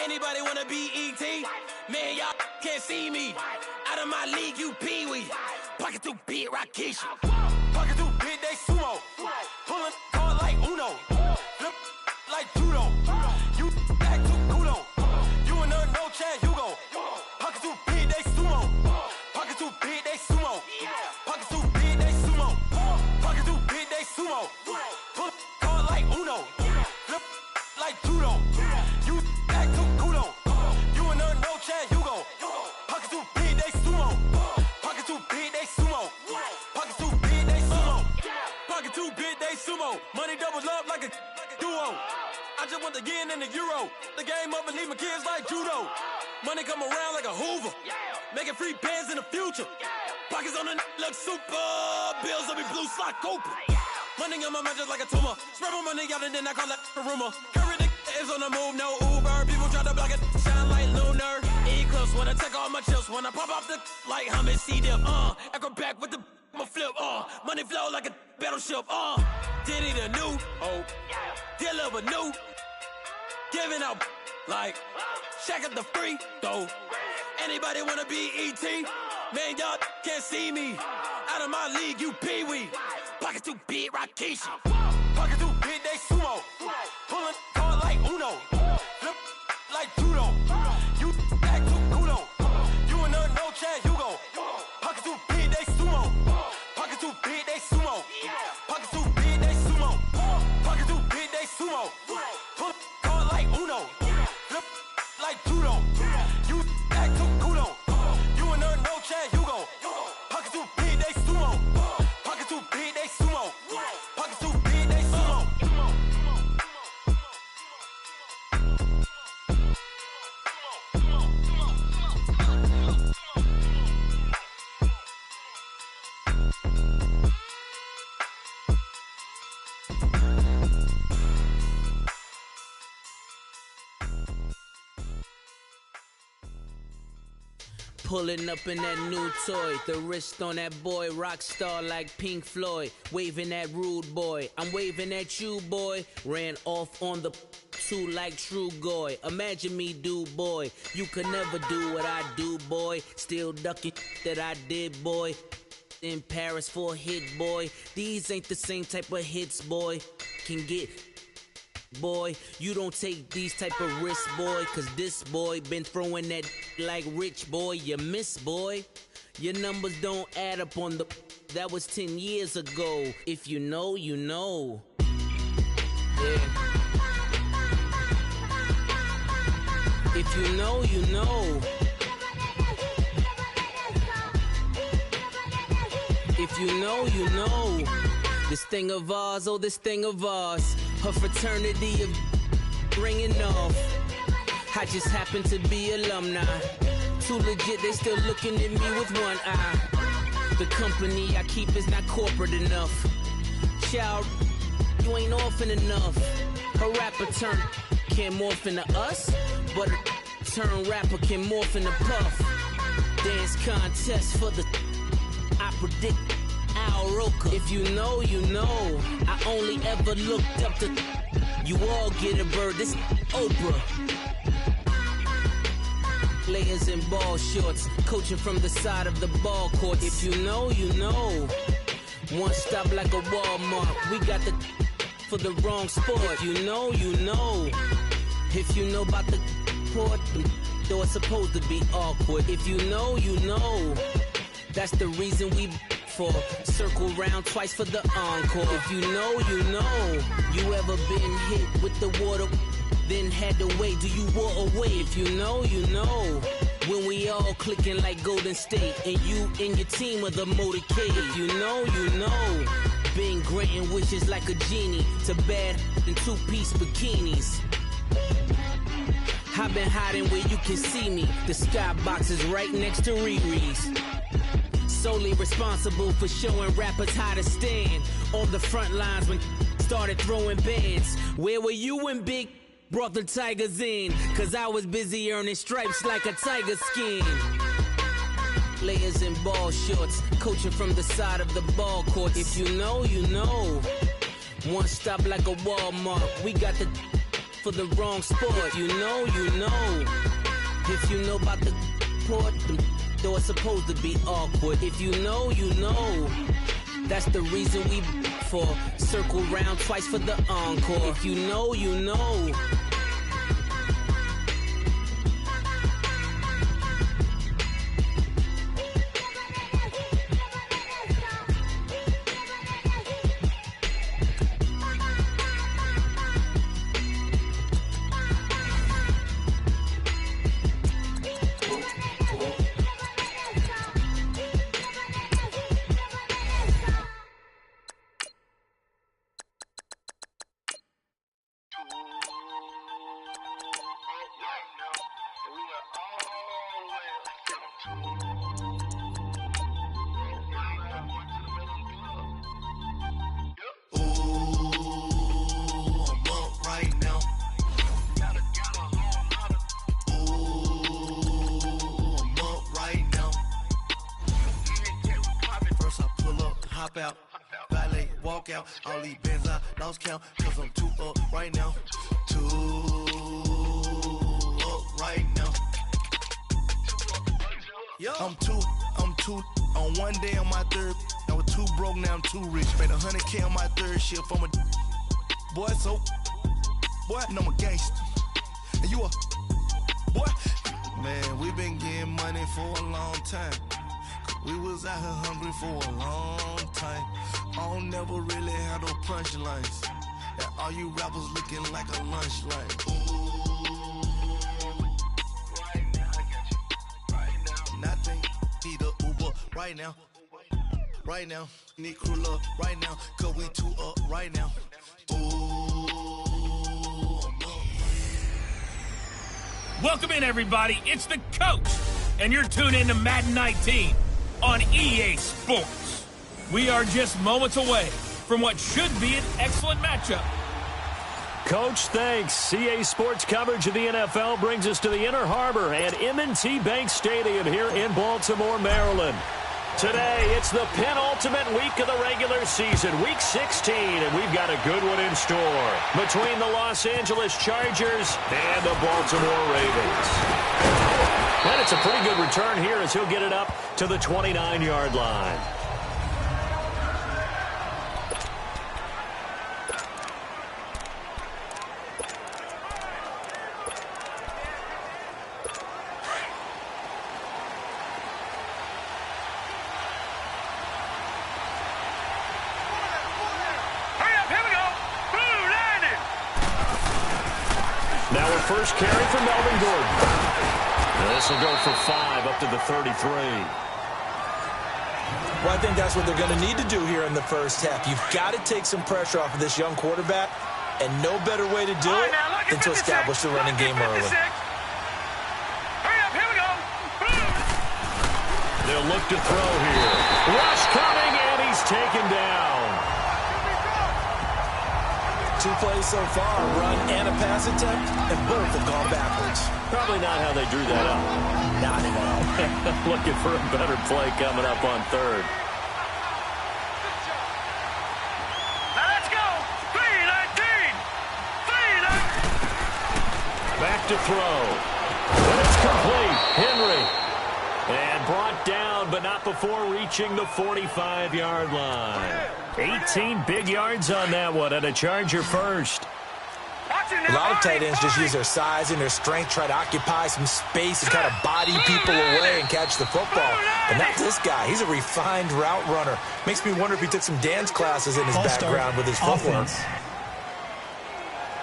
Anybody wanna be E.T.? Man, y'all can't see me. Out of my league, you pee-wee. Pocket too big, Rakisha. Pocket too big, they sumo. Pulling card like Uno. Flip like judo. You back to kudo. You and her, no Chad Hugo. Pocket too big, they sumo. Pocket too big, they sumo. Pocket too big, they sumo. Pocket too big, they sumo. Pull card like Uno. Flip like judo. You back to kudo. You and her, no Chad Hugo. Pocket too big, they sumo. Pocket too big, they sumo. Pocket too big, they sumo. Pocket too big, they sumo. Money doubles up like a duo. I just want the yen and the euro. The game up and leave my kids like judo. Money come around like a Hoover. Making free bands in the future. Pockets on the look super. Bills on me blue slot Cooper. Money on my mind just like a tumor. Spread my money out and then I call that a rumor. Curry the is on the move, no Uber. People try to block it, shine like lunar. Eclipse when I take all my chips. When I pop off the like hummus C-dip. Acrobat with the flip. Money flow like a battleship. Diddy the new hope. Deliver new. Giving out like Shaq at the free throw. Anybody wanna be E.T.? Man, y'all can't see me. Out of my league, you pee-wee. Pocket too big, Rakisha. Pocket too big, they sumo. Pulling card like Uno. Flip like judo. You back to kudo. You and her, no Chad Hugo. Pocket too big, they sumo. Pocket too big, they sumo. Pocket too big, they sumo. Pocket too big, they sumo. Pull card like Uno. Flip like judo. You back to kudo. You and her, no Chad Hugo. Pocket too big, they sumo. Pocket too big, they sumo. Pocket too big, they sumo. Pulling up in that new toy, the wrist on that boy, rock star like Pink Floyd, waving at rude boy, I'm waving at you boy, ran off on the two like True Goy, imagine me do boy, you could never do what I do boy, still ducking that I did boy, in Paris for a hit boy, these ain't the same type of hits boy, can get boy, you don't take these type of risks, boy, cause this boy been throwing that like rich boy, you miss, boy. Your numbers don't add up on the, that was 10 years ago. If you know, you know. Yeah. If you know, you know. If you know, you know. This thing of ours, oh, this thing of ours. Her fraternity of ringing off. I just happen to be alumni. Too legit, they still looking at me with one eye. The company I keep is not corporate enough. Child, you ain't orphan enough. A rapper turn can't morph into us, but a turn rapper can morph into Puff. Dance contest for the, I predict Al Roker. If you know, you know. I only ever looked up to, you all get a bird, this Oprah. Players in ball shorts, coaching from the side of the ball court. If you know, you know. One stop like a Walmart. We got the for the wrong sport. If you know, you know. If you know about the port, though it's supposed to be awkward. If you know, you know. That's the reason we for circle round twice for the encore. If you know, you know. You ever been hit with the water? Then had to wait, do you walk away? If you know, you know. When we all clicking like Golden State, and you and your team are the motorcade. If you know, you know. Been granting wishes like a genie to bad in two-piece bikinis. I've been hiding where you can see me. The skybox is right next to Riri's. Solely responsible for showing rappers how to stand on the front lines when started throwing bands. Where were you when Big brought the Tigers in? Cause I was busy earning stripes like a tiger skin. players in ball shorts, coaching from the side of the ball court. If you know, you know. One stop like a Walmart. We got the for the wrong sport. You know, you know. If you know about the port, though it's supposed to be awkward. If you know, you know. That's the reason we for circle round twice for the encore. If you know, you know. Out, valet, walk out, all these bands I lost count, cause I'm too up right now, too up right now. I'm too, on one day on my third, I was too broke, now I'm too rich, made 100K on my third shift, I'm a boy, so, boy, and I'm a gangster, and you a, boy, man, we been getting money for a long time. We was out here hungry for a long time. I don't never really had no punchlines. And all you rappers looking like a lunch line. Right now, I got you. Right now. Nothing. Need a Uber right now. Right now. Need crew love right now. Cause we too up right now. Welcome in, everybody. It's the coach. And you're tuned in to Madden 19. On EA Sports. We are just moments away from what should be an excellent matchup. Coach, thanks. EA Sports coverage of the NFL brings us to the Inner Harbor at M&T Bank Stadium here in Baltimore, Maryland. Today, it's the penultimate week of the regular season, week 16, and we've got a good one in store between the Los Angeles Chargers and the Baltimore Ravens. And it's a pretty good return here as he'll get it up to the 29-yard line. Now a first carry for Melvin Gordon. This will go for 5 up to the 33. Well, I think that's what they're going to need to do here in the first half. You've got to take some pressure off of this young quarterback, and no better way to do it than to establish the running game early. Hurry up, here we go. They'll look to throw here. Rush coming, and he's taken down. 2 plays so far, a run and a pass attempt, and both have gone backwards. Probably not how they drew that up. Not at all. Looking for a better play coming up on third. Now let's go. 3-19. Back to throw. And it's complete. Henry. And brought down, but not before reaching the 45-yard line. 18 big yards on that one, and a Charger first. A lot of tight ends just use their size and their strength, try to occupy some space and kind of body people away and catch the football. But not this guy. He's a refined route runner. Makes me wonder if he took some dance classes in his background with his footwork.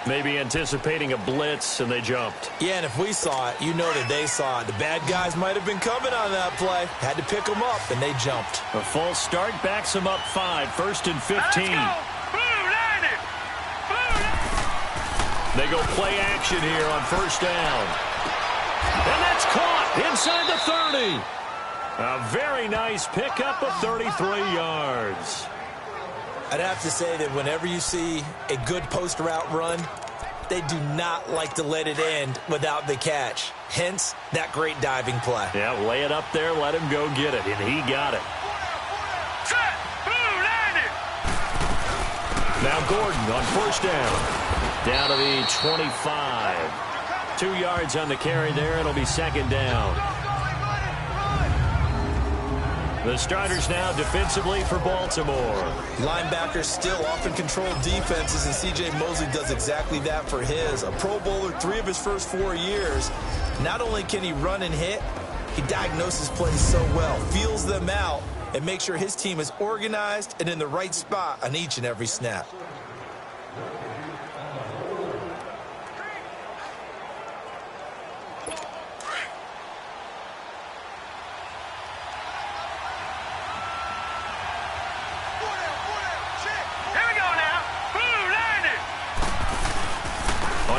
Maybe anticipating a blitz, and they jumped. Yeah, and if we saw it, you know that they saw it. The bad guys might have been coming on that play. Had to pick them up, and they jumped. A false start backs them up 5, 1st and 15. They go play action here on first down. And that's caught inside the 30. A very nice pickup of 33 yards. I'd have to say that whenever you see a good post route run, they do not like to let it end without the catch. Hence, that great diving play. Yeah, lay it up there, let him go get it, and he got it. Now Gordon on first down. Down to the 25. 2 yards on the carry there. It'll be second down. The starters now defensively for Baltimore. Linebackers still often control defenses, and C.J. Mosley does exactly that for his. A Pro Bowler 3 of his first 4 years. Not only can he run and hit, he diagnoses plays so well, feels them out, and makes sure his team is organized and in the right spot on each and every snap.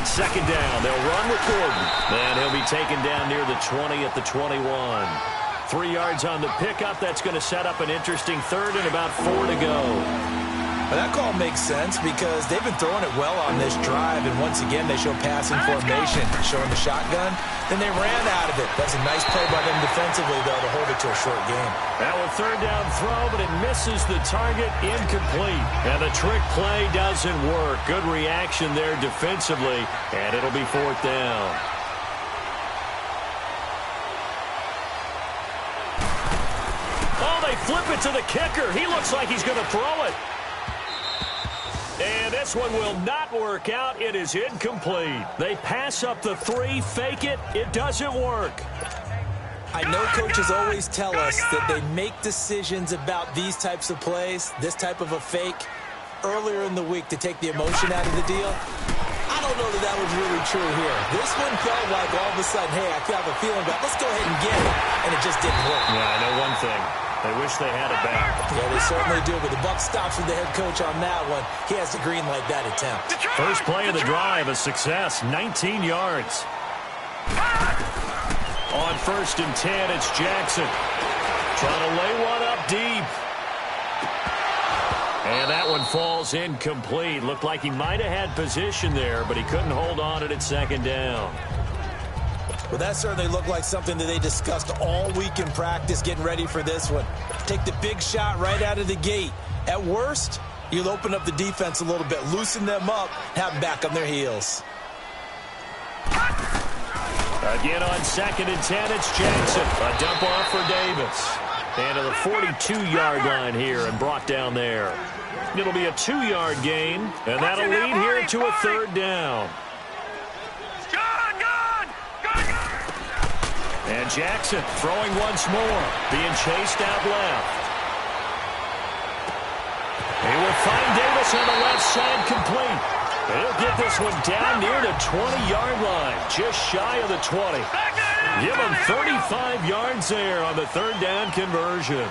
Second down, they'll run with Gordon. And he'll be taken down near the 20 at the 21. 3 yards on the pickup. That's going to set up an interesting third and about 4 to go. Well, that call makes sense because they've been throwing it well on this drive, and once again they show passing formation, showing the shotgun. Then they ran out of it. That's a nice play by them defensively, though, to hold it to a short game. Now a third down throw, but it misses the target, incomplete. And the trick play doesn't work. Good reaction there defensively, and it'll be fourth down. Oh, they flip it to the kicker. He looks like he's going to throw it. And this one will not work out. It is incomplete. They pass up the 3, fake it. It doesn't work. I know coaches always tell us that they make decisions about these types of plays, this type of a fake, earlier in the week to take the emotion out of the deal. I don't know that that was really true here. This one felt like all of a sudden, hey, I have a feeling about let's go ahead and get it. And it just didn't work. Yeah, I know one thing. They wish they had it back. Yeah, they certainly do, but the buck stops with the head coach on that one. He has to green light that attempt. First play of the drive, a success, 19 yards. On first and 10, it's Jackson. Trying to lay one up deep. And that one falls incomplete. Looked like he might have had position there, but he couldn't hold on to it at second down. Well, that certainly looked like something that they discussed all week in practice getting ready for this one. Take the big shot right out of the gate. At worst, you'll open up the defense a little bit, loosen them up, have them back on their heels. Again on second and 10, it's Jackson. A dump off for Davis. And to the 42-yard line here and brought down there. It'll be a 2-yard gain, and that'll lead here to a third down. And Jackson throwing once more, being chased out left. He will find Davis on the left side complete. He'll get this one down near the 20-yard line, just shy of the 20. Give him 35 yards there on the third down conversion.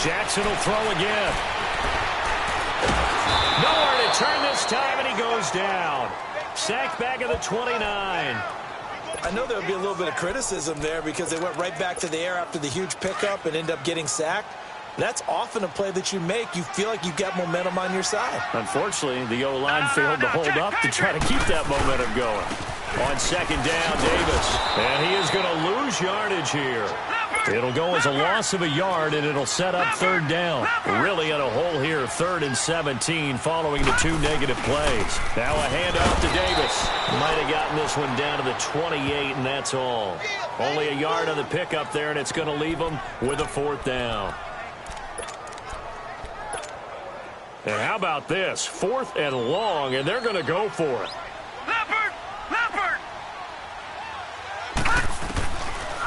Jackson will throw again. Nowhere to turn this time, and he goes down. Sacked back at the 29. I know there'll be a little bit of criticism there because they went right back to the air after the huge pickup and end up getting sacked. That's often a play that you make. You feel like you've got momentum on your side. Unfortunately, the O-line failed to hold up to try to keep that momentum going. On second down, Davis. And he is going to lose yardage here. It'll go as a loss of a yard, and it'll set up third down. Really in a hole here, 3rd and 17, following the 2 negative plays. Now a handoff to Davis. Might have gotten this one down to the 28, and that's all. Only a yard on the pickup there, and it's going to leave him with a 4th down. And how about this? 4th and long, and they're going to go for it.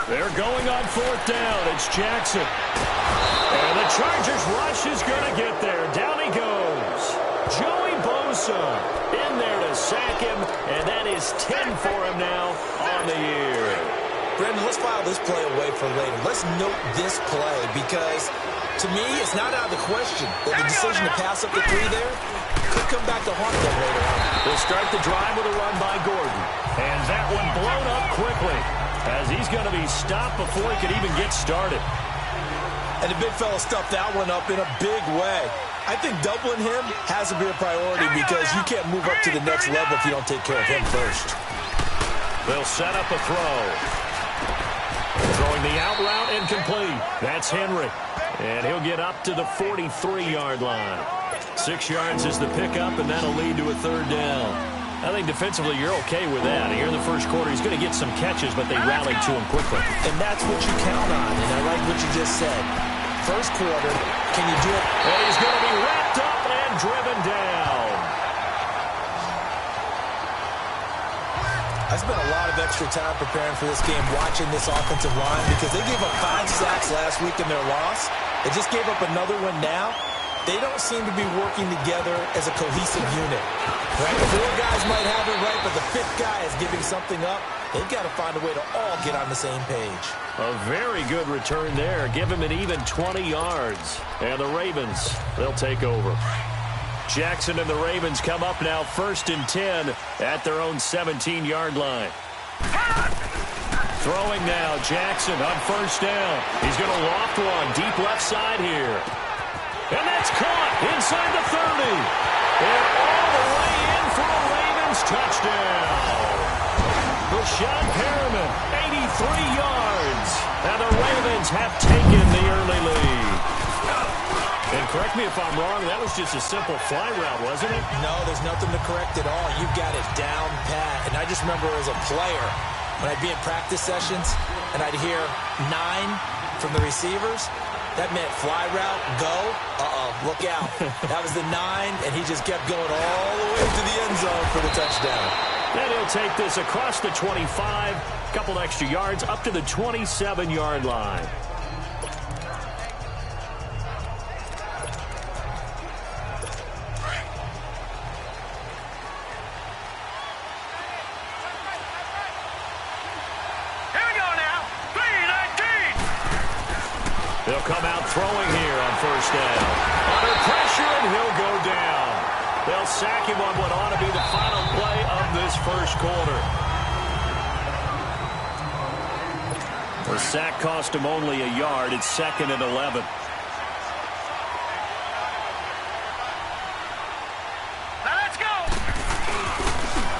They're going on 4th down. It's Jackson. And the Chargers rush is going to get there. Down he goes. Joey Bosa in there to sack him, and that is 10 for him now on the year. Brendan, let's file this play away for later. Let's note this play because, to me, it's not out of the question that the decision to pass up the 3 there could come back to haunt them later on. They'll start the drive with a run by Gordon. And that one blown up quickly, as he's going to be stopped before he could even get started. And the big fella stuffed that one up in a big way. I think doubling him has to be a priority because you can't move up to the next level if you don't take care of him first. They'll set up a throw. Throwing the out route incomplete. That's Henry. And he'll get up to the 43-yard line. 6 yards is the pickup, and that'll lead to a third down. I think defensively you're okay with that. Here in the first quarter, he's going to get some catches, but they rallied to him quickly. And that's what you count on, and I like what you just said. First quarter, can you do it? And he's going to be wrapped up and driven down. I spent a lot of extra time preparing for this game, watching this offensive line, because they gave up 5 sacks last week in their loss. They just gave up another one now. They don't seem to be working together as a cohesive unit. Right? 4 guys might have it right, but the 5th guy is giving something up. They've got to find a way to all get on the same page. A very good return there. Give him an even 20 yards. And the Ravens, they'll take over. Jackson and the Ravens come up now 1st and 10 at their own 17-yard line. Throwing now, Jackson on 1st down. He's going to loft one deep left side here. And that's caught inside the 30. And all the way in for a Ravens touchdown. Rashad Perriman, 83 yards. And the Ravens have taken the early lead. And correct me if I'm wrong, that was just a simple fly route, wasn't it? No, there's nothing to correct at all. You've got it down pat. And I just remember as a player, when I'd be in practice sessions and I'd hear 9 from the receivers, that meant fly route, go, look out. That was the 9, and he just kept going all the way to the end zone for the touchdown. And he'll take this across the 25, a couple extra yards, up to the 27-yard line. They'll come out throwing here on 1st down. Under pressure, and he'll go down. They'll sack him on what ought to be the final play of this first quarter. The sack cost him only a yard. It's 2nd and 11. Now let's go.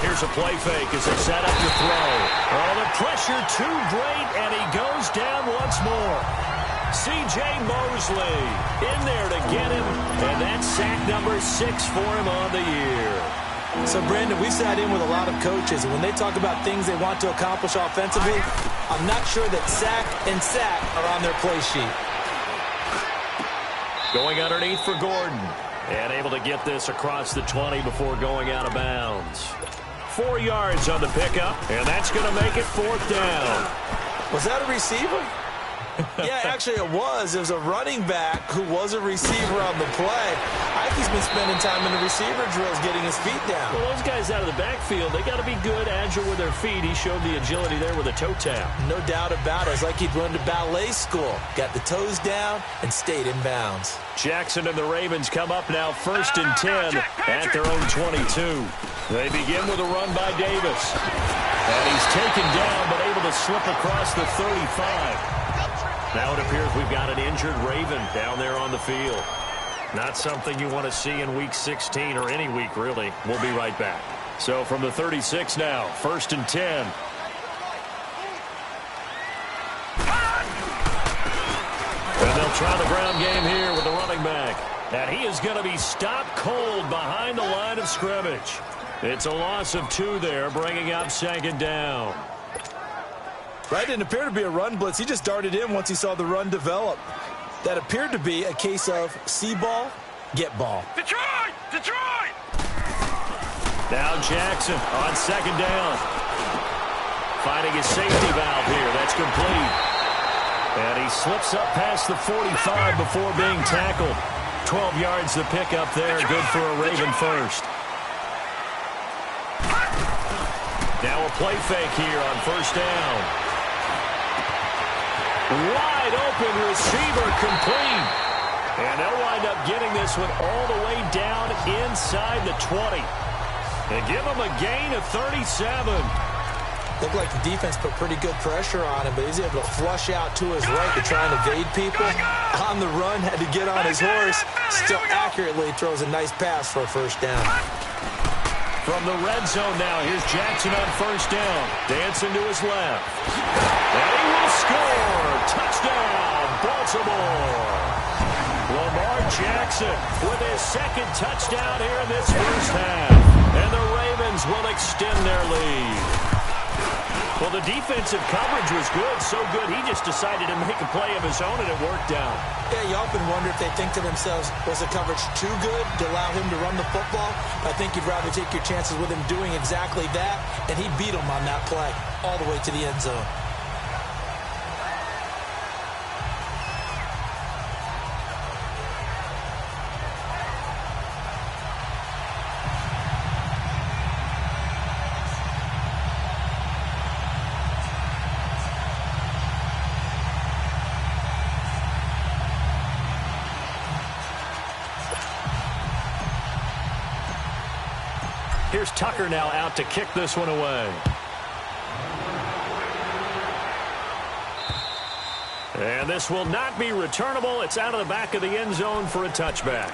Here's a play fake as they set up to throw. Oh, the pressure too great, and he goes down once more. C.J. Mosley in there to get him, and that's sack number 6 for him on the year. So, Brandon, we sat in with a lot of coaches, and when they talk about things they want to accomplish offensively, I'm not sure that sack and sack are on their play sheet. Going underneath for Gordon, and able to get this across the 20 before going out of bounds. 4 yards on the pickup, and that's going to make it 4th down. Was that a receiver? Yeah, actually it was. It was a running back who was a receiver on the play. I think he's been spending time in the receiver drills getting his feet down. Well, those guys out of the backfield, they got to be good, agile with their feet. He showed the agility there with a toe tap. No doubt about it. It's like he'd run to ballet school. Got the toes down and stayed in bounds. Jackson and the Ravens come up now 1st and 10 at their own 22. They begin with a run by Davis. And he's taken down but able to slip across the 35. Now it appears we've got an injured Raven down there on the field. Not something you want to see in Week 16 or any week, really. We'll be right back. So from the 36 now, 1st and 10. And they'll try the ground game here with the running back. And he is going to be stopped cold behind the line of scrimmage. It's a loss of 2 there, bringing up 2nd down. Right, didn't appear to be a run blitz. He just darted in once he saw the run develop. That appeared to be a case of see ball, get ball. Detroit! Detroit! Now Jackson on 2nd down. Finding his safety valve here. That's complete. And he slips up past the 45 before being tackled. 12 yards to pick up there. Good for a Raven first. Now a play fake here on 1st down. Wide open receiver complete. And they'll wind up getting this one all the way down inside the 20. And give them a gain of 37. Looked like the defense put pretty good pressure on him, but he's able to flush out to his right to try and evade people. On the run, had to get on his horse. Still accurately throws a nice pass for a first down. From the red zone now, here's Jackson on first down. Dancing to his left. And he will score. Touchdown, Baltimore. Lamar Jackson with his second touchdown here in this first half. And the Ravens will extend their lead. Well, the defensive coverage was good, so good he just decided to make a play of his own, and it worked out. Yeah, you often wonder if they think to themselves, was the coverage too good to allow him to run the football? I think you'd rather take your chances with him doing exactly that, and he beat him on that play all the way to the end zone. Here's Tucker now out to kick this one away. And this will not be returnable. It's out of the back of the end zone for a touchback.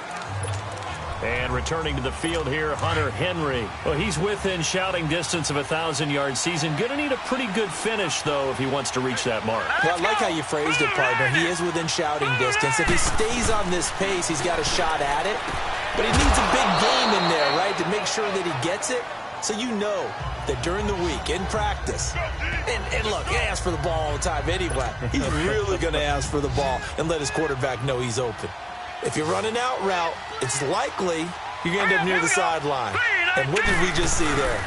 And returning to the field here, Hunter Henry. Well, he's within shouting distance of a 1,000-yard season. Going to need a pretty good finish, though, if he wants to reach that mark. Well, I like how you phrased it, partner. He is within shouting distance. If he stays on this pace, he's got a shot at it. But he needs a big game in there, right, to make sure that he gets it. So you know that during the week, in practice, and look, he asks for the ball all the time anyway. He's really going to ask for the ball and let his quarterback know he's open. If you're running out route, it's likely you're going to end up near the sideline. And what did we just see there?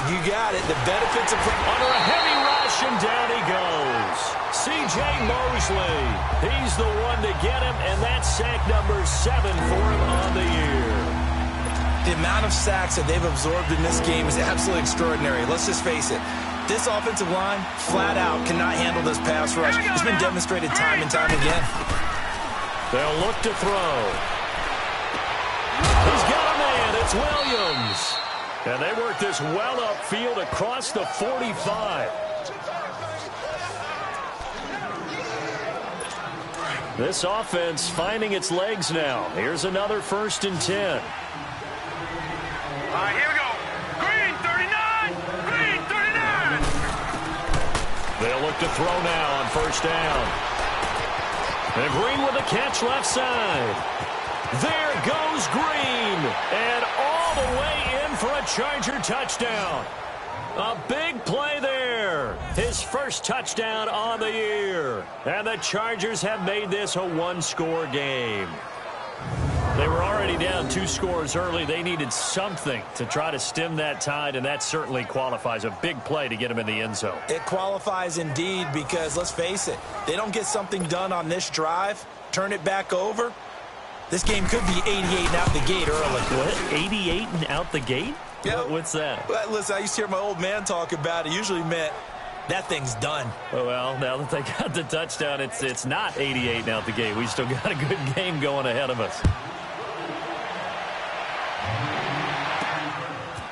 You got it. The benefits of under a heavy rush, and down he goes. C.J. Mosley. He's the one to get him, and that's sack number 7 for him on the year. The amount of sacks that they've absorbed in this game is absolutely extraordinary. Let's just face it. This offensive line, flat out, cannot handle this pass rush. It's been demonstrated time and time again. They'll look to throw. He's got a man. It's Williams. And they work this well upfield across the 45. This offense finding its legs now. Here's another 1st and 10. All right, here we go. Green, 39. Green, 39. They'll look to throw now on 1st down. And Green with a catch left side. There goes Green. And all the way in for a Charger touchdown. A big play there. His first touchdown on the year. And the Chargers have made this a 1-score game. They were already down 2 scores early. They needed something to try to stem that tide, and that certainly qualifies. A big play to get him in the end zone. It qualifies indeed because, let's face it, they don't get something done on this drive, turn it back over, this game could be 88 and out the gate early. What? 88 and out the gate? Yeah. What's that? Well, listen, I used to hear my old man talk about it. Usually meant that thing's done. Well, now that they got the touchdown, it's not 88 and out the gate. We still got a good game going ahead of us.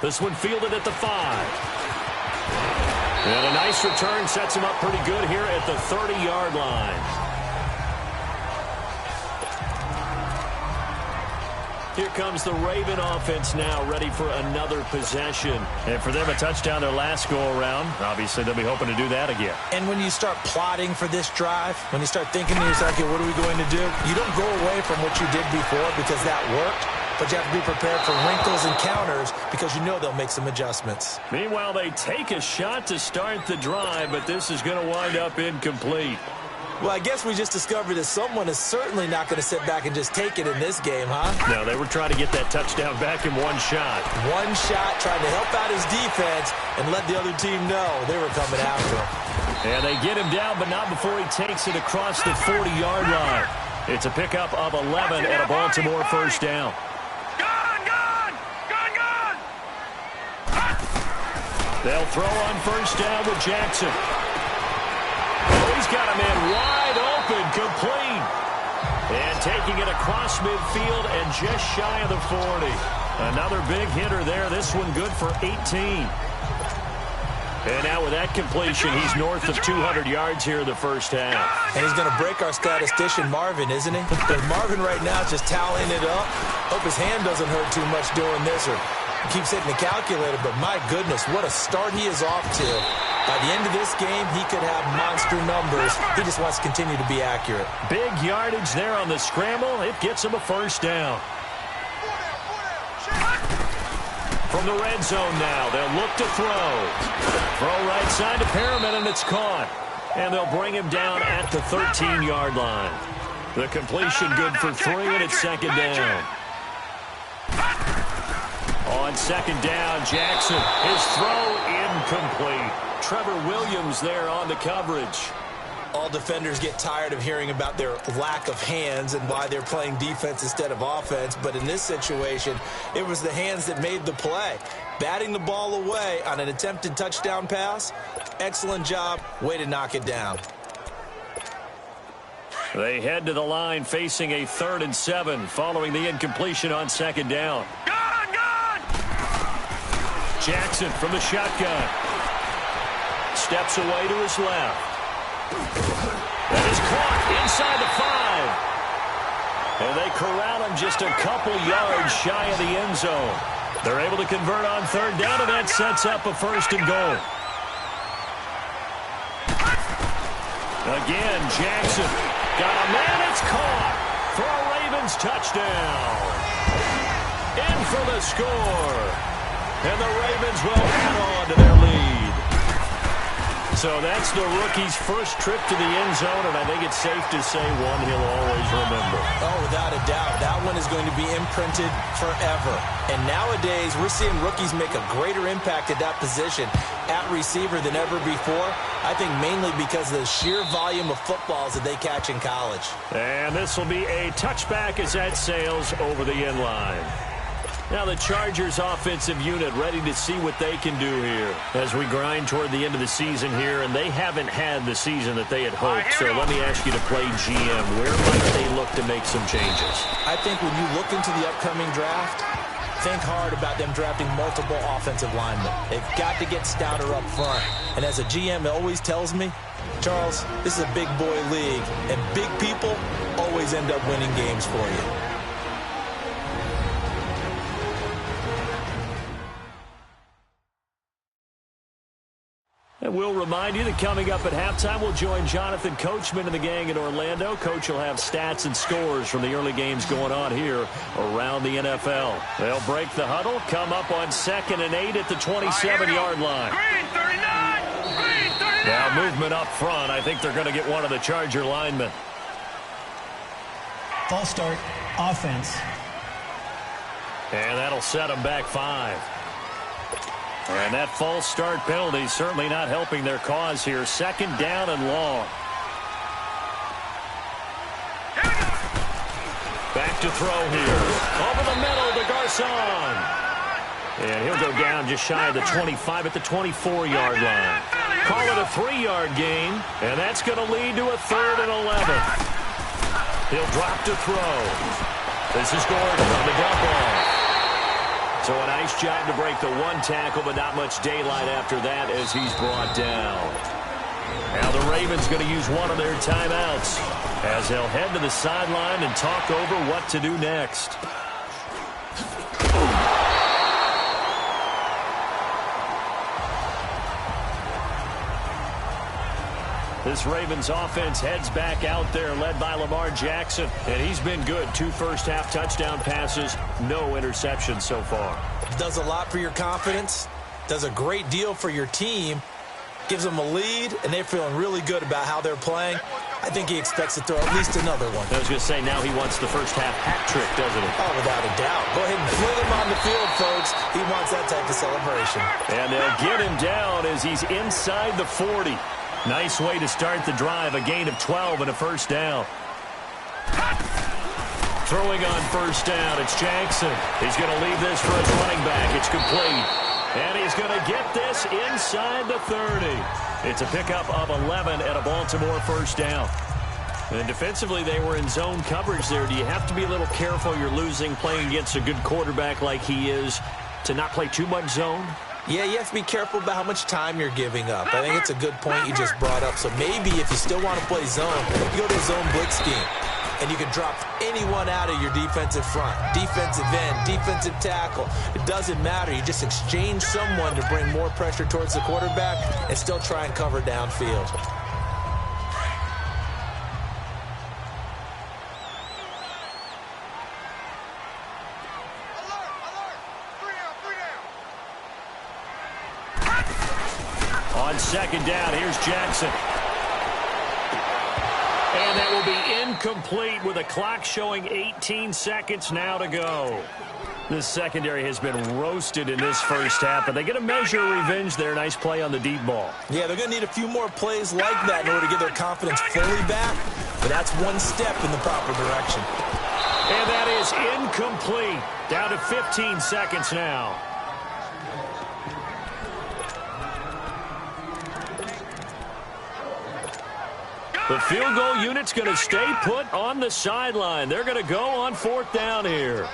This one fielded at the 5. And a nice return sets him up pretty good here at the 30-yard line. Here comes the Raven offense now, ready for another possession. And for them, a touchdown their last go-around. Obviously, they'll be hoping to do that again. And when you start plotting for this drive, when you start thinking to yourself, okay, what are we going to do? You don't go away from what you did before because that worked. But you have to be prepared for wrinkles and counters because you know they'll make some adjustments. Meanwhile, they take a shot to start the drive, but this is going to wind up incomplete. Well, I guess we just discovered that someone is certainly not going to sit back and just take it in this game, huh? No, they were trying to get that touchdown back in one shot. One shot, trying to help out his defense and let the other team know they were coming after him. And they get him down, but not before he takes it across the 40-yard line. It's a pickup of 11 at a Baltimore first down. They'll throw on first down with Jackson. Oh, he's got a man wide open, complete. And taking it across midfield and just shy of the 40. Another big hitter there. This one good for 18. And now with that completion, he's north of 200 yards here in the first half. And he's going to break our statistician Marvin, isn't he? But Marvin right now just tallying it up. Hope his hand doesn't hurt too much doing this or keeps hitting the calculator. But my goodness, what a start he is off to. By the end of this game, he could have monster numbers. He just wants to continue to be accurate. Big yardage there on the scramble. It gets him a first down. From the red zone now, they'll look to throw. Throw right side to Perriman, and it's caught. And they'll bring him down at the 13-yard line. The completion good for 3, and it's second down. On second down, Jackson. His throw incomplete. Trevor Williams there on the coverage. All defenders get tired of hearing about their lack of hands and why they're playing defense instead of offense. But in this situation, it was the hands that made the play. Batting the ball away on an attempted touchdown pass. Excellent job. Way to knock it down. They head to the line facing a 3rd and 7 following the incompletion on second down. Jackson from the shotgun. Steps away to his left. That is caught inside the 5. And they corral him just a couple yards shy of the end zone. They're able to convert on third down, and that sets up a 1st and goal. Again, Jackson. Got a man, it's caught. For a Ravens touchdown. In for the score. And the Ravens will add on to their lead. So that's the rookie's first trip to the end zone, and I think it's safe to say one he'll always remember. Oh, without a doubt. That one is going to be imprinted forever. And nowadays, we're seeing rookies make a greater impact at that position at receiver than ever before. I think mainly because of the sheer volume of footballs that they catch in college. And this will be a touchback as that sails over the end line. Now the Chargers offensive unit ready to see what they can do here as we grind toward the end of the season here, and they haven't had the season that they had hoped. So let me ask you to play GM. Where might they look to make some changes? I think when you look into the upcoming draft, think hard about them drafting multiple offensive linemen. They've got to get stouter up front. And as a GM, it always tells me, Charles, this is a big boy league, and big people always end up winning games for you. And we'll remind you that coming up at halftime, we'll join Jonathan Coachman and the gang in Orlando. Coach will have stats and scores from the early games going on here around the NFL. They'll break the huddle, come up on 2nd and 8 at the 27-yard line. Green 39! Green 39! Now movement up front. I think they're going to get one of the Charger linemen. False start, offense. And that'll set them back 5. And that false start penalty certainly not helping their cause here. 2nd down and long. Back to throw here. Over the middle to Garcon. And he'll go down just shy of the 25 at the 24-yard line. Call it a 3-yard gain. And that's going to lead to a 3rd and 11. He'll drop to throw. This is Gordon on the dump off. So a nice job to break the 1 tackle, but not much daylight after that as he's brought down. Now the Ravens going to use one of their timeouts as they'll head to the sideline and talk over what to do next. This Ravens offense heads back out there, led by Lamar Jackson. And he's been good. 2 first-half touchdown passes, no interceptions so far. Does a lot for your confidence, does a great deal for your team, gives them a lead, and they're feeling really good about how they're playing. I think he expects to throw at least another one. I was going to say, now he wants the first-half hat trick, doesn't he? Oh, without a doubt. Go ahead and fling him on the field, folks. He wants that type of celebration. And they'll get him down as he's inside the 40. Nice way to start the drive, a gain of 12 and a first down. Throwing on first down, it's Jackson. He's going to leave this for his running back. It's complete. And he's going to get this inside the 30. It's a pickup of 11 and a Baltimore first down. And defensively, they were in zone coverage there. Do you have to be a little careful? You're losing, playing against a good quarterback like he is, to not play too much zone? Yeah, you have to be careful about how much time you're giving up. I think it's a good point you just brought up. So maybe if you still want to play zone, you go to a zone blitz scheme. And you can drop anyone out of your defensive front, defensive end, defensive tackle. It doesn't matter. You just exchange someone to bring more pressure towards the quarterback and still try and cover downfield. On second down, here's Jackson. And that will be incomplete with a clock showing 18 seconds now to go. This secondary has been roasted in this first half, but they get a measure of revenge there. Nice play on the deep ball. Yeah, they're going to need a few more plays like that in order to get their confidence fully back, but that's one step in the proper direction. And that is incomplete. Down to 15 seconds now. The field goal unit's going to stay put on the sideline. They're going to go on fourth down here.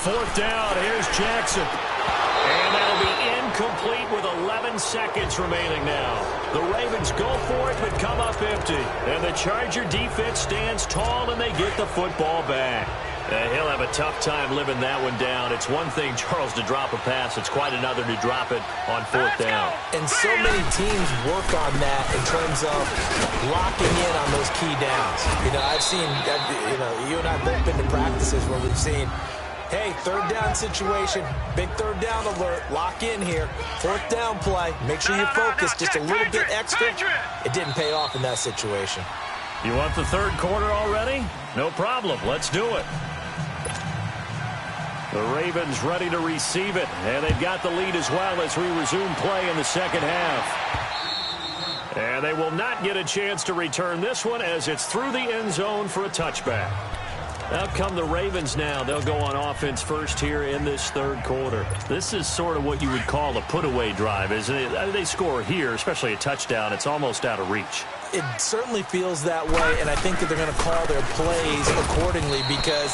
Fourth down, here's Jackson. And that'll be incomplete with 11 seconds remaining now. The Ravens go for it, but come up empty. And the Charger defense stands tall, and they get the football back. He'll have a tough time living that one down. It's one thing, Charles, to drop a pass. It's quite another to drop it on fourth down. And so many teams work on that in terms of locking in on those key downs. You know, I've seen, you and I both been to practices where we've seen, hey, third down situation, big third down alert, lock in here, fourth down play, make sure you focus just a little bit extra. It didn't pay off in that situation. You want the third quarter already? No problem. Let's do it. The Ravens ready to receive it, and they've got the lead as well as we resume play in the second half. And they will not get a chance to return this one as it's through the end zone for a touchback. Out come the Ravens now. They'll go on offense first here in this third quarter. This is sort of what you would call a put-away drive, isn't it? They score here, especially a touchdown. It's almost out of reach. It certainly feels that way, and I think that they're going to call their plays accordingly because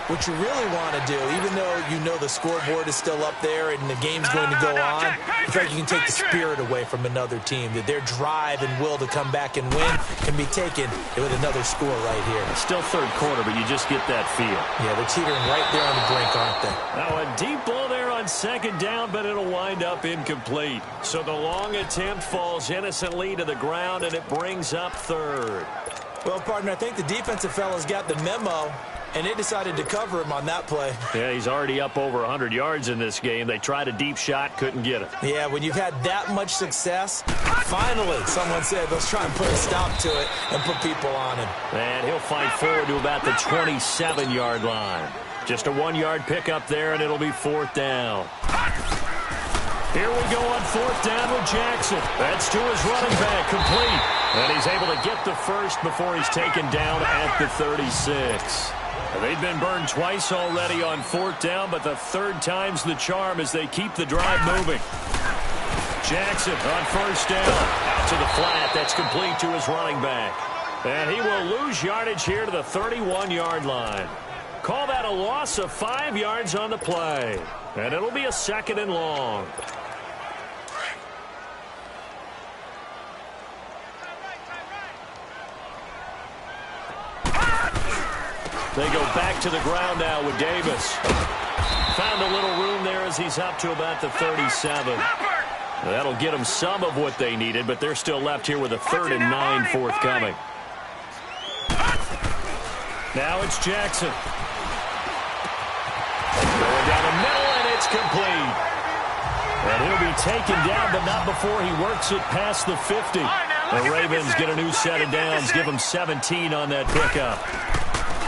what you really want to do, even though you know the scoreboard is still up there and the game's going to go on, it's like you can take the spirit away from another team, that their drive and will to come back and win can be taken with another score right here. It's still third quarter, but you just get that feel. Yeah, they're teetering right there on the brink, aren't they? Now a deep ball there on second down, but it'll wind up incomplete. So the long attempt falls innocently to the ground, and it brings up third. Well, partner, I think the defensive fellas got the memo, and they decided to cover him on that play. Yeah, he's already up over 100 yards in this game. They tried a deep shot, couldn't get it. Yeah, when you've had that much success, finally, someone said, let's try and put a stop to it and put people on him. And he'll fight forward to about the 27-yard line. Just a 1-yard pickup there, and it'll be fourth down. Here we go on fourth down with Jackson. That's to his running back, complete. And he's able to get the first before he's taken down at the 36. They've been burned twice already on fourth down, but the third time's the charm as they keep the drive moving. Jackson on first down. Out to the flat. That's complete to his running back. And he will lose yardage here to the 31-yard line. Call that a loss of 5 yards on the play. And it'll be a second and long. They go back to the ground now with Davis. Found a little room there as he's up to about the 37. That'll get them some of what they needed, but they're still left here with a 3rd and 9 forthcoming. Now it's Jackson. Going down the middle, and it's complete. And he'll be taken down, but not before he works it past the 50. The Ravens get a new set of downs, give them 17 on that pickup.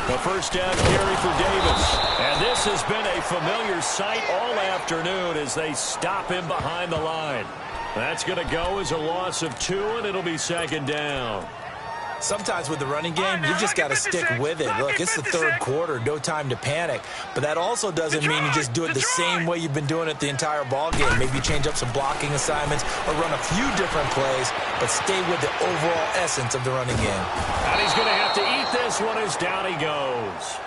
The first down carry for Davis. And this has been a familiar sight all afternoon as they stop him behind the line. That's going to go as a loss of 2, and it'll be second down. Sometimes with the running game, you just got to stick with it. Look, it's the third quarter, no time to panic. But that also doesn't mean you just do it the same way you've been doing it the entire ball game. Maybe you change up some blocking assignments or run a few different plays, but stay with the overall essence of the running game. And he's going to have to eat this one as down he goes.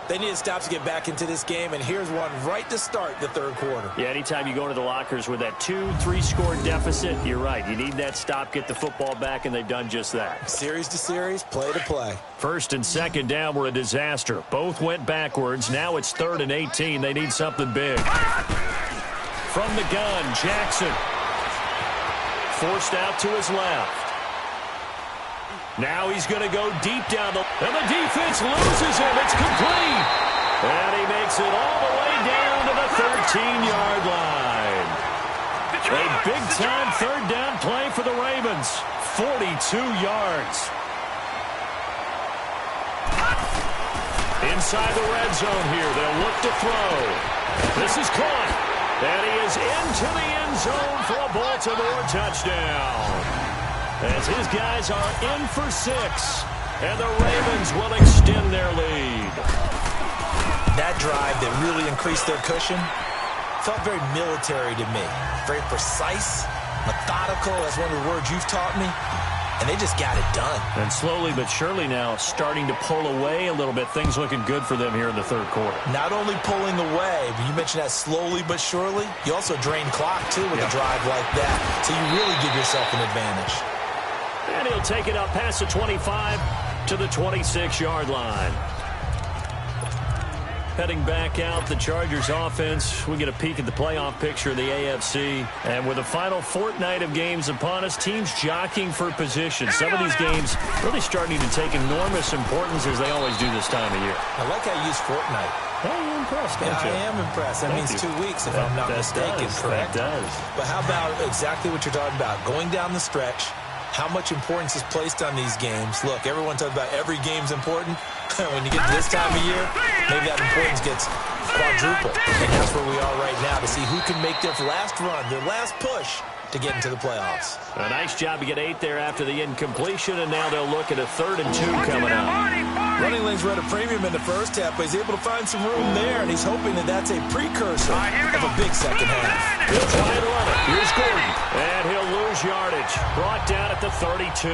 They need a stop to get back into this game, and here's one right to start the third quarter. Yeah, anytime you go into the lockers with that 2-3 score deficit, you're right. You need that stop, get the football back, and they've done just that. Series to series, play to play. First and second down were a disaster. Both went backwards. Now it's 3rd and 18. They need something big. From the gun, Jackson. Forced out to his left. Now he's going to go deep down and the defense loses him. It's complete. And he makes it all the way down to the 13-yard line. A big-time third down play for the Ravens. 42 yards. Inside the red zone here. They'll look to throw. This is caught. And he is into the end zone for a Baltimore touchdown. As his guys are in for 6, and the Ravens will extend their lead. That drive that really increased their cushion felt very military to me. Very precise, methodical, that's one of the words you've taught me, and they just got it done. And slowly but surely now starting to pull away a little bit. Things looking good for them here in the third quarter. Not only pulling away, but you mentioned that slowly but surely, you also drain clock, too, with a drive like that. So you really give yourself an advantage. And he'll take it up past the 25 to the 26-yard line. Heading back out, the Chargers offense. We get a peek at the playoff picture of the AFC. And with the final fortnight of games upon us, teams jockeying for position. Some of these games really starting to take enormous importance as they always do this time of year. I like how you use fortnight. Hey, you're impressed, don't you? I am impressed. That means 2 weeks, if I'm not mistaken, correct? That does. But how about exactly what you're talking about? Going down the stretch, how much importance is placed on these games. Look, everyone talks about every game's important. When you get to this time of year, maybe that importance gets quadrupled. And that's where we are right now to see who can make their last run, their last push to get into the playoffs. A nice job to get 8 there after the incompletion, and now they'll look at a 3rd and 2 coming up. Running lanes were at a premium in the first half, but he's able to find some room there, and he's hoping that that's a precursor of a big second half. He'll try and run it. Here's Gordon. And he'll lose yardage. Brought down at the 32.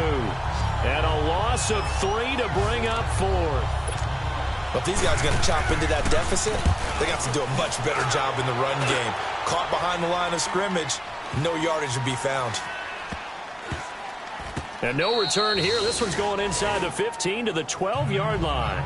And a loss of 3 to bring up 4. But if these guys are going to chop into that deficit, they got to do a much better job in the run game. Caught behind the line of scrimmage, no yardage to be found. And no return here. This one's going inside the 15 to the 12-yard line.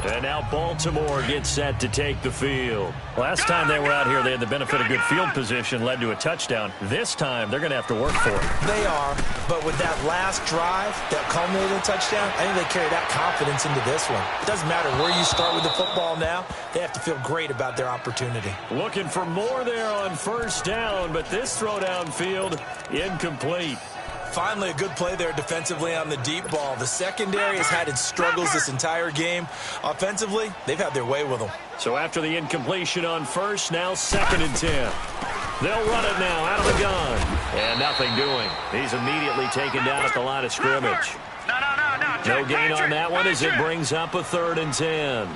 And now Baltimore gets set to take the field. Last time they were out here, they had the benefit of good field position, led to a touchdown. This time, they're going to have to work for it. They are, but with that last drive that culminated in a touchdown, I think they carry that confidence into this one. It doesn't matter where you start with the football now. They have to feel great about their opportunity. Looking for more there on first down, but this throw downfield, incomplete. Finally, a good play there defensively on the deep ball. The secondary has had its struggles this entire game. Offensively, they've had their way with them. So after the incompletion on first, now 2nd and 10. They'll run it now out of the gun. And nothing doing. He's immediately taken down at the line of scrimmage. No gain on that one as it brings up a 3rd and 10.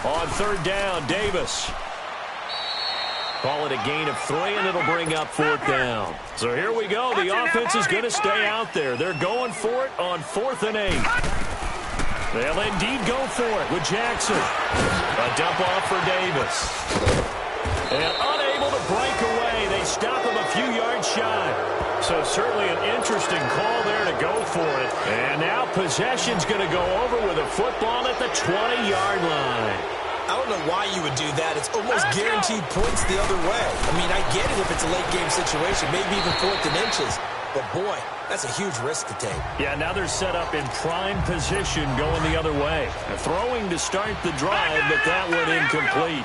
On 3rd down, Davis. Call it a gain of 3, and it'll bring up 4th down. So here we go. The offense is going to stay out there. They're going for it on 4th and 8. They'll indeed go for it with Jackson. A dump off for Davis. And unable to break away. They stop him a few yards shy. So certainly an interesting call there to go for it. And now possession's going to go over with a football at the 20-yard line. I don't know why you would do that. It's almost guaranteed points the other way. I mean, I get it if it's a late-game situation, maybe even 4th and inches. But, boy, that's a huge risk to take. Yeah, now they're set up in prime position going the other way. Throwing to start the drive, but that one incomplete.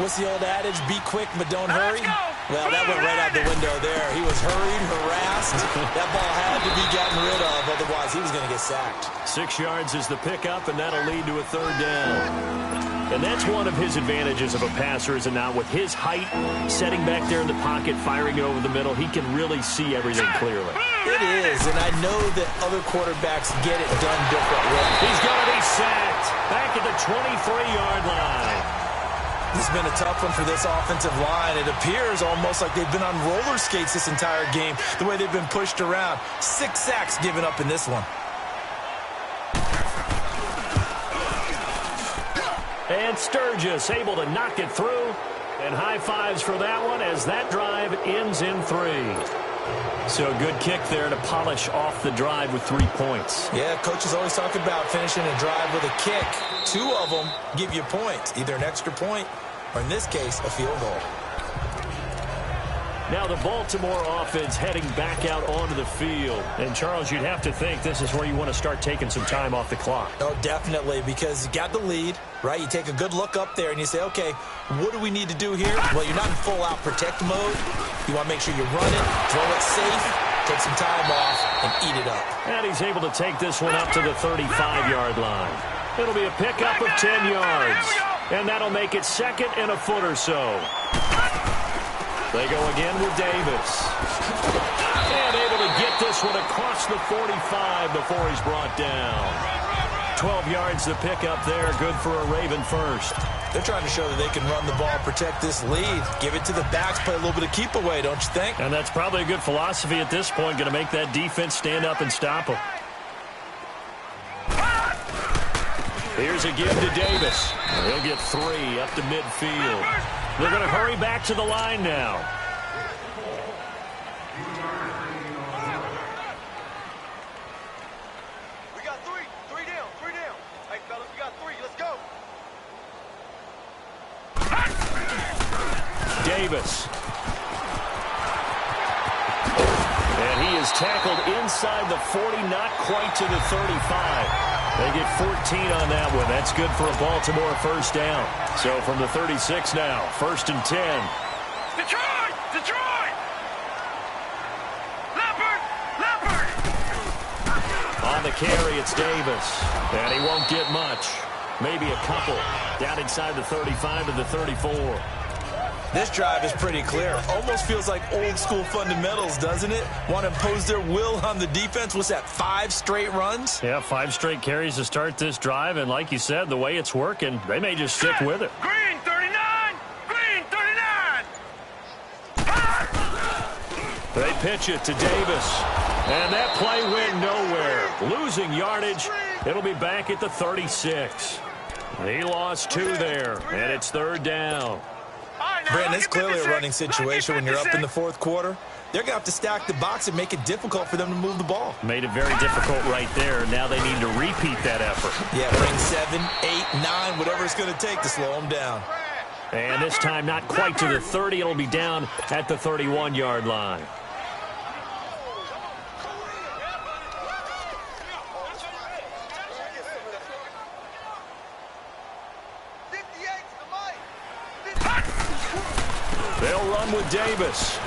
What's the old adage? Be quick, but don't hurry? Well, that went right out the window there. He was hurried, harassed. That ball had to be gotten rid of, otherwise he was going to get sacked. 6 yards is the pickup, and that'll lead to a 3rd down. And that's one of his advantages of a passer, is it not? With his height, setting back there in the pocket, firing it over the middle, he can really see everything clearly. It is, and I know that other quarterbacks get it done differently. He's going to be sacked back at the 23-yard line. This has been a tough one for this offensive line. It appears almost like they've been on roller skates this entire game, the way they've been pushed around. 6 sacks given up in this one. And Sturgis able to knock it through. And high fives for that one as that drive ends in 3. So a good kick there to polish off the drive with 3 points. Yeah, coaches always talk about finishing a drive with a kick. 2 of them give you points, either an extra point or, in this case, a field goal. Now the Baltimore offense heading back out onto the field. And, Charles, you'd have to think this is where you want to start taking some time off the clock. Oh, definitely, because you got the lead, right? You take a good look up there and you say, okay, what do we need to do here? Well, you're not in full-out protect mode. You want to make sure you run it, throw it safe, take some time off, and eat it up. And he's able to take this one up to the 35-yard line. It'll be a pickup of 10 yards. And that'll make it second and a foot or so. They go again with Davis. And able to get this one across the 45 before he's brought down. 12 yards to pick up there. Good for a Raven first. They're trying to show that they can run the ball, protect this lead. Give it to the backs, play a little bit of keep away, don't you think? And that's probably a good philosophy at this point. Going to make that defense stand up and stop them. Here's a give to Davis. He'll get 3 up to midfield. They're going to hurry back to the line now. We got 3. 3 down. 3 down. Hey, fellas, we got 3. Let's go. Davis. And he is tackled inside the 40, not quite to the 35. They get 14 on that one. That's good for a Baltimore first down. So from the 36 now, 1st and 10. Detroit! Detroit! Leopard! Leopard! On the carry, it's Davis. And he won't get much. Maybe a couple. Down inside the 35 to the 34. This drive is pretty clear. Almost feels like old school fundamentals, doesn't it? Want to impose their will on the defense. What's that, 5 straight runs? Yeah, 5 straight carries to start this drive. And like you said, the way it's working, they may just stick with it. Green 39! Green 39! They pitch it to Davis. And that play went nowhere. Losing yardage. It'll be back at the 36. He lost 2 there. And it's 3rd down. Brandon, it's clearly a running situation when you're up in the 4th quarter. They're going to have to stack the box and make it difficult for them to move the ball. Made it very difficult right there. Now they need to repeat that effort. Yeah, bring 7, 8, 9, whatever it's going to take to slow them down. And this time not quite to the 30. It'll be down at the 31-yard line. They'll run with Davis.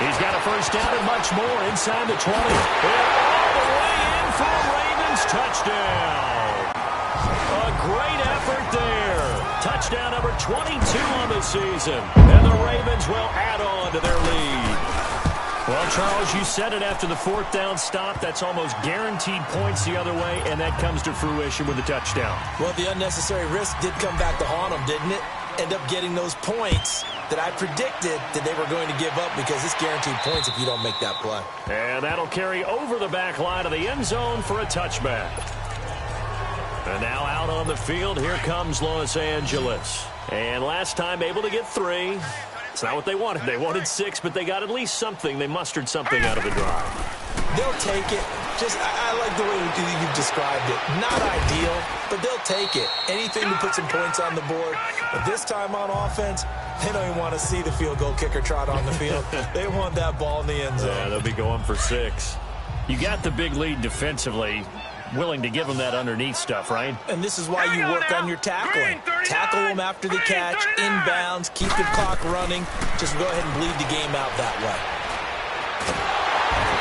He's got a first down and much more inside the 20. And all the way in for a Ravens touchdown. A great effort there. Touchdown number 22 on the season. And the Ravens will add on to their lead. Well, Charles, you said it after the 4th down stop. That's almost guaranteed points the other way, and that comes to fruition with a touchdown. Well, the unnecessary risk did come back to haunt them, didn't it? End up getting those points that I predicted that they were going to give up because it's guaranteed points if you don't make that play. And that'll carry over the back line of the end zone for a touchback. And now out on the field, here comes Los Angeles. And last time able to get 3. It's not what they wanted. They wanted 6, but they got at least something. They mustered something out of the drive. They'll take it. I like the way you've described it. Not ideal, but they'll take it. Anything to put some points on the board. But this time on offense, they don't even want to see the field goal kicker trot on the field. They want that ball in the end zone. Yeah, they'll be going for 6. You got the big lead defensively. Willing to give them that underneath stuff, right? And this is why you work on your tackling. Tackle them after the catch, inbounds, keep the clock running. Just go ahead and bleed the game out that way.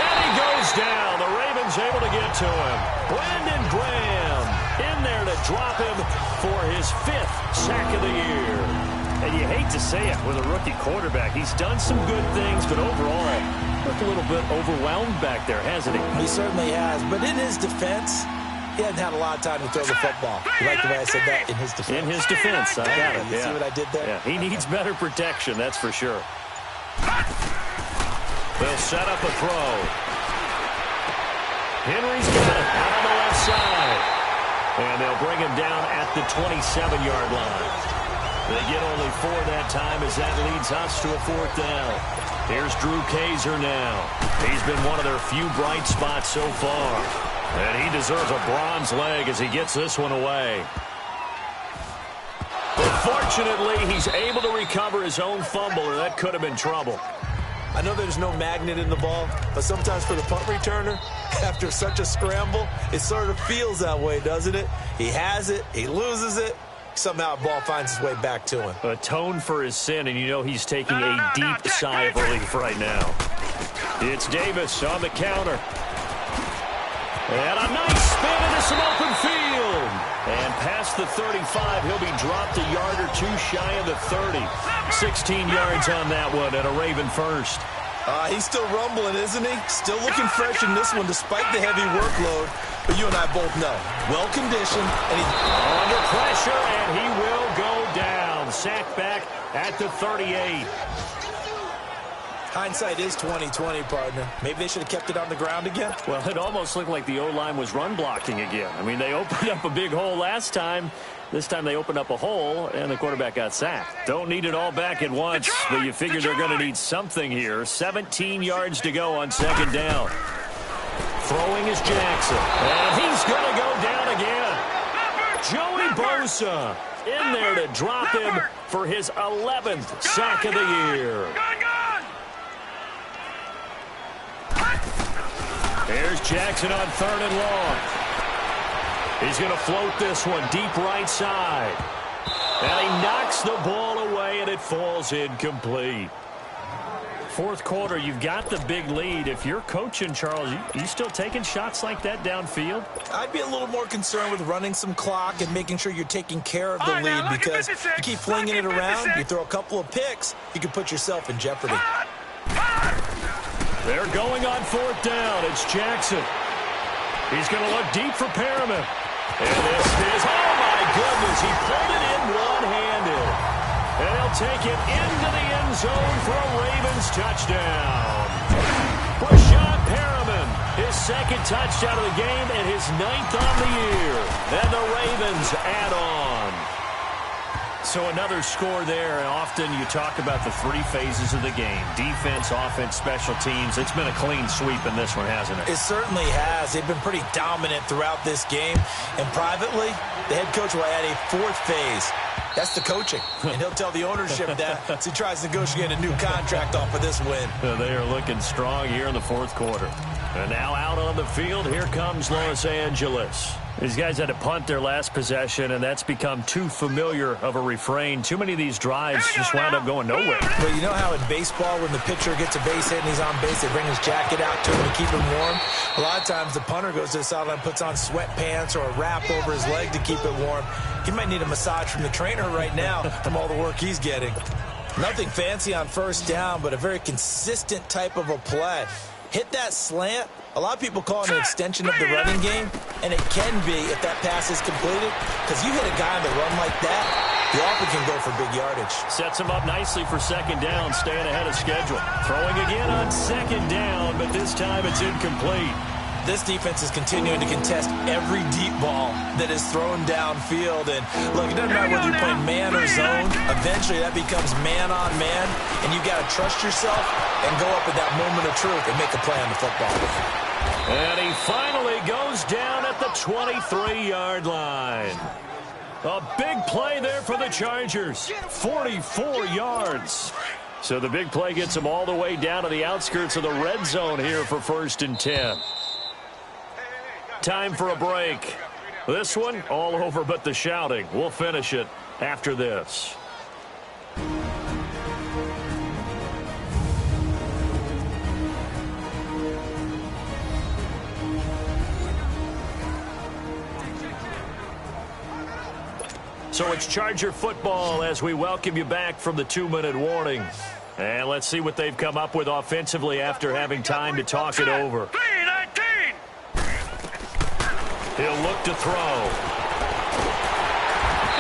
And he goes down. The Ravens able to get to him. Brandon Graham in there to drop him for his 5th sack of the year. And you hate to say it with a rookie quarterback. He's done some good things, but overall, looked a little bit overwhelmed back there, hasn't he? He certainly has. But in his defense, he hasn't had a lot of time to throw the football. You like the way I said that? In his defense. In his defense, I got it. You see what I did there? Yeah, he needs better protection, that's for sure. They'll set up a throw. Henry's got it out on the left side. And they'll bring him down at the 27-yard line. They get only 4 that time as that leads us to a 4th down. Here's Drew Kaiser now. He's been one of their few bright spots so far. And he deserves a bronze leg as he gets this one away. But fortunately, he's able to recover his own fumble, or that could have been trouble. I know there's no magnet in the ball, but sometimes for the punt returner, after such a scramble, it sort of feels that way, doesn't it? He has it, he loses it, somehow the ball finds its way back to him. Atone for his sin, and you know he's taking a deep sigh of relief right now. It's Davis on the counter. And a nice spin into some open field. And past the 35, he'll be dropped a yard or two shy of the 30. 16 yards on that one and a Raven first. He's still rumbling, isn't he? Still looking fresh in this one despite the heavy workload. But you and I both know, well-conditioned. And he's under pressure, and he will go down. Sacked back at the 38. Hindsight is 20/20, partner. Maybe they should have kept it on the ground again. Well, it almost looked like the O-line was run blocking again. I mean, they opened up a big hole last time. This time they opened up a hole, and the quarterback got sacked. Don't need it all back at once, but you figure they're going to need something here. 17 yards to go on 2nd down. Throwing is Jackson, and he's going to go down again. Joey Bosa in there to drop him for his 11th sack of the year. Here's Jackson on 3rd and long. He's going to float this one deep right side. And he knocks the ball away, and it falls incomplete. 4th quarter, you've got the big lead. If you're coaching, Charles, you still taking shots like that downfield? I'd be a little more concerned with running some clock and making sure you're taking care of the lead, because if you keep flinging it around, you throw a couple of picks, you can put yourself in jeopardy. They're going on 4th down. It's Jackson. He's going to look deep for Perriman. And this is, oh my goodness, he pulled it in one-handed. And he'll take it into the end zone for a Ravens touchdown. Brashad Perriman, his 2nd touchdown of the game and his 9th on the year. And the Ravens add on. So another score there, and often you talk about the 3 phases of the game. Defense, offense, special teams. It's been a clean sweep in this one, hasn't it? It certainly has. They've been pretty dominant throughout this game. And privately, the head coach will add a 4th phase. That's the coaching. And he'll tell the ownership that as he tries to negotiate a new contract off of this win. They are looking strong here in the 4th quarter. And now out on the field, here comes Los Angeles. These guys had to punt their last possession, and that's become too familiar of a refrain. Too many of these drives just wound up going nowhere. But you know how in baseball, when the pitcher gets a base hit and he's on base, they bring his jacket out to him to keep him warm? A lot of times the punter goes to the sideline, puts on sweatpants or a wrap over his leg to keep it warm. He might need a massage from the trainer right now from all the work he's getting. Nothing fancy on 1st down, but a very consistent type of a play. Hit that slant. A lot of people call it an extension of the running game, and it can be if that pass is completed, because you hit a guy on the run like that, you often can go for big yardage. Sets him up nicely for 2nd down, staying ahead of schedule. Throwing again on 2nd down, but this time it's incomplete. This defense is continuing to contest every deep ball that is thrown downfield. And look, it doesn't matter whether you're playing man or zone. Eventually that becomes man on man, and you got to trust yourself and go up at that moment of truth and make a play on the football. And he finally goes down at the 23-yard line. A big play there for the Chargers. 44 yards. So the big play gets them all the way down to the outskirts of the red zone here for 1st and 10. Time for a break. This one, all over but the shouting. We'll finish it after this. So it's Charger football as we welcome you back from the 2-minute warning. And let's see what they've come up with offensively after having time to talk it over. He'll look to throw.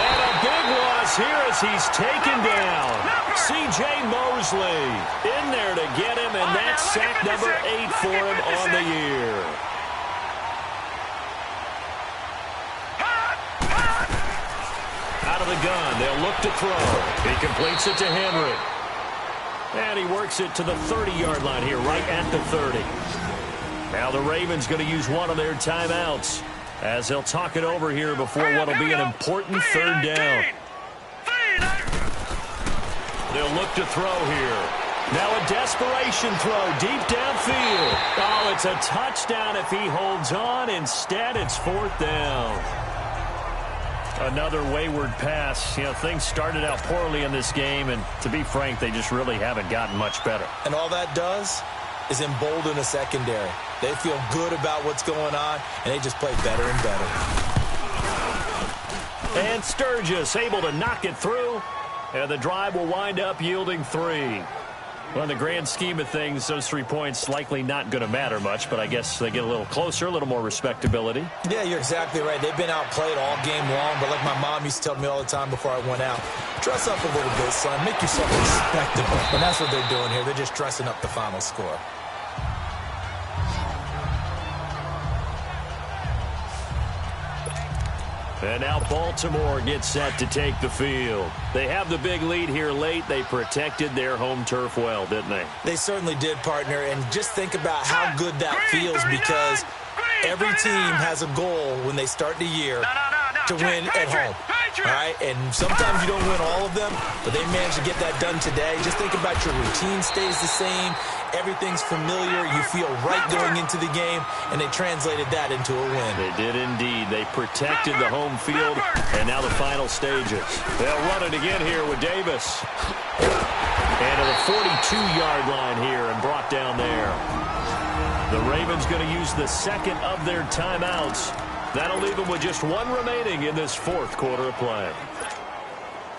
And a big loss here as he's taken down. C.J. Mosley in there to get him, and that's sack number 8 for him on the year. Out of the gun, they'll look to throw. He completes it to Henry. And he works it to the 30-yard line here, right at the 30. Now the Ravens going to use one of their timeouts as they'll talk it over here before what will be an important third down. They'll look to throw here. Now a desperation throw deep downfield. Oh, it's a touchdown if he holds on. Instead, it's 4th down. Another wayward pass. You know, things started out poorly in this game, and to be frank, they just really haven't gotten much better. And all that does is embolden a secondary. They feel good about what's going on, and they just play better and better. And Sturgis able to knock it through, and the drive will wind up yielding 3. Well, in the grand scheme of things, those 3 points likely not going to matter much, but I guess they get a little closer, a little more respectability. Yeah, you're exactly right. They've been outplayed all game long, but like my mom used to tell me all the time before I went out, dress up a little bit, son. Make yourself respectable. And that's what they're doing here. They're just dressing up the final score. And now Baltimore gets set to take the field. They have the big lead here late. They protected their home turf well, didn't they? They certainly did, partner. And just think about how good that feels, because every team has a goal when they start the year to win at home. All right? And sometimes you don't win all of them, but they managed to get that done today. Just think about your routine stays the same. Everything's familiar. You feel right going into the game, and they translated that into a win. They did indeed. They protected the home field, and now the final stages. They'll run it again here with Davis. And to the 42-yard line here and brought down there. The Ravens going to use the second of their timeouts. That'll leave them with just 1 remaining in this 4th quarter of play.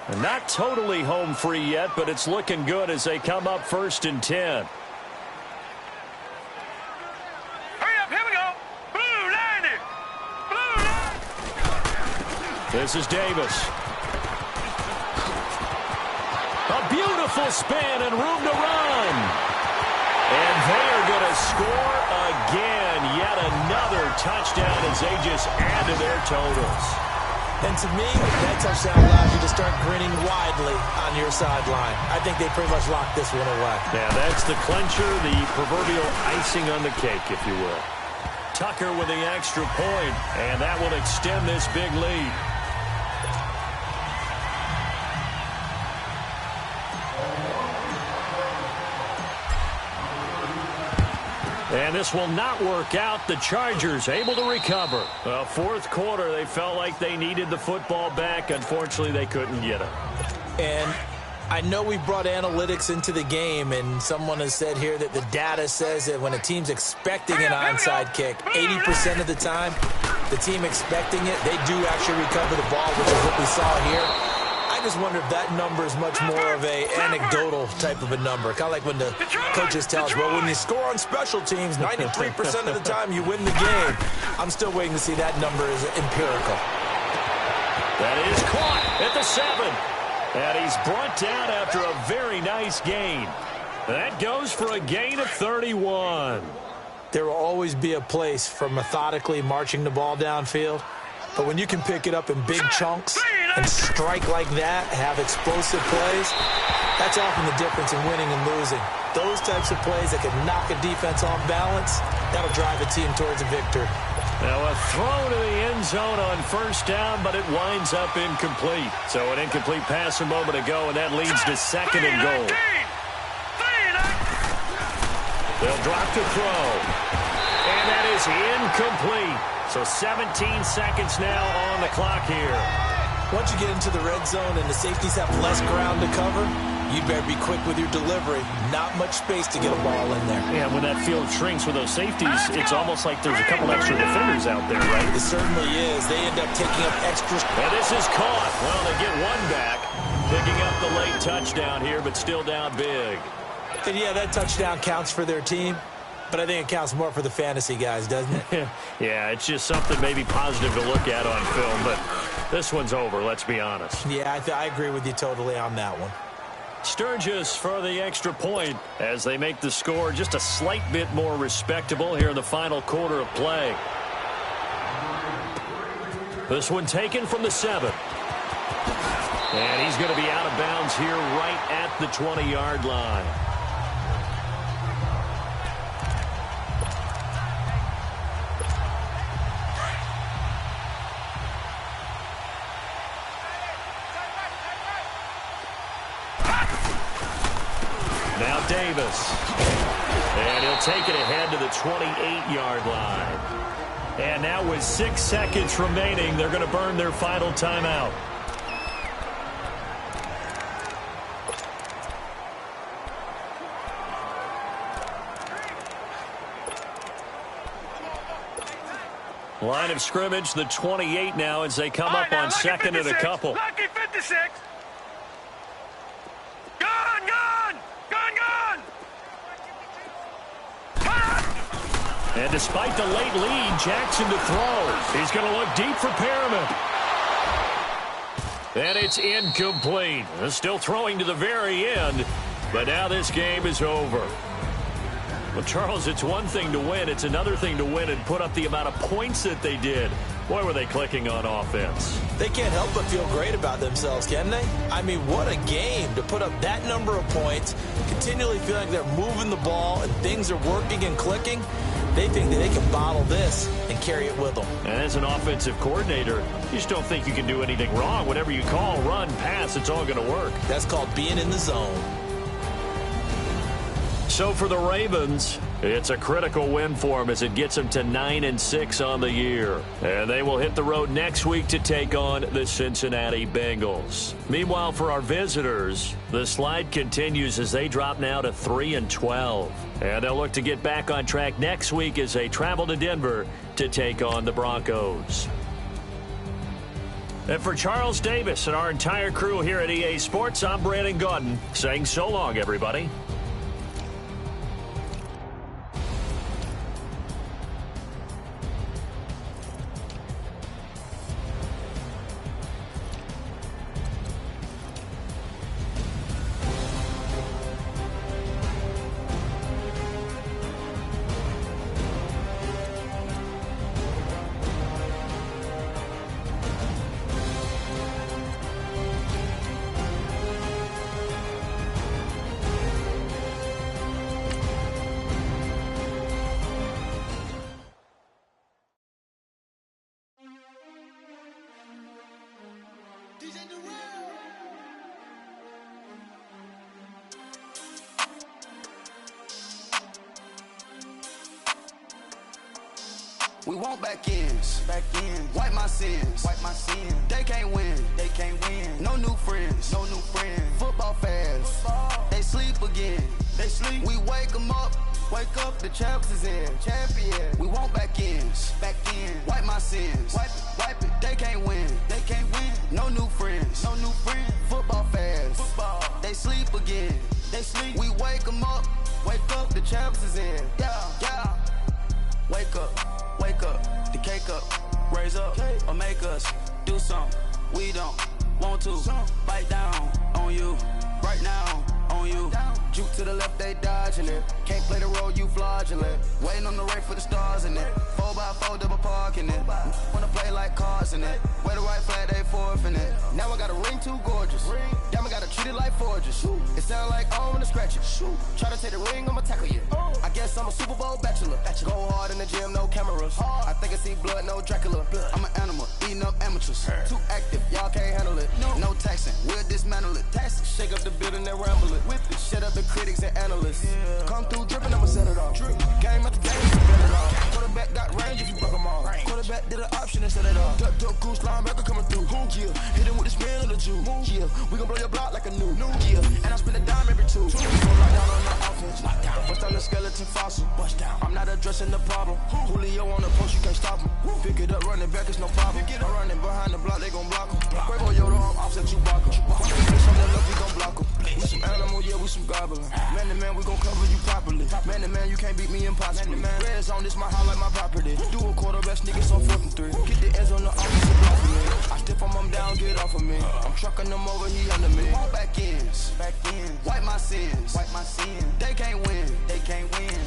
And not totally home free yet, but it's looking good as they come up 1st and 10. This is Davis. A beautiful spin and room to run. And they are going to score again. Yet another touchdown as they just add to their totals. And to me, that touchdown allows you to start grinning widely on your sideline. I think they pretty much locked this one away. Yeah, that's the clincher, the proverbial icing on the cake, if you will. Tucker with the extra point, and that will extend this big lead. And this will not work out. The Chargers able to recover. 4th quarter, they felt like they needed the football back. Unfortunately, they couldn't get it. And I know we brought analytics into the game, and someone has said here that the data says that when a team's expecting an onside kick, 80% of the time, the team expecting it, they do actually recover the ball, which is what we saw here. I just wonder if that number is much more of a anecdotal type of a number. Kind of like when the coaches tell us, well, when you score on special teams, 93% of the time you win the game. I'm still waiting to see that number is empirical. That is caught at the 7. And he's brought down after a very nice gain. That goes for a gain of 31. There will always be a place for methodically marching the ball downfield. But when you can pick it up in big chunks and strike like that, have explosive plays, that's often the difference in winning and losing. Those types of plays that can knock a defense off balance, that'll drive a team towards a victory. Now a throw to the end zone on 1st down, but it winds up incomplete. So an incomplete pass a moment ago, and that leads to 2nd and goal. They'll drop to throw. And that is incomplete. So 17 seconds now on the clock here. Once you get into the red zone and the safeties have less ground to cover, you better be quick with your delivery. Not much space to get a ball in there. Yeah, when that field shrinks with those safeties, it's almost like there's a couple extra defenders out there, right? It certainly is. They end up taking up extra. And this is caught. Well, they get one back. Picking up the late touchdown here, but still down big. And yeah, that touchdown counts for their team. but I think it counts more for the fantasy guys, doesn't it? Yeah, it's just something maybe positive to look at on film, but this one's over, let's be honest. Yeah, I agree with you totally on that one. Sturgis for the extra point as they make the score just a slight bit more respectable here in the final quarter of play. This one taken from the 7. And he's going to be out of bounds here right at the 20-yard line. Now Davis. And he'll take it ahead to the 28-yard line. And now with 6 seconds remaining, they're going to burn their final timeout. Line of scrimmage, the 28 now as they come up on second and a couple. Lucky 56. Gone. And despite the late lead, Jackson to throw. He's going to look deep for Perriman. And it's incomplete. Still throwing to the very end, but now this game is over. Well, Charles, it's one thing to win. It's another thing to win and put up the amount of points that they did. Boy, were they clicking on offense. They can't help but feel great about themselves, can they? I mean, what a game to put up that number of points, continually feeling like they're moving the ball and things are working and clicking. They think that they can bottle this and carry it with them. And as an offensive coordinator, you just don't think you can do anything wrong. Whatever you call, run, pass, it's all going to work. That's called being in the zone. So for the Ravens, it's a critical win for them as it gets them to 9-6 on the year. And they will hit the road next week to take on the Cincinnati Bengals. Meanwhile, for our visitors, the slide continues as they drop now to 3-12. And they'll look to get back on track next week as they travel to Denver to take on the Broncos. And for Charles Davis and our entire crew here at EA Sports, I'm Brandon Gaudin saying so long, everybody. We want back ends. Wipe my sins. They can't win. No new friends. Football fans. They sleep again. We wake them up. Wake up, the champs is in. Champion. We want back ends. Wipe my sins. Wipe it. They can't win. No new friends. Football fans. They sleep again. We wake them up. Wake up, the champs is in. Yeah. Wake up, the cake up, raise up, or make us do something we don't want to. Bite down on you, right now on you. Juke to the left, they dodging it. Can't play the role, you fraudulent. Waiting on the right for the stars in it. 4x4 double parking it. Wanna play like cars in it. Wear the right flag, they forfeiting it. Now I got a ring too gorgeous. Damn, I gotta treat it like forges. It sound like I wanna scratch it. Try to take the ring, I'ma tackle you. I guess I'm a Super Bowl bachelor. Go hard in the gym, no cameras. I think I see blood, no Dracula. I'm an animal, eating up amateurs. Too active, y'all can't handle it. No taxing, we'll dismantle it. Shake up the building and ramble it. Whip it, shut up the critics and analysts. Come through dripping, I'ma set it off. Game after game, spin it off. Quarterback got range if you buck them off. Quarterback did an option and set it off. Duck goose linebacker coming through. Yeah, hit him with the spin of the Jew. Yeah, we gon' blow your block like a new. Yeah, and I spend a dime every two. So lock down on the offense. Bust down the skeleton fossil. Bust down. I'm not addressing the problem. Julio on the post, you can't stop him. Pick it up, running back, it's no problem. I'm running behind the block, they gon' block him. Quavo Yoda, I'm offset Chewbacca. Bitch on the left, we gon' block him. We some animal, yeah, we some goblin. Man to man, we gon' cover you properly. Man to man, you can't can't beat me impossibly. Red zone, this my house like my property. Do a quarterback, niggas on 4th and 3. Get the ends on the opposite block for me. I step from him down, get off of me. I'm trucking them over, he under me. Won't back ends. Wipe my sins. They can't win.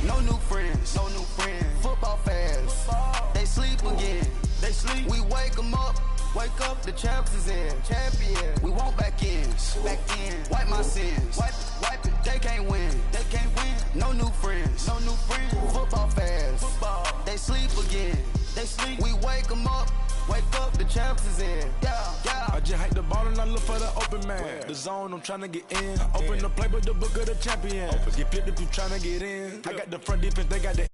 No new friends. Football fans. They sleep again. We wake them up. Wake up, the champs is in. Champion. We won't back ends. Wipe my sins. Wipe it. They can't win. No new friends. Football fans. They sleep again. We wake them up. Wake up, the champs is in. Yeah. I just hate the ball and I look for the open man. The zone, I'm trying to get in. Open the play with the book of the champion. Get flipped if you trying to get in. I got the front defense, they got the